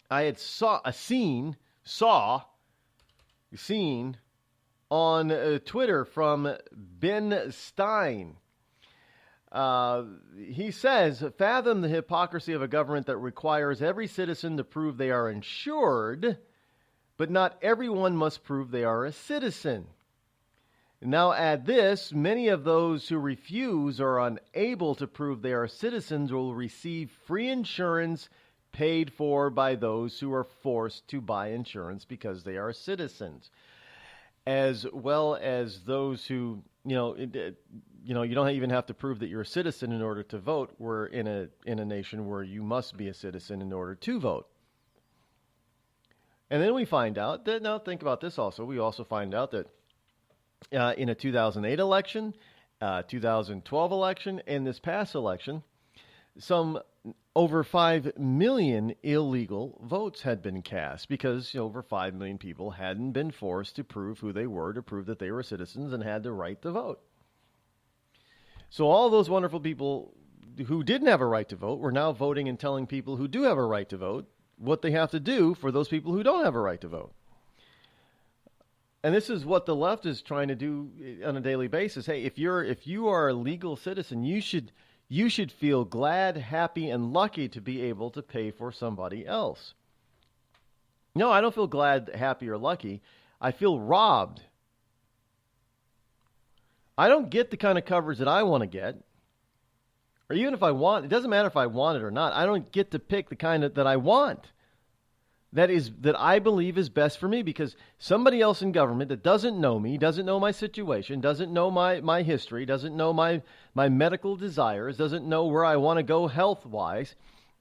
had seen seen on Twitter from Ben Stein. He says, fathom the hypocrisy of a government that requires every citizen to prove they are insured, but not everyone must prove they are a citizen. Now add this, many of those who refuse or are unable to prove they are citizens will receive free insurance paid for by those who are forced to buy insurance because they are citizens, as well as those who, you don't even have to prove that you're a citizen in order to vote. We're in a nation where you must be a citizen in order to vote. And then we find out that, now think about this also, we also find out that in a 2008 election, 2012 election, and this past election, some over 5 million illegal votes had been cast because over 5 million people hadn't been forced to prove who they were, to prove that they were citizens and had the right to vote. So all those wonderful people who didn't have a right to vote were now voting and telling people who do have a right to vote what they have to do for those people who don't have a right to vote. And this is what the left is trying to do on a daily basis. Hey, if you are a legal citizen, you should feel glad, happy, and lucky to be able to pay for somebody else. No, I don't feel glad, happy, or lucky. I feel robbed. I don't get the kind of coverage that I want to get. Or even if I want, it doesn't matter if I want it or not. I don't get to pick the kind that I want. That I believe is best for me, because somebody else in government that doesn't know me, doesn't know my situation, doesn't know my history, doesn't know my medical desires, doesn't know where I want to go health-wise,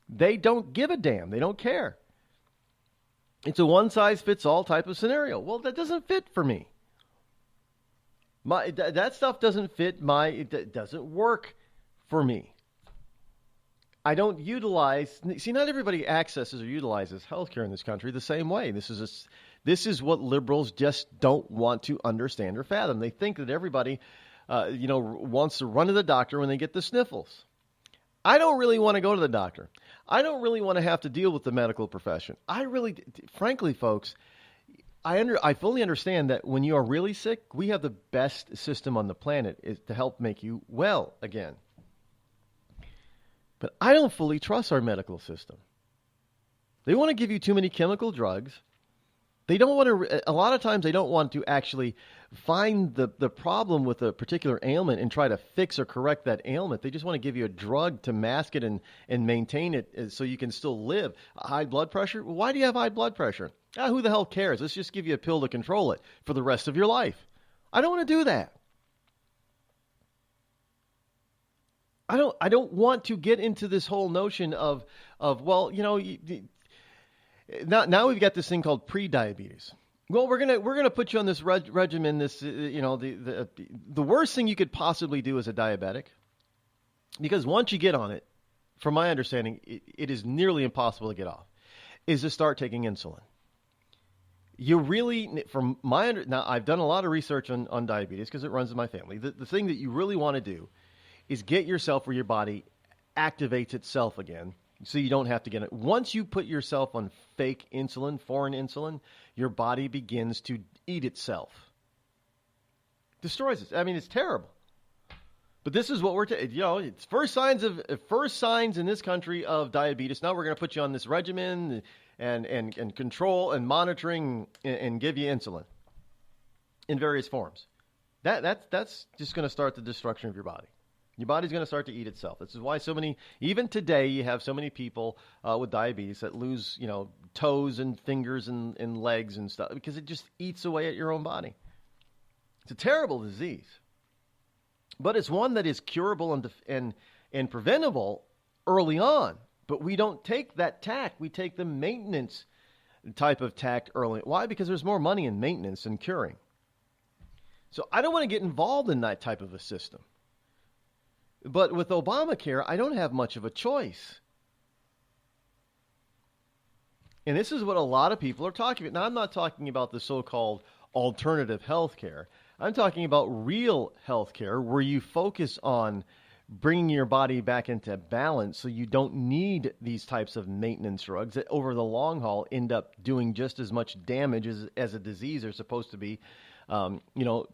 they don't give a damn. They don't care. It's a one-size-fits-all type of scenario. Well, that doesn't fit for me. That stuff doesn't fit it doesn't work for me. I don't utilize. See, not everybody accesses or utilizes healthcare in this country the same way. This is what liberals just don't want to understand or fathom. They think that everybody, wants to run to the doctor when they get the sniffles. I don't really want to go to the doctor. I don't really want to have to deal with the medical profession. Frankly, folks, I fully understand that when you are really sick, we have the best system on the planet to help make you well again. But I don't fully trust our medical system. They want to give you too many chemical drugs. They don't want to, a lot of times they don't want to actually find the problem with a particular ailment and try to fix or correct that ailment. They just want to give you a drug to mask it and maintain it so you can still live. High blood pressure? Why do you have high blood pressure? Who the hell cares? Let's just give you a pill to control it for the rest of your life. I don't want to do that. I don't want to get into this whole notion of now we've got this thing called pre-diabetes. Well, we're gonna put you on this regimen. This the worst thing you could possibly do as a diabetic, because once you get on it, from my understanding, it is nearly impossible to get off, is to start taking insulin. You really, now I've done a lot of research on diabetes because it runs in my family. The thing that you really want to do is get yourself where your body activates itself again so you don't have to get it. Once you put yourself on fake insulin, foreign insulin, your body begins to eat itself. Destroys it. I mean, it's terrible. But this is what we're it's first signs in this country of diabetes. Now we're going to put you on this regimen and control and monitoring and give you insulin in various forms. That's just going to start the destruction of your body. Your body's going to start to eat itself. This is why even today, you have so many people with diabetes that lose, toes and fingers and legs and stuff, because it just eats away at your own body. It's a terrible disease, but it's one that is curable and preventable early on. But we don't take that tack. We take the maintenance type of tack early. Why? Because there's more money in maintenance than curing. So I don't want to get involved in that type of a system. But with Obamacare, I don't have much of a choice. And this is what a lot of people are talking about. Now, I'm not talking about the so-called alternative health care. I'm talking about real health care where you focus on bringing your body back into balance so you don't need these types of maintenance drugs that over the long haul end up doing just as much damage as a disease are supposed to be,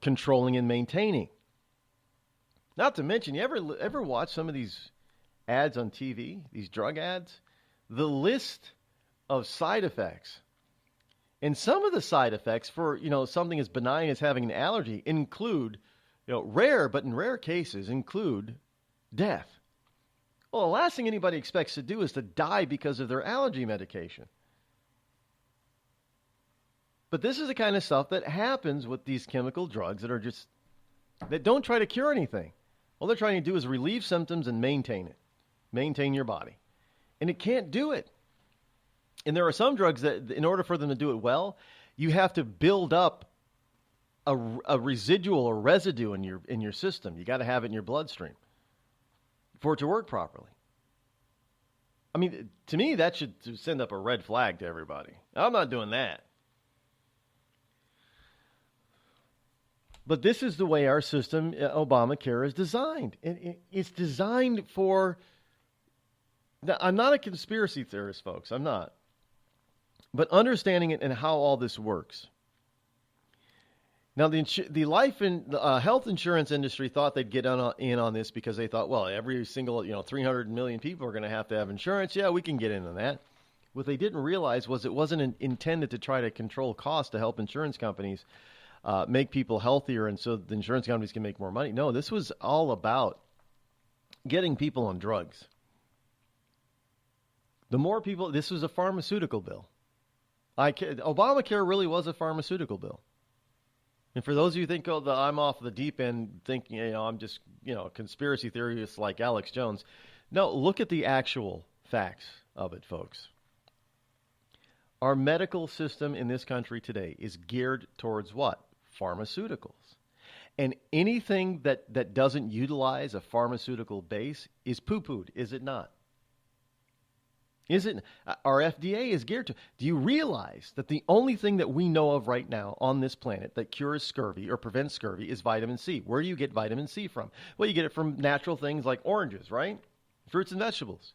controlling and maintaining. Not to mention, you ever watch some of these ads on TV, these drug ads? The list of side effects. And some of the side effects for, something as benign as having an allergy include, in rare cases, include death. Well, the last thing anybody expects to do is to die because of their allergy medication. But this is the kind of stuff that happens with these chemical drugs that don't try to cure anything. All they're trying to do is relieve symptoms and maintain your body. And it can't do it. And there are some drugs that, in order for them to do it well, you have to build up a residual or residue in your system. You got to have it in your bloodstream for it to work properly. I mean, to me, that should send up a red flag to everybody. I'm not doing that. But this is the way our system, Obamacare, is designed. It's designed for... Now, I'm not a conspiracy theorist, folks. I'm not. But understanding it and how all this works. Now, the life and health insurance industry thought they'd get in on this because they thought, well, every single 300 million people are going to have insurance. Yeah, we can get in on that. What they didn't realize was it wasn't intended to try to control costs to help insurance companies make people healthier, and so the insurance companies can make more money. No, this was all about getting people on drugs. The more people, this was a pharmaceutical bill. Obamacare really was a pharmaceutical bill. And for those of you who think, I'm off the deep end, thinking, I'm just, conspiracy theorists like Alex Jones. No, look at the actual facts of it, folks. Our medical system in this country today is geared towards what? Pharmaceuticals. And anything that doesn't utilize a pharmaceutical base is poo-pooed, is it not? Our FDA is geared to. Do you realize that the only thing that we know of right now on this planet that cures scurvy or prevents scurvy is vitamin C? Where do you get vitamin C from? Well, you get it from natural things like oranges, right? Fruits and vegetables.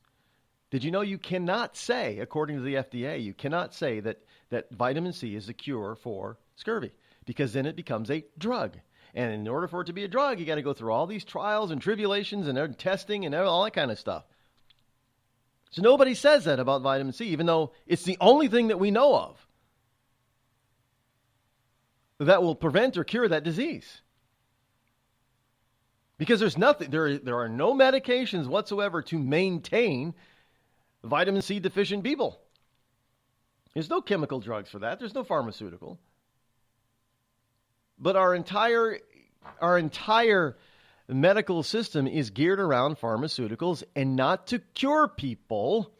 Did you know you cannot say, according to the FDA, you cannot say that vitamin C is a cure for scurvy, because then it becomes a drug. And in order for it to be a drug, you got to go through all these trials and tribulations and testing and all that kind of stuff. So nobody says that about vitamin C, even though it's the only thing that we know of that will prevent or cure that disease. Because there's nothing, there are no medications whatsoever to maintain vitamin C deficient people. There's no chemical drugs for that. There's no pharmaceutical. But our entire medical system is geared around pharmaceuticals, and not to cure people,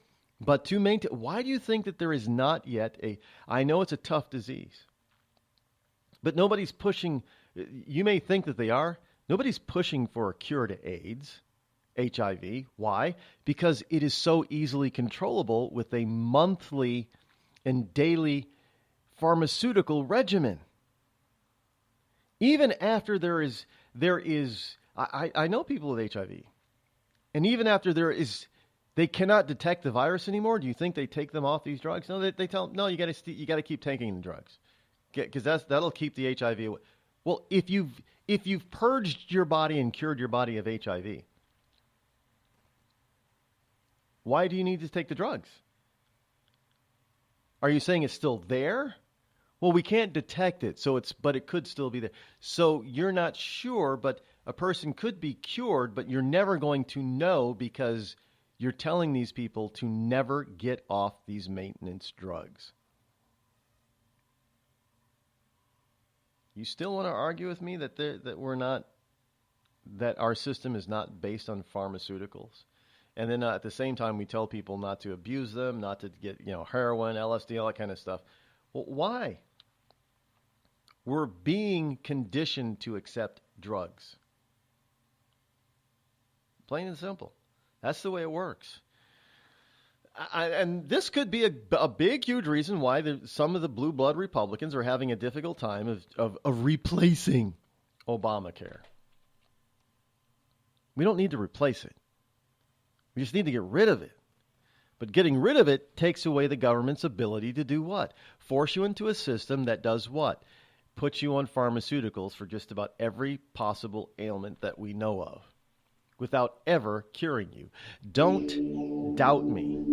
but to maintain. Why do you think that there is not yet I know it's a tough disease, but nobody's pushing, you may think that they are, nobody's pushing for a cure to AIDS, HIV. Why? Because it is so easily controllable with a monthly and daily pharmaceutical regimen. Even after there is I know people with HIV, and even after they cannot detect the virus anymore. Do you think they take them off these drugs? No, they tell them, no, you got to keep taking the drugs, because that'll keep the HIV away. Well, if you've purged your body and cured your body of HIV, why do you need to take the drugs? Are you saying it's still there? Well, we can't detect it, but it could still be there. So you're not sure, but a person could be cured, but you're never going to know because you're telling these people to never get off these maintenance drugs. You still want to argue with me that our system is not based on pharmaceuticals? And then at the same time, we tell people not to abuse them, not to get heroin, LSD, all that kind of stuff. Well, why? We're being conditioned to accept drugs. Plain and simple. That's the way it works. And this could be a big, huge reason why some of the blue blood Republicans are having a difficult time of replacing Obamacare. We don't need to replace it. We just need to get rid of it. But getting rid of it takes away the government's ability to do what? Force you into a system that does what? Puts you on pharmaceuticals for just about every possible ailment that we know of without ever curing you. Don't doubt me.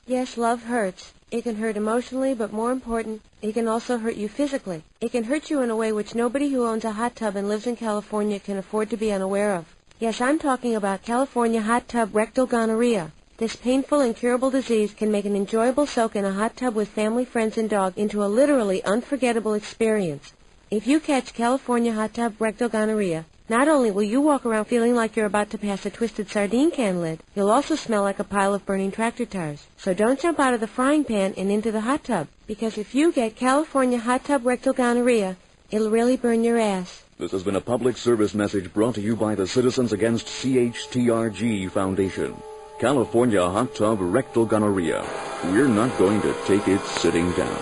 Yes, love hurts. It can hurt emotionally, but more important, it can also hurt you physically. It can hurt you in a way which nobody who owns a hot tub and lives in California can afford to be unaware of. Yes, I'm talking about California hot tub rectal gonorrhea. This painful, incurable disease can make an enjoyable soak in a hot tub with family, friends, and dog into a literally unforgettable experience. If you catch California hot tub rectal gonorrhea, not only will you walk around feeling like you're about to pass a twisted sardine can lid, you'll also smell like a pile of burning tractor tires. So don't jump out of the frying pan and into the hot tub, because if you get California hot tub rectal gonorrhea, it'll really burn your ass. This has been a public service message brought to you by the Citizens Against CHTRG Foundation. California hot tub rectal gonorrhea. We're not going to take it sitting down.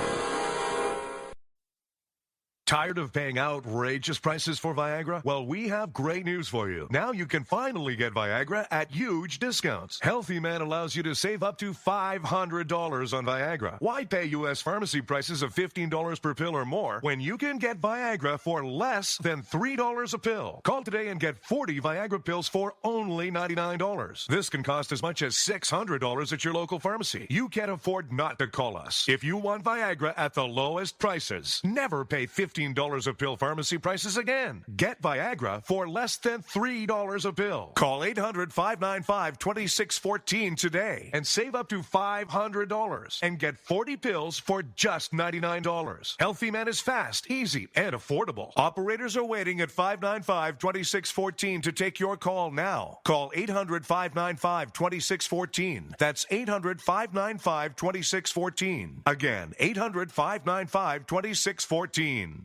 Tired of paying outrageous prices for Viagra? Well, we have great news for you. Now you can finally get Viagra at huge discounts. Healthy Man allows you to save up to $500 on Viagra. Why pay U.S. pharmacy prices of $15 per pill or more when you can get Viagra for less than $3 a pill? Call today and get 40 Viagra pills for only $99. This can cost as much as $600 at your local pharmacy. You can't afford not to call us. If you want Viagra at the lowest prices, never pay $15 a pill pharmacy prices again. Get Viagra for less than $3 a pill. Call 800-595-2614 today and save up to $500 and get 40 pills for just $99. Healthy Man is fast, easy, and affordable. Operators are waiting at 595-2614 to take your call now. Call 800-595-2614. That's 800-595-2614. Again, 800-595-2614.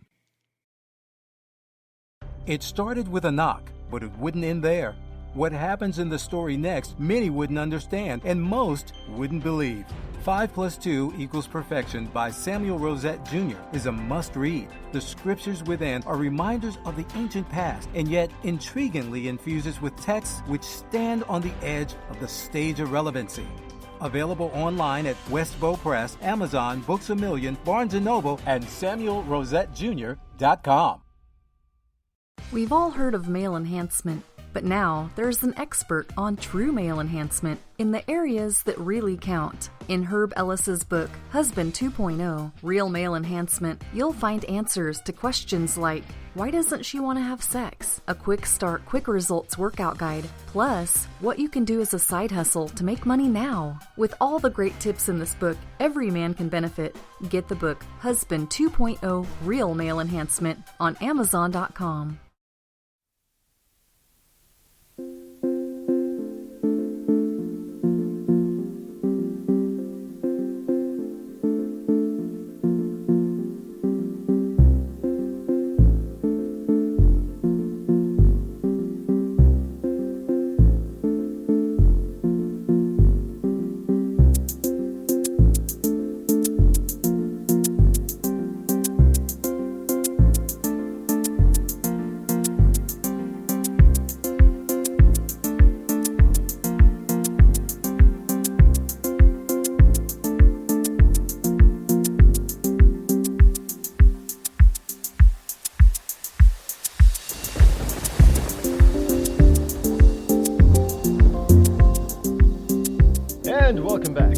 It started with a knock, but it wouldn't end there. What happens in the story next, many wouldn't understand, and most wouldn't believe. 5 + 2 = Perfection by Samuel Rosette Jr. is a must-read. The scriptures within are reminders of the ancient past, and yet intriguingly infuses with texts which stand on the edge of the stage of relevancy. Available online at Westbow Press, Amazon, Books A Million, Barnes & Noble, and SamuelRosetteJr.com. We've all heard of male enhancement, but now there's an expert on true male enhancement in the areas that really count. In Herb Ellis's book, Husband 2.0, Real Male Enhancement, you'll find answers to questions like, why doesn't she want to have sex? A quick start, quick results workout guide, plus what you can do as a side hustle to make money now. With all the great tips in this book, every man can benefit. Get the book, Husband 2.0, Real Male Enhancement, on Amazon.com. And welcome back.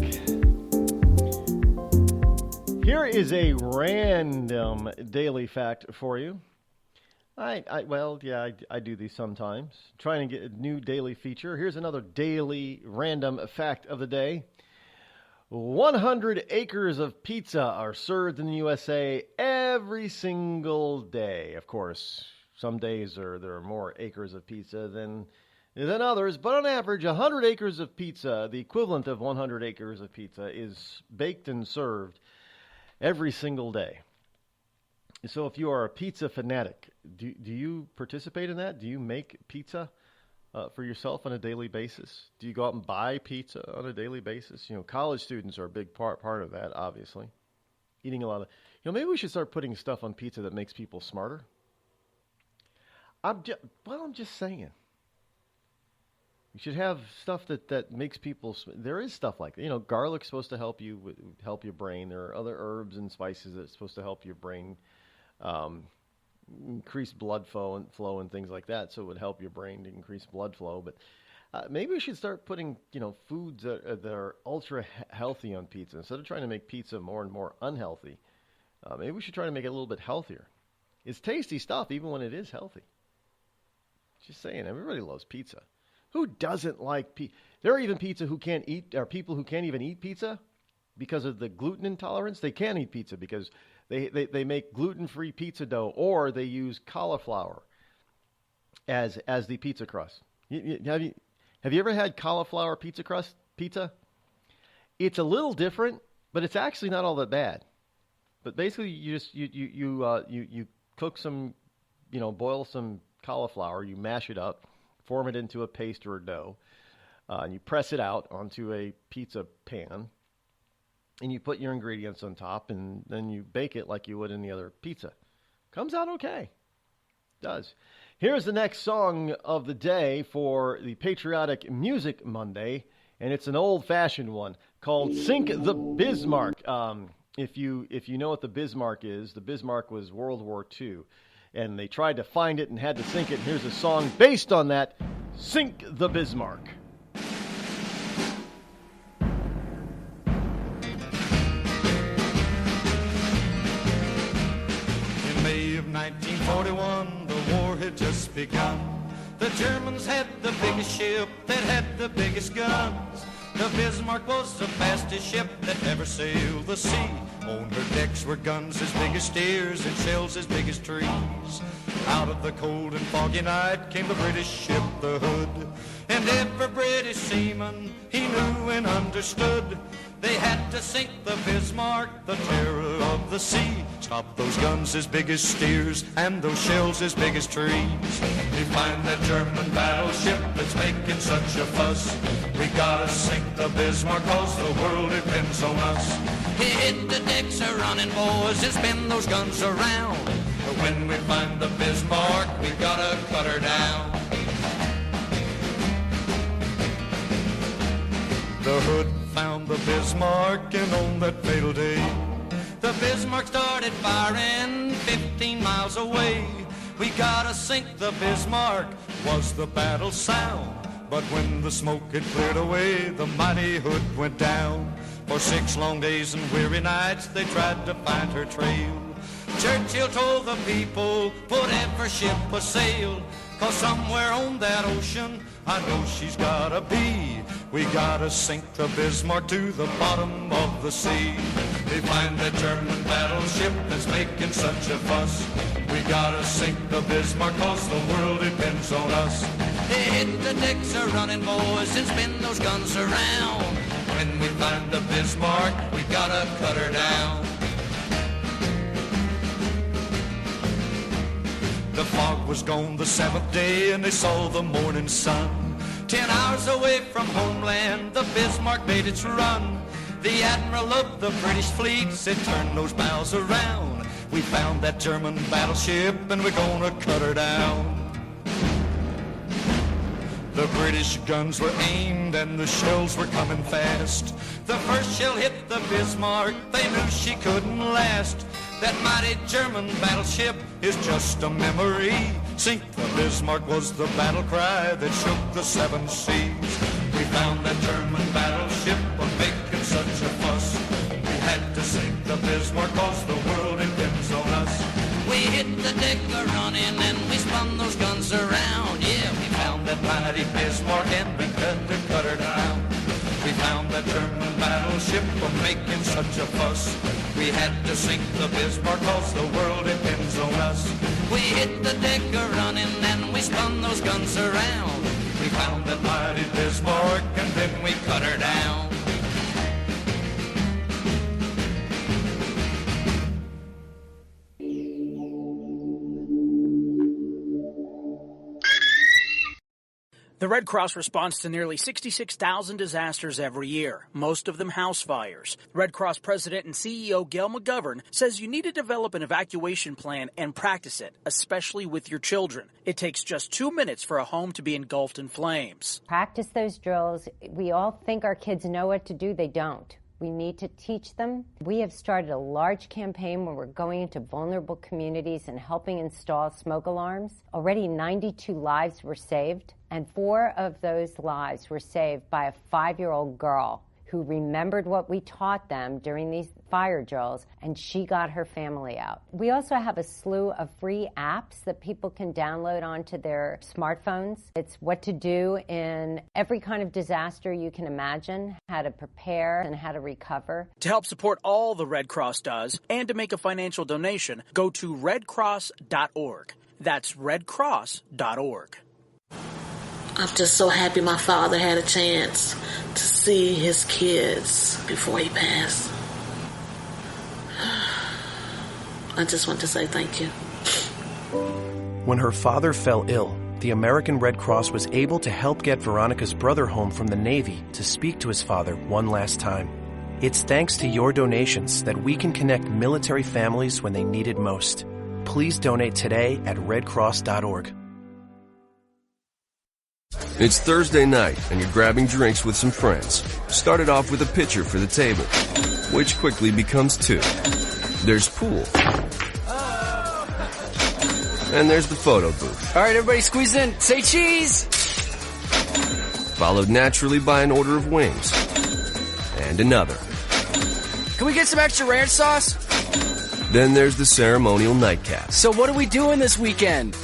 Here is a random daily fact for you. I do these sometimes. Trying to get a new daily feature. Here's another daily random fact of the day. 100 acres of pizza are served in the USA every single day. Of course, some days there are more acres of pizza than others, but on average, 100 acres of pizza, the equivalent of 100 acres of pizza, is baked and served every single day. So if you are a pizza fanatic, do you participate in that? Do you make pizza for yourself on a daily basis? Do you go out and buy pizza on a daily basis? College students are a big part of that, obviously. Eating a lot of, maybe we should start putting stuff on pizza that makes people smarter. I'm just saying. You should have stuff that makes people. There is stuff like that. Garlic's supposed to help your brain. There are other herbs and spices that's supposed to help your brain increase blood flow and things like that. So it would help your brain to increase blood flow. But maybe we should start putting foods that are ultra healthy on pizza instead of trying to make pizza more and more unhealthy. Maybe we should try to make it a little bit healthier. It's tasty stuff, even when it is healthy. Just saying, everybody loves pizza. Who doesn't like pizza? There are even people who can't even eat pizza because of the gluten intolerance. They can't eat pizza because they make gluten-free pizza dough, or they use cauliflower as the pizza crust. Have you ever had cauliflower pizza crust pizza? It's a little different, but it's actually not all that bad. But basically, you cook some, boil some cauliflower, you mash it up, form it into a paste or a dough, and you press it out onto a pizza pan, and you put your ingredients on top, and then you bake it like you would any other pizza. Comes out okay. It does. Here's the next song of the day for the Patriotic Music Monday, and it's an old-fashioned one called Sink the Bismarck. If you know what the Bismarck is, the Bismarck was World War II. And they tried to find it and had to sink it. Here's a song based on that, Sink the Bismarck. In May of 1941, the war had just begun. The Germans had the biggest ship that had the biggest guns. The Bismarck was the fastest ship that ever sailed the sea. On her decks were guns as big as steers and shells as big as trees. Out of the cold and foggy night came the British ship, the Hood. And every British seaman, he knew and understood. They had to sink the Bismarck, the terror of the sea. Stop those guns as big as steers and those shells as big as trees. We find that German battleship that's making such a fuss. We gotta sink the Bismarck, cause the world depends on us. Hit the decks a running, boys, and spin those guns around. When we find the Bismarck, we gotta cut her down. The Hood found the Bismarck, and on that fatal day, the Bismarck started firing 15 miles away. We gotta sink the Bismarck, was the battle sound. But when the smoke had cleared away, the mighty Hood went down. For 6 long days and weary nights, they tried to find her trail. Churchill told the people, put every ship a sail, cause somewhere on that ocean, I know she's gotta be. We gotta sink the Bismarck to the bottom of the sea. They find that German battleship that's making such a fuss. We gotta sink the Bismarck, cause the world depends on us. Hit the decks a running, boys, and spin those guns around. When we find the Bismarck, we gotta cut her down. The fog was gone the 7th day, and they saw the morning sun. 10 hours away from homeland, the Bismarck made its run. The admiral of the British fleet said, turn those bows around. We found that German battleship, and we're gonna cut her down. The British guns were aimed and the shells were coming fast. The first shell hit the Bismarck, they knew she couldn't last. That mighty German battleship is just a memory. Sink the Bismarck was the battle cry that shook the 7 seas. We found that German battleship was making such a fuss. We had to sink the Bismarck cause the world depends on us. We hit the deck a-running and we spun those guns around. Yeah, we found that mighty Bismarck and we had to cut her down. We found that German battleship was making such a fuss. We had to sink the Bismarck cause the world depends on us. We hit the deck a-running and we spun those guns around. We found that mighty Bismarck and then we cut her down. The Red Cross responds to nearly 66,000 disasters every year, most of them house fires. Red Cross President and CEO Gail McGovern says you need to develop an evacuation plan and practice it, especially with your children. It takes just 2 minutes for a home to be engulfed in flames. Practice those drills. We all think our kids know what to do. They don't. We need to teach them. We have started a large campaign where we're going into vulnerable communities and helping install smoke alarms. Already 92 lives were saved, and 4 of those lives were saved by a 5-year-old girl who remembered what we taught them during these fire drills, and she got her family out. We also have a slew of free apps that people can download onto their smartphones. It's what to do in every kind of disaster you can imagine, how to prepare and how to recover. To help support all the Red Cross does and to make a financial donation, go to redcross.org. That's redcross.org. I'm just so happy my father had a chance to see his kids before he passed. I just want to say thank you. When her father fell ill, the American Red Cross was able to help get Veronica's brother home from the Navy to speak to his father one last time. It's thanks to your donations that we can connect military families when they need it most. Please donate today at redcross.org. It's Thursday night, and you're grabbing drinks with some friends. Started off with a pitcher for the table, which quickly becomes 2. There's pool. And there's the photo booth. All right, everybody squeeze in. Say cheese! Followed naturally by an order of wings. And another. Can we get some extra ranch sauce? Then there's the ceremonial nightcap. So what are we doing this weekend?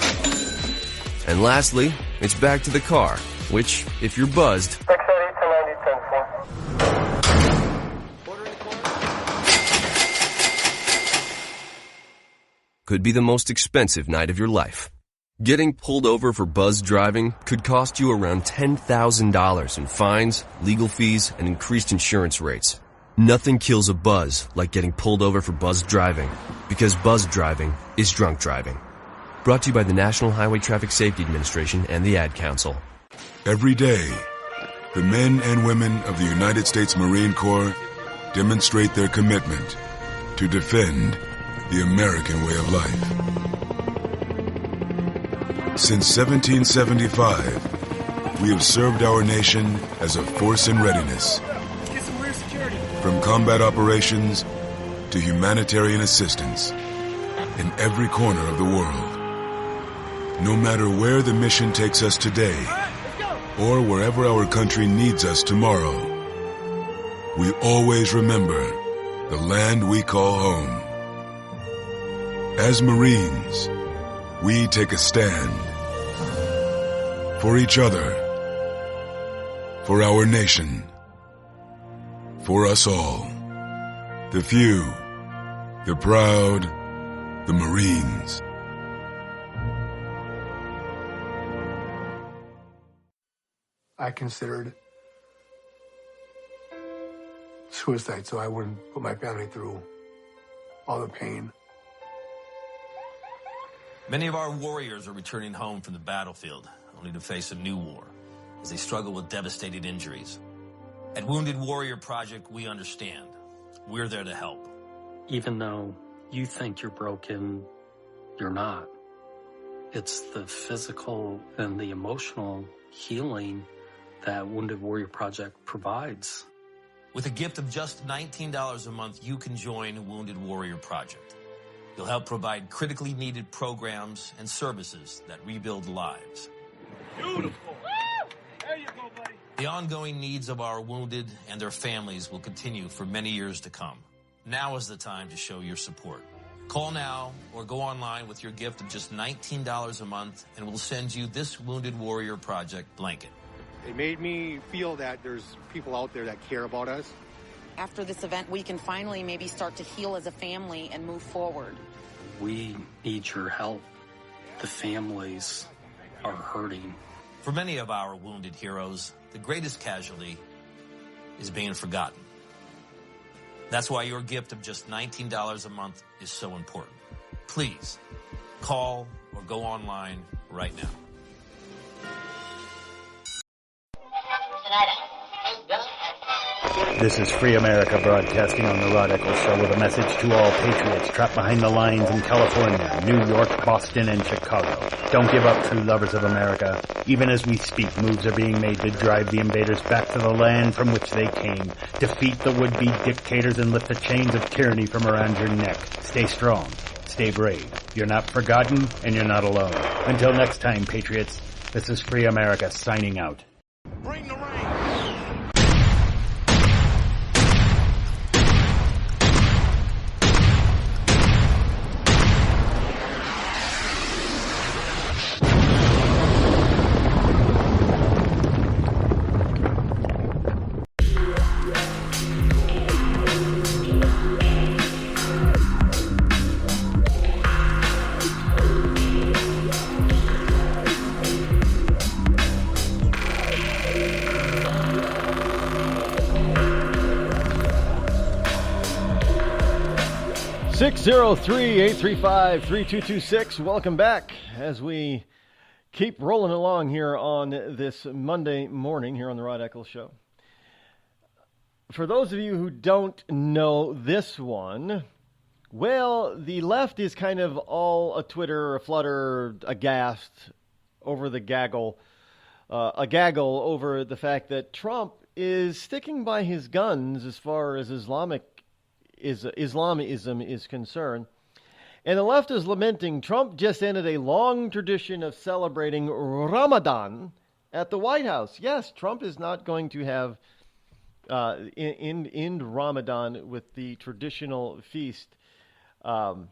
And lastly, it's back to the car, which, if you're buzzed, could be the most expensive night of your life. Getting pulled over for buzz driving could cost you around $10,000 in fines, legal fees, and increased insurance rates. Nothing kills a buzz like getting pulled over for buzz driving, because buzz driving is drunk driving. Brought to you by the National Highway Traffic Safety Administration and the Ad Council. Every day, the men and women of the United States Marine Corps demonstrate their commitment to defend the American way of life. Since 1775, we have served our nation as a force in readiness. Get some rear security. From combat operations to humanitarian assistance in every corner of the world. No matter where the mission takes us today, or wherever our country needs us tomorrow, we always remember the land we call home. As Marines, we take a stand for each other, for our nation, for us all, the few, the proud, the Marines. I considered suicide so I wouldn't put my family through all the pain. Many of our warriors are returning home from the battlefield, only to face a new war as they struggle with devastating injuries. At Wounded Warrior Project, we understand. We're there to help. Even though you think you're broken, you're not. It's the physical and the emotional healing that Wounded Warrior Project provides. With a gift of just $19 a month, you can join Wounded Warrior Project. You'll help provide critically needed programs and services that rebuild lives. Beautiful. There you go, buddy. The ongoing needs of our wounded and their families will continue for many years to come. Now is the time to show your support. Call now or go online with your gift of just $19 a month, and we'll send you this Wounded Warrior Project blanket. It made me feel that there's people out there that care about us. After this event, we can finally maybe start to heal as a family and move forward. We need your help. The families are hurting. For many of our wounded heroes, the greatest casualty is being forgotten. That's why your gift of just $19 a month is so important. Please, call or go online right now. This is Free America broadcasting on the Rod Eccles Show with a message to all patriots trapped behind the lines in California, New York, Boston, and Chicago. Don't give up, true lovers of America. Even as we speak, moves are being made to drive the invaders back to the land from which they came. Defeat the would-be dictators and lift the chains of tyranny from around your neck. Stay strong. Stay brave. You're not forgotten, and you're not alone. Until next time, patriots, this is Free America signing out. Bring the rain. 603-835-3226. Welcome back as we keep rolling along here on this Monday morning here on the Rod Eccles Show. For those of you who don't know this one, well, the left is kind of all a twitter, a flutter, aghast over the gaggle over the fact that Trump is sticking by his guns as far as Islamism is concerned. And the left is lamenting Trump just ended a long tradition of celebrating Ramadan at the White House. Yes, Trump is not going to have end Ramadan with the traditional feast that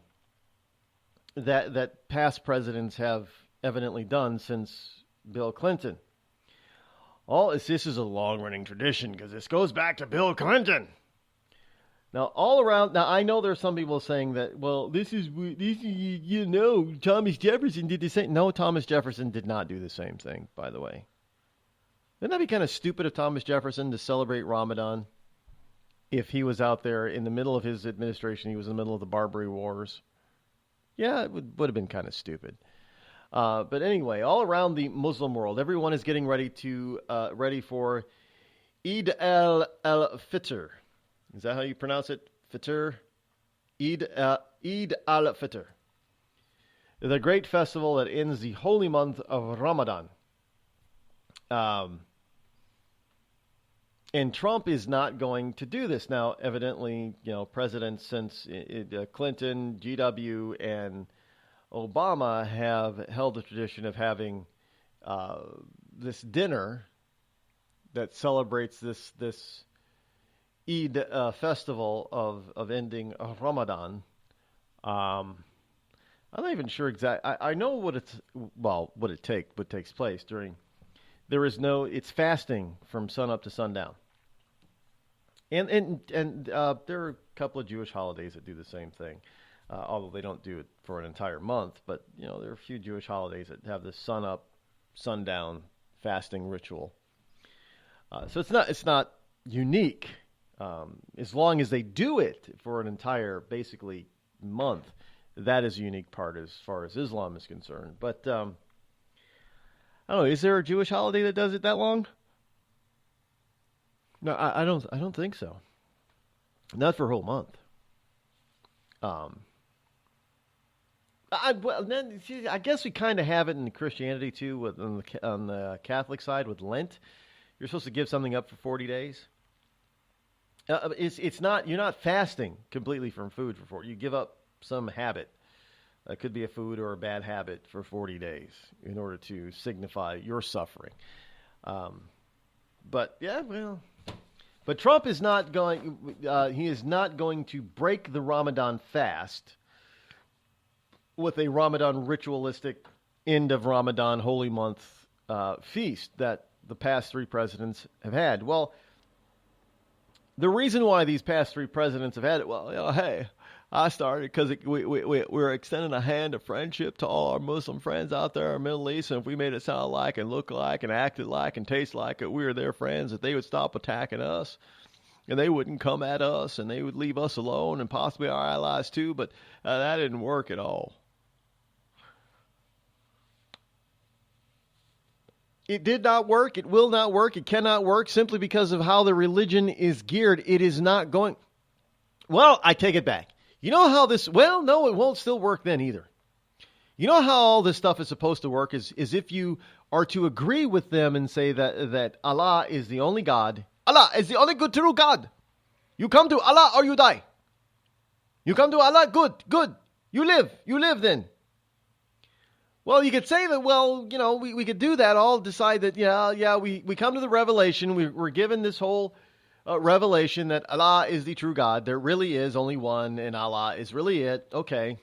past presidents have evidently done since Bill Clinton. This is a long-running tradition because this goes back to Bill Clinton. Now, all around, now I know there's some people saying that, well, this is Thomas Jefferson did the same. No, Thomas Jefferson did not do the same thing, by the way. Wouldn't that be kind of stupid of Thomas Jefferson to celebrate Ramadan if he was out there in the middle of his administration, he was in the middle of the Barbary Wars? Yeah, it would have been kind of stupid. But anyway, all around the Muslim world, everyone is getting ready for Eid al-Fitr. Is that how you pronounce it? Fitr? Eid al-Fitr. The great festival that ends the holy month of Ramadan. And Trump is not going to do this. Now, evidently, presidents since Clinton, GW, and Obama have held the tradition of having this dinner that celebrates this Eid festival of ending Ramadan. I'm not even sure exactly. I know what takes place during. It's fasting from sun up to sundown. And there are a couple of Jewish holidays that do the same thing, although they don't do it for an entire month. But there are a few Jewish holidays that have this sun up, sundown fasting ritual. So it's not unique. As long as they do it for an entire, basically, month, that is a unique part as far as Islam is concerned. But I don't know. Is there a Jewish holiday that does it that long? No, I don't think so. Not for a whole month. I guess we kind of have it in Christianity too, on the Catholic side with Lent. You're supposed to give something up for 40 days. It's not. You're not fasting completely from food for 40. You give up some habit. It could be a food or a bad habit for 40 days in order to signify your suffering. But Trump is not going. He is not going to break the Ramadan fast with a Ramadan ritualistic end of Ramadan holy month feast that the past three presidents have had. Well, the reason why these past three presidents have had it, hey, I started because we're extending a hand of friendship to all our Muslim friends out there in the Middle East, and if we made it sound like and look like and acted like and taste like it, we were their friends, that they would stop attacking us, and they wouldn't come at us, and they would leave us alone, and possibly our allies too, but that didn't work at all. It did not work. It will not work. It cannot work simply because of how the religion is geared. It is not going. Well, I take it back. You know how this, well, no, it won't still work then either. You know how all this stuff is supposed to work is if you are to agree with them and say that Allah is the only God. Allah is the only good true God. You come to Allah or you die. You come to Allah, good. You live then. Well, you could say that, well, you know, we could do that, all decide that, we come to the revelation, we're given this whole revelation that Allah is the true God. There really is only one, and Allah is really it. Okay.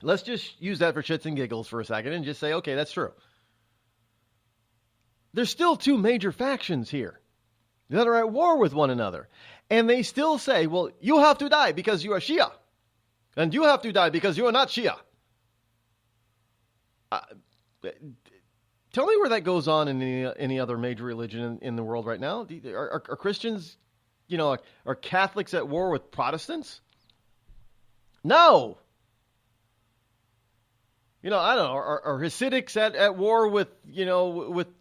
Let's just use that for shits and giggles for a second and just say, okay, that's true. There's still two major factions here that are at war with one another. And they still say, well, you have to die because you are Shia. And you have to die because you are not Shia. Tell me where that goes on in any other major religion in the world right now. Are Christians, are Catholics at war with Protestants? No. I don't know. Are Hasidics at war with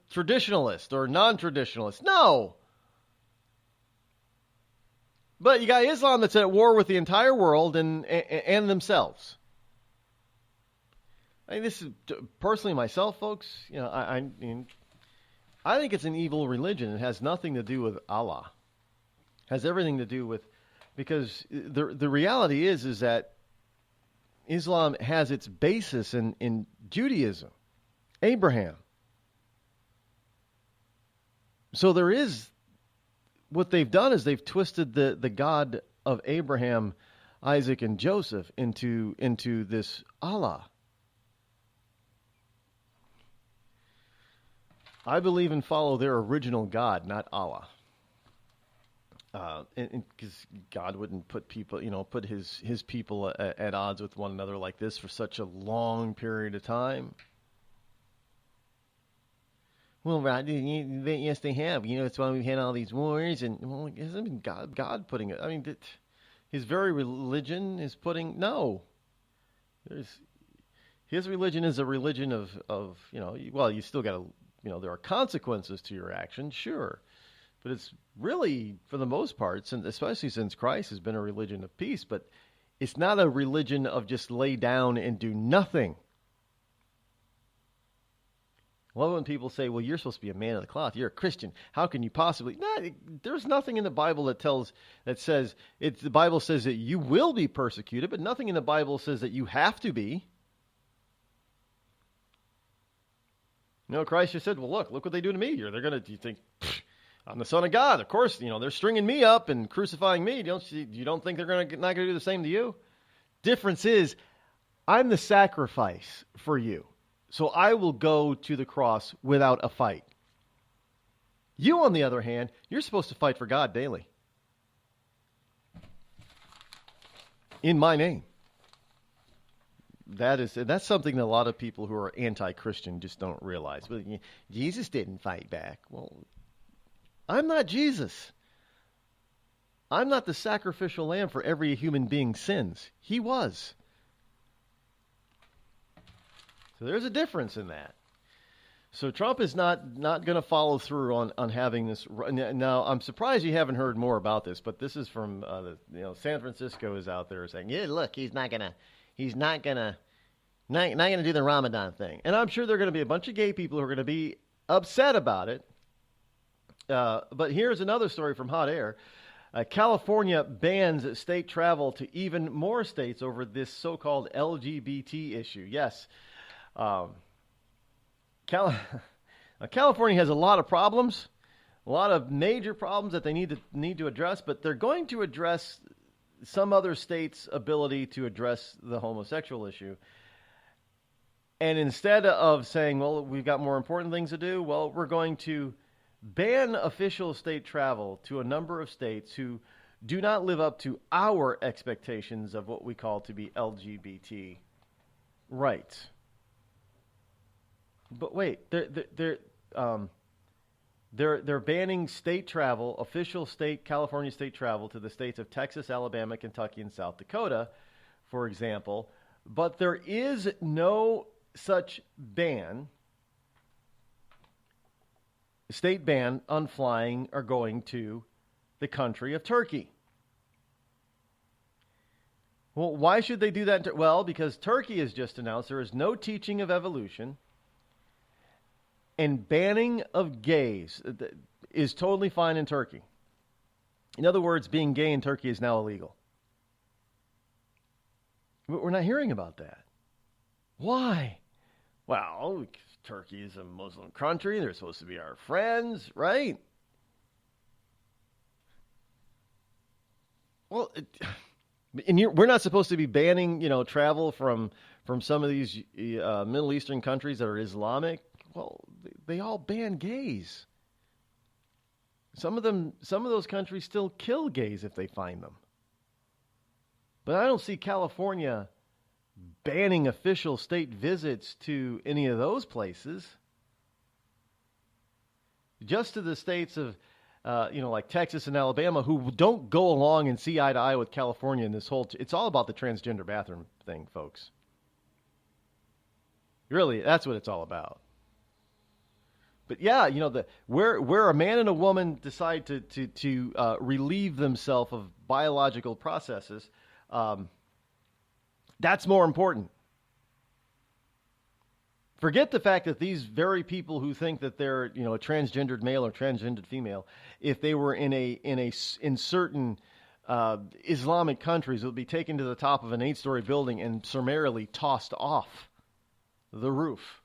traditionalists or non-traditionalists? No. But you got Islam that's at war with the entire world and themselves. I mean, this is personally myself, folks. I think it's an evil religion. It has nothing to do with Allah. It has everything to do with, because the reality is that Islam has its basis in Judaism, Abraham. So there is, what they've done is they've twisted the God of Abraham, Isaac, and Joseph into this Allah. I believe and follow their original God, not Allah. Because God wouldn't put people, put his people at odds with one another like this for such a long period of time. Well, Rod, yes, they have. That's why we've had all these wars, and well, it hasn't been God putting it. I mean, his very religion is putting his religion is a religion of well, you still got to. There are consequences to your actions, sure. But it's really, for the most part, especially since Christ has been a religion of peace, but it's not a religion of just lay down and do nothing. I love when people say, well, you're supposed to be a man of the cloth. You're a Christian. How can you possibly? No, there's nothing in the Bible that says, the Bible says that you will be persecuted, but nothing in the Bible says that you have to be. Christ just said, well, look what they do to me here. You think, I'm the Son of God. Of course, they're stringing me up and crucifying me. You don't think they're not going to do the same to you? Difference is, I'm the sacrifice for you. So I will go to the cross without a fight. You, on the other hand, you're supposed to fight for God daily. In my name. That's something that a lot of people who are anti-Christian just don't realize. Well, Jesus didn't fight back. Well, I'm not Jesus. I'm not the sacrificial lamb for every human being's sins. He was. So there's a difference in that. So Trump is not going to follow through on having this. Now, I'm surprised you haven't heard more about this, but this is from San Francisco is out there saying, yeah, look, he's not gonna do the Ramadan thing. And I'm sure there are going to be a bunch of gay people who are going to be upset about it. But here's another story from Hot Air. California bans state travel to even more states over this so-called LGBT issue. Yes. California has a lot of problems, a lot of major problems that they need to address, but they're going to address some other states' ability to address the homosexual issue. And instead of saying, well, we've got more important things to do, well, we're going to ban official state travel to a number of states who do not live up to our expectations of what we call to be LGBT rights. But wait, they're banning state travel, official state California state travel to the states of Texas, Alabama, Kentucky, and South Dakota, for example. But there is no such ban state ban on flying or going to the country of Turkey. Well, why should they do that? Well, because Turkey has just announced there is no teaching of evolution, and banning of gays is totally fine in Turkey. In other words, being gay in Turkey is now illegal. But we're not hearing about that. Why? Well, Turkey is a Muslim country. They're supposed to be our friends, right? Well, we're not supposed to be banning, travel from some of these Middle Eastern countries that are Islamic. Well, they all ban gays. Some of those countries still kill gays if they find them. But I don't see California banning official state visits to any of those places. Just to the states of, like Texas and Alabama, who don't go along and see eye to eye with California in this whole... It's all about the transgender bathroom thing, folks. Really, that's what it's all about. But yeah, where a man and a woman decide to relieve themselves of biological processes, that's more important. Forget the fact that these very people who think that they're, a transgendered male or transgendered female, if they were in certain Islamic countries, would be taken to the top of an 8-story building and summarily tossed off the roof.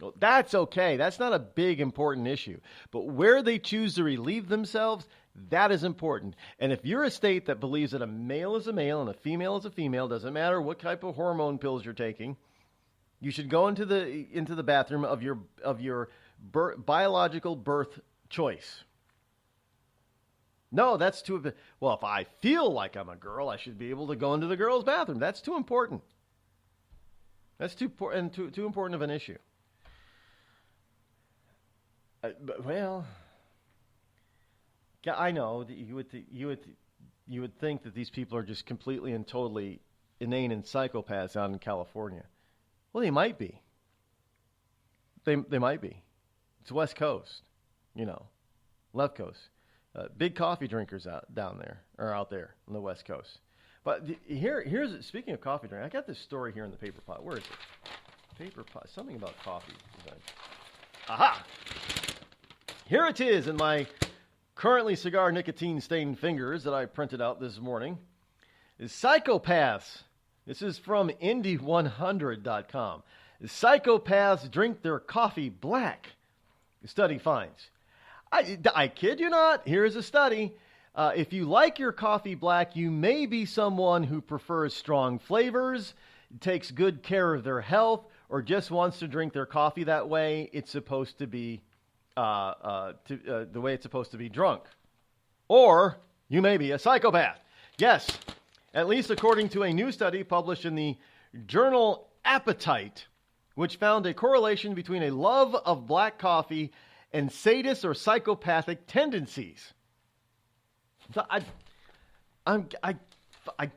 Well, that's okay. That's not a big, important issue. But where they choose to relieve themselves, that is important. And if you're a state that believes that a male is a male and a female is a female, doesn't matter what type of hormone pills you're taking, you should go into the bathroom of your biological birth choice. No, that's too... Well, if I feel like I'm a girl, I should be able to go into the girls' bathroom. That's too important. That's too important of an issue. Well, I know that you would think that these people are just completely and totally inane and psychopaths out in California. Well, they might be. They might be. It's West Coast, left coast. Big coffee drinkers out there on the West Coast. But here's speaking of coffee drink, I got this story here in the paper pot. Where is it? Paper pot. Something about coffee. Aha! Here it is in my currently cigar nicotine-stained fingers that I printed out this morning. Is psychopaths. This is from Indy100.com. Psychopaths drink their coffee black. The study finds. I kid you not. Here's a study. If you like your coffee black, you may be someone who prefers strong flavors, takes good care of their health, or just wants to drink their coffee that way it's supposed to be, the way it's supposed to be drunk. Or you may be a psychopath. Yes, at least according to a new study published in the journal Appetite, which found a correlation between a love of black coffee and sadist or psychopathic tendencies. So I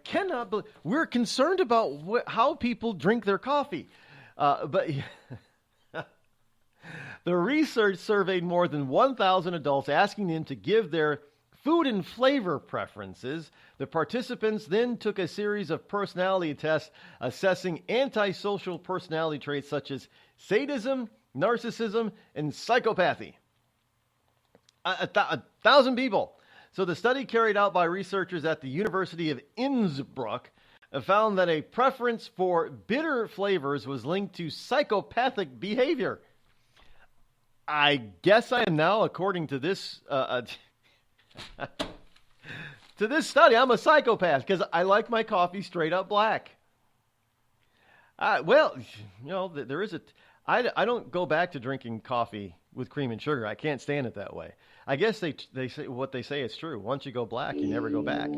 cannot believe we're concerned about how people drink their coffee, but the research surveyed more than 1,000 adults, asking them to give their food and flavor preferences. The participants then took a series of personality tests assessing antisocial personality traits such as sadism, narcissism, and psychopathy. 1,000 people. So the study carried out by researchers at the University of Innsbruck found that a preference for bitter flavors was linked to psychopathic behavior. I guess I am now, according to this to this study, I'm a psychopath because I like my coffee straight up black. Well, there is I don't go back to drinking coffee with cream and sugar. I can't stand it that way. I guess they say what they say is true. Once you go black, you never go back.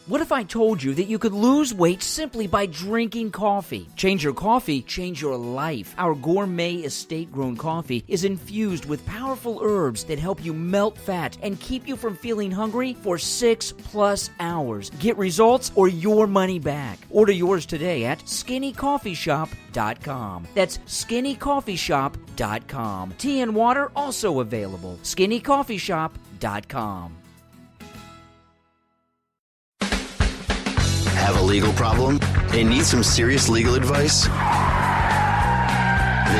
What if I told you that you could lose weight simply by drinking coffee? Change your coffee, change your life. Our gourmet estate-grown coffee is infused with powerful herbs that help you melt fat and keep you from feeling hungry for 6+ hours. Get results or your money back. Order yours today at skinnycoffeeshop.com. That's skinnycoffeeshop.com. Tea and water also available. skinnycoffeeshop.com. Have a legal problem and need some serious legal advice? Then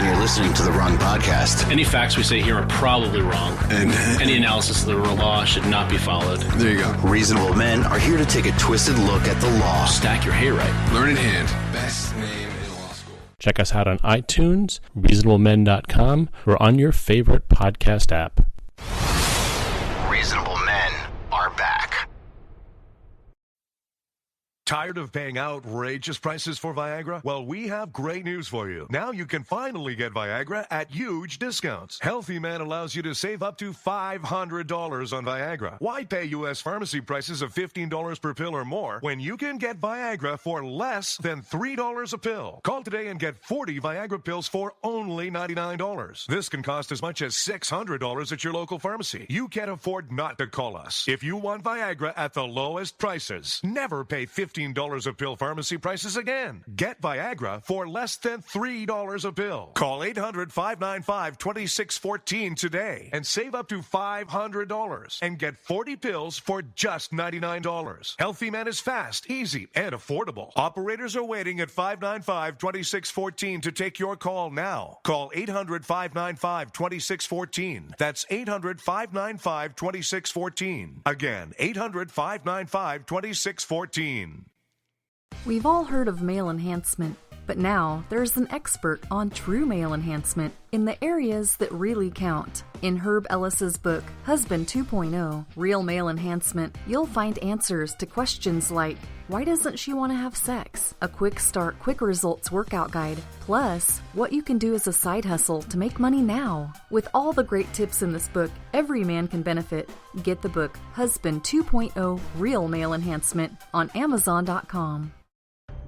you're listening to the wrong podcast. Any facts we say here are probably wrong. And any analysis of the law should not be followed. There you go. Reasonable men are here to take a twisted look at the law. Stack your hay right. Learn in hand. Best name in law school. Check us out on iTunes, reasonablemen.com, or on your favorite podcast app. Reasonable men are back. Tired of paying outrageous prices for Viagra? Well, we have great news for you. Now you can finally get Viagra at huge discounts. Healthy Man allows you to save up to $500 on Viagra. Why pay U.S. pharmacy prices of $15 per pill or more when you can get Viagra for less than $3 a pill? Call today and get 40 Viagra pills for only $99. This can cost as much as $600 at your local pharmacy. You can't afford not to call us. If you want Viagra at the lowest prices, never pay $15 a pill pharmacy prices again. Get Viagra for less than $3 a pill. Call 800-595-2614 today and save up to $500 and get 40 pills for just $99. Healthy Man is fast, easy, and affordable. Operators are waiting at 595-2614 to take your call now. Call 800-595-2614. That's 800-595-2614. Again, 800-595-2614. We've all heard of male enhancement, but now there's an expert on true male enhancement in the areas that really count. In Herb Ellis's book, Husband 2.0, Real Male Enhancement, you'll find answers to questions like, why doesn't she want to have sex? A quick start, quick results workout guide, plus what you can do as a side hustle to make money now. With all the great tips in this book, every man can benefit. Get the book, Husband 2.0, Real Male Enhancement, on Amazon.com.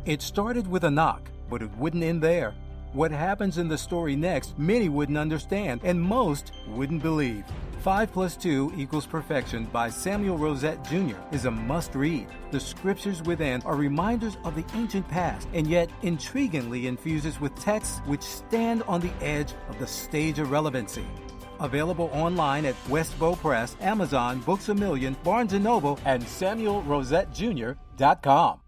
It started with a knock, but it wouldn't end there. What happens in the story next, many wouldn't understand, and most wouldn't believe. 5 + 2 = Perfection by Samuel Rosette Jr. is a must-read. The scriptures within are reminders of the ancient past, and yet intriguingly infuses with texts which stand on the edge of the stage of relevancy. Available online at Westbow Press, Amazon, Books A Million, Barnes & Noble, and SamuelRosetteJr.com.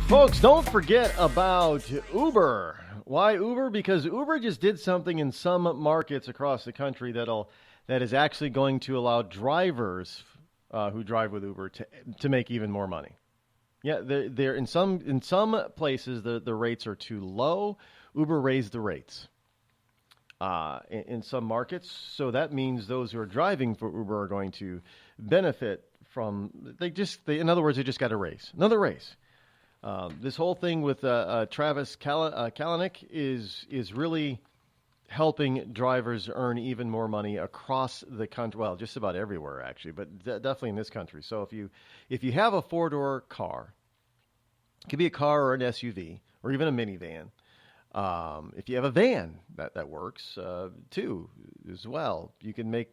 Folks, don't forget about Uber. Why Uber? Because Uber just did something in some markets across the country that is actually going to allow drivers who drive with Uber to make even more money. Yeah, they're in some places the rates are too low. Uber raised the rates in some markets, so that means those who are driving for Uber are going to benefit from. In other words, they just got a raise, another raise. This whole thing with Travis Kalanick is really helping drivers earn even more money across the country. Well, just about everywhere, actually, but definitely in this country. So if you have a 4-door car, it could be a car or an SUV or even a minivan. If you have a van, that works too as well. You can make.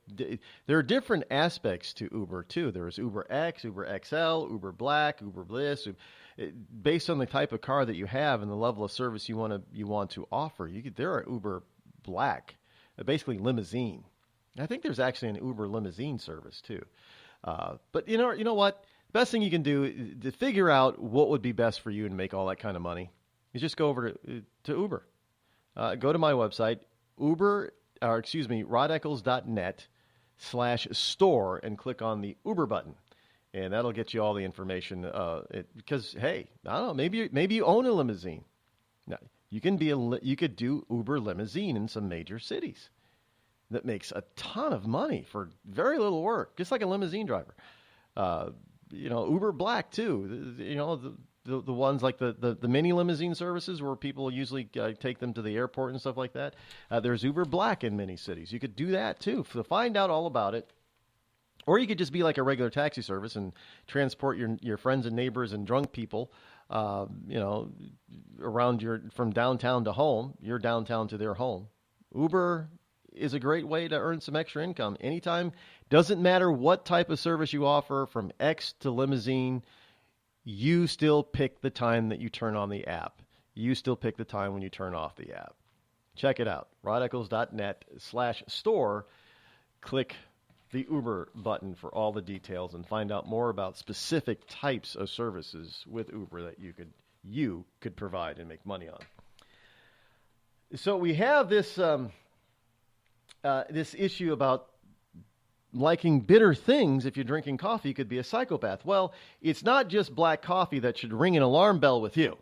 There are different aspects to Uber too. There's Uber X, Uber XL, Uber Black, Uber Bliss. Based on the type of car that you have and the level of service you want to offer, there are Uber Black, basically limousine. I think there's actually an Uber limousine service too. But you know what? The best thing you can do to figure out what would be best for you and make all that kind of money is just go over to Uber. Go to my website, rodeccles.net/store, and click on the Uber button. And that'll get you all the information. Because, hey, I don't know, maybe you own a limousine. Now, you could do Uber limousine in some major cities. That makes a ton of money for very little work, just like a limousine driver. Uber Black too. The ones like the mini limousine services where people usually take them to the airport and stuff like that. There's Uber Black in many cities. You could do that too. To find out all about it, or you could just be like a regular taxi service and transport your friends and neighbors and drunk people, around from downtown to home, your downtown to their home. Uber is a great way to earn some extra income anytime. Doesn't matter what type of service you offer, from X to limousine, you still pick the time that you turn on the app. You still pick the time when you turn off the app. Check it out. rodeccles.net/store. Click the Uber button for all the details and find out more about specific types of services with Uber that you could provide and make money on. So we have this this issue about liking bitter things. If you're drinking coffee, you could be a psychopath. Well, it's not just black coffee that should ring an alarm bell with you.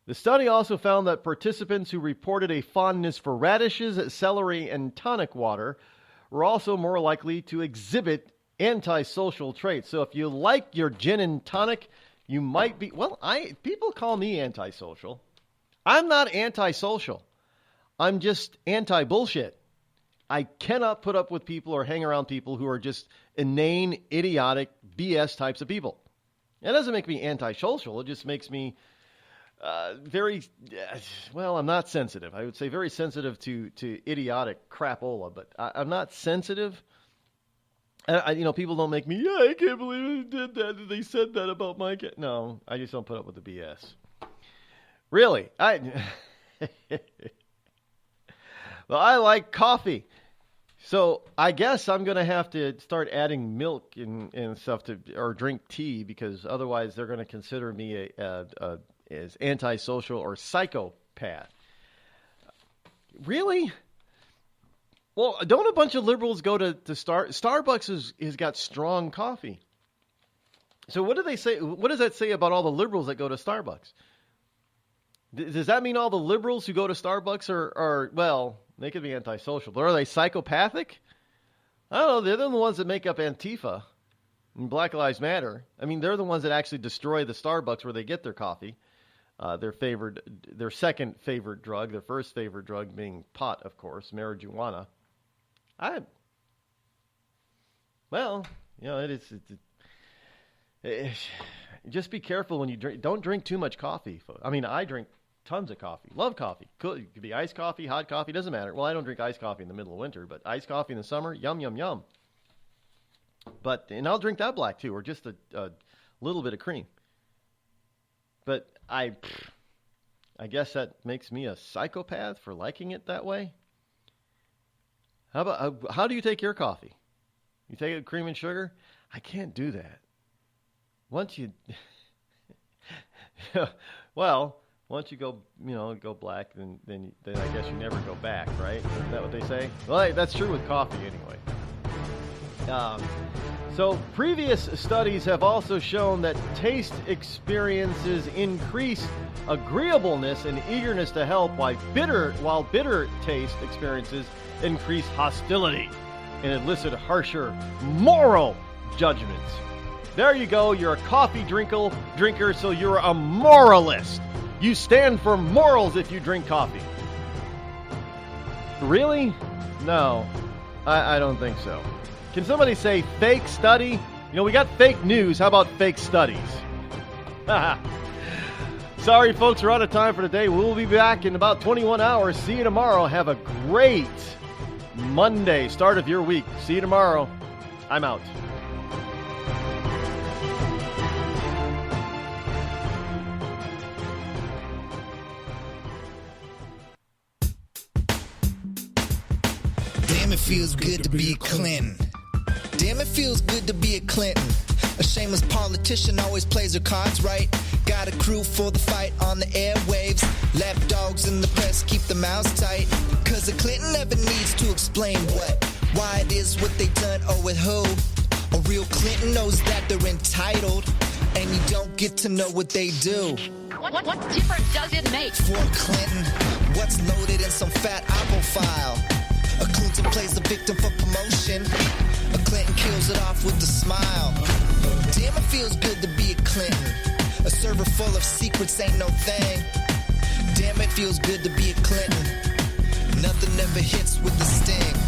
The study also found that participants who reported a fondness for radishes, celery, and tonic water were also more likely to exhibit antisocial traits. So if you like your gin and tonic, you might be... Well, people call me antisocial. I'm not antisocial. I'm just anti-bullshit. I cannot put up with people or hang around people who are just inane, idiotic, BS types of people. It doesn't make me antisocial. It just makes me very, I'm not sensitive. I would say very sensitive to idiotic crapola, but I'm not sensitive. People don't make me, I can't believe they did that. They said that about my cat. No, I just don't put up with the BS. Really, well, I like coffee. So I guess I'm going to have to start adding milk and stuff or drink tea, because otherwise they're going to consider me as antisocial or psychopath. Really? Well, don't a bunch of liberals go to Starbucks has got strong coffee. So what do they say? What does that say about all the liberals that go to Starbucks? Does that mean all the liberals who go to Starbucks are they could be antisocial, but are they psychopathic? I don't know. They're the ones that make up Antifa and Black Lives Matter. I mean, they're the ones that actually destroy the Starbucks where they get their coffee. Their second favorite drug, their first favorite drug being pot, of course, marijuana. Just be careful when you drink. Don't drink too much coffee. I mean, I drink tons of coffee. Love coffee. It could be iced coffee, hot coffee, doesn't matter. Well, I don't drink iced coffee in the middle of winter, but iced coffee in the summer, yum, yum, yum. And I'll drink that black too, or just a little bit of cream. But I guess that makes me a psychopath for liking it that way. How do you take your coffee? You take it with cream and sugar? I can't do that. Once you go black, then I guess you never go back, right? Isn't that what they say? Well, that's true with coffee anyway. So previous studies have also shown that taste experiences increase agreeableness and eagerness to help, while bitter taste experiences increase hostility and elicit harsher moral judgments. There you go. You're a coffee drinker, so you're a moralist. You stand for morals if you drink coffee. Really? No, I don't think so. Can somebody say fake study? We got fake news. How about fake studies? Sorry, folks, we're out of time for today. We'll be back in about 21 hours. See you tomorrow. Have a great Monday, start of your week. See you tomorrow. I'm out. Damn, it feels good to be Clinton. Damn, it feels good to be a Clinton. A shameless politician always plays her cards right. Got a crew for the fight on the airwaves. Lapdogs in the press keep their mouths tight. Cause a Clinton never needs to explain why it is what they done or with who. A real Clinton knows that they're entitled. and you don't get to know what they do. What difference does it make? For Clinton, what's loaded in some fat apple file? A Clinton plays the victim for promotion. A Clinton kills it off with a smile. Damn, it feels good to be a Clinton. A server full of secrets ain't no thing. Damn, it feels good to be a Clinton. Nothing ever hits with the sting.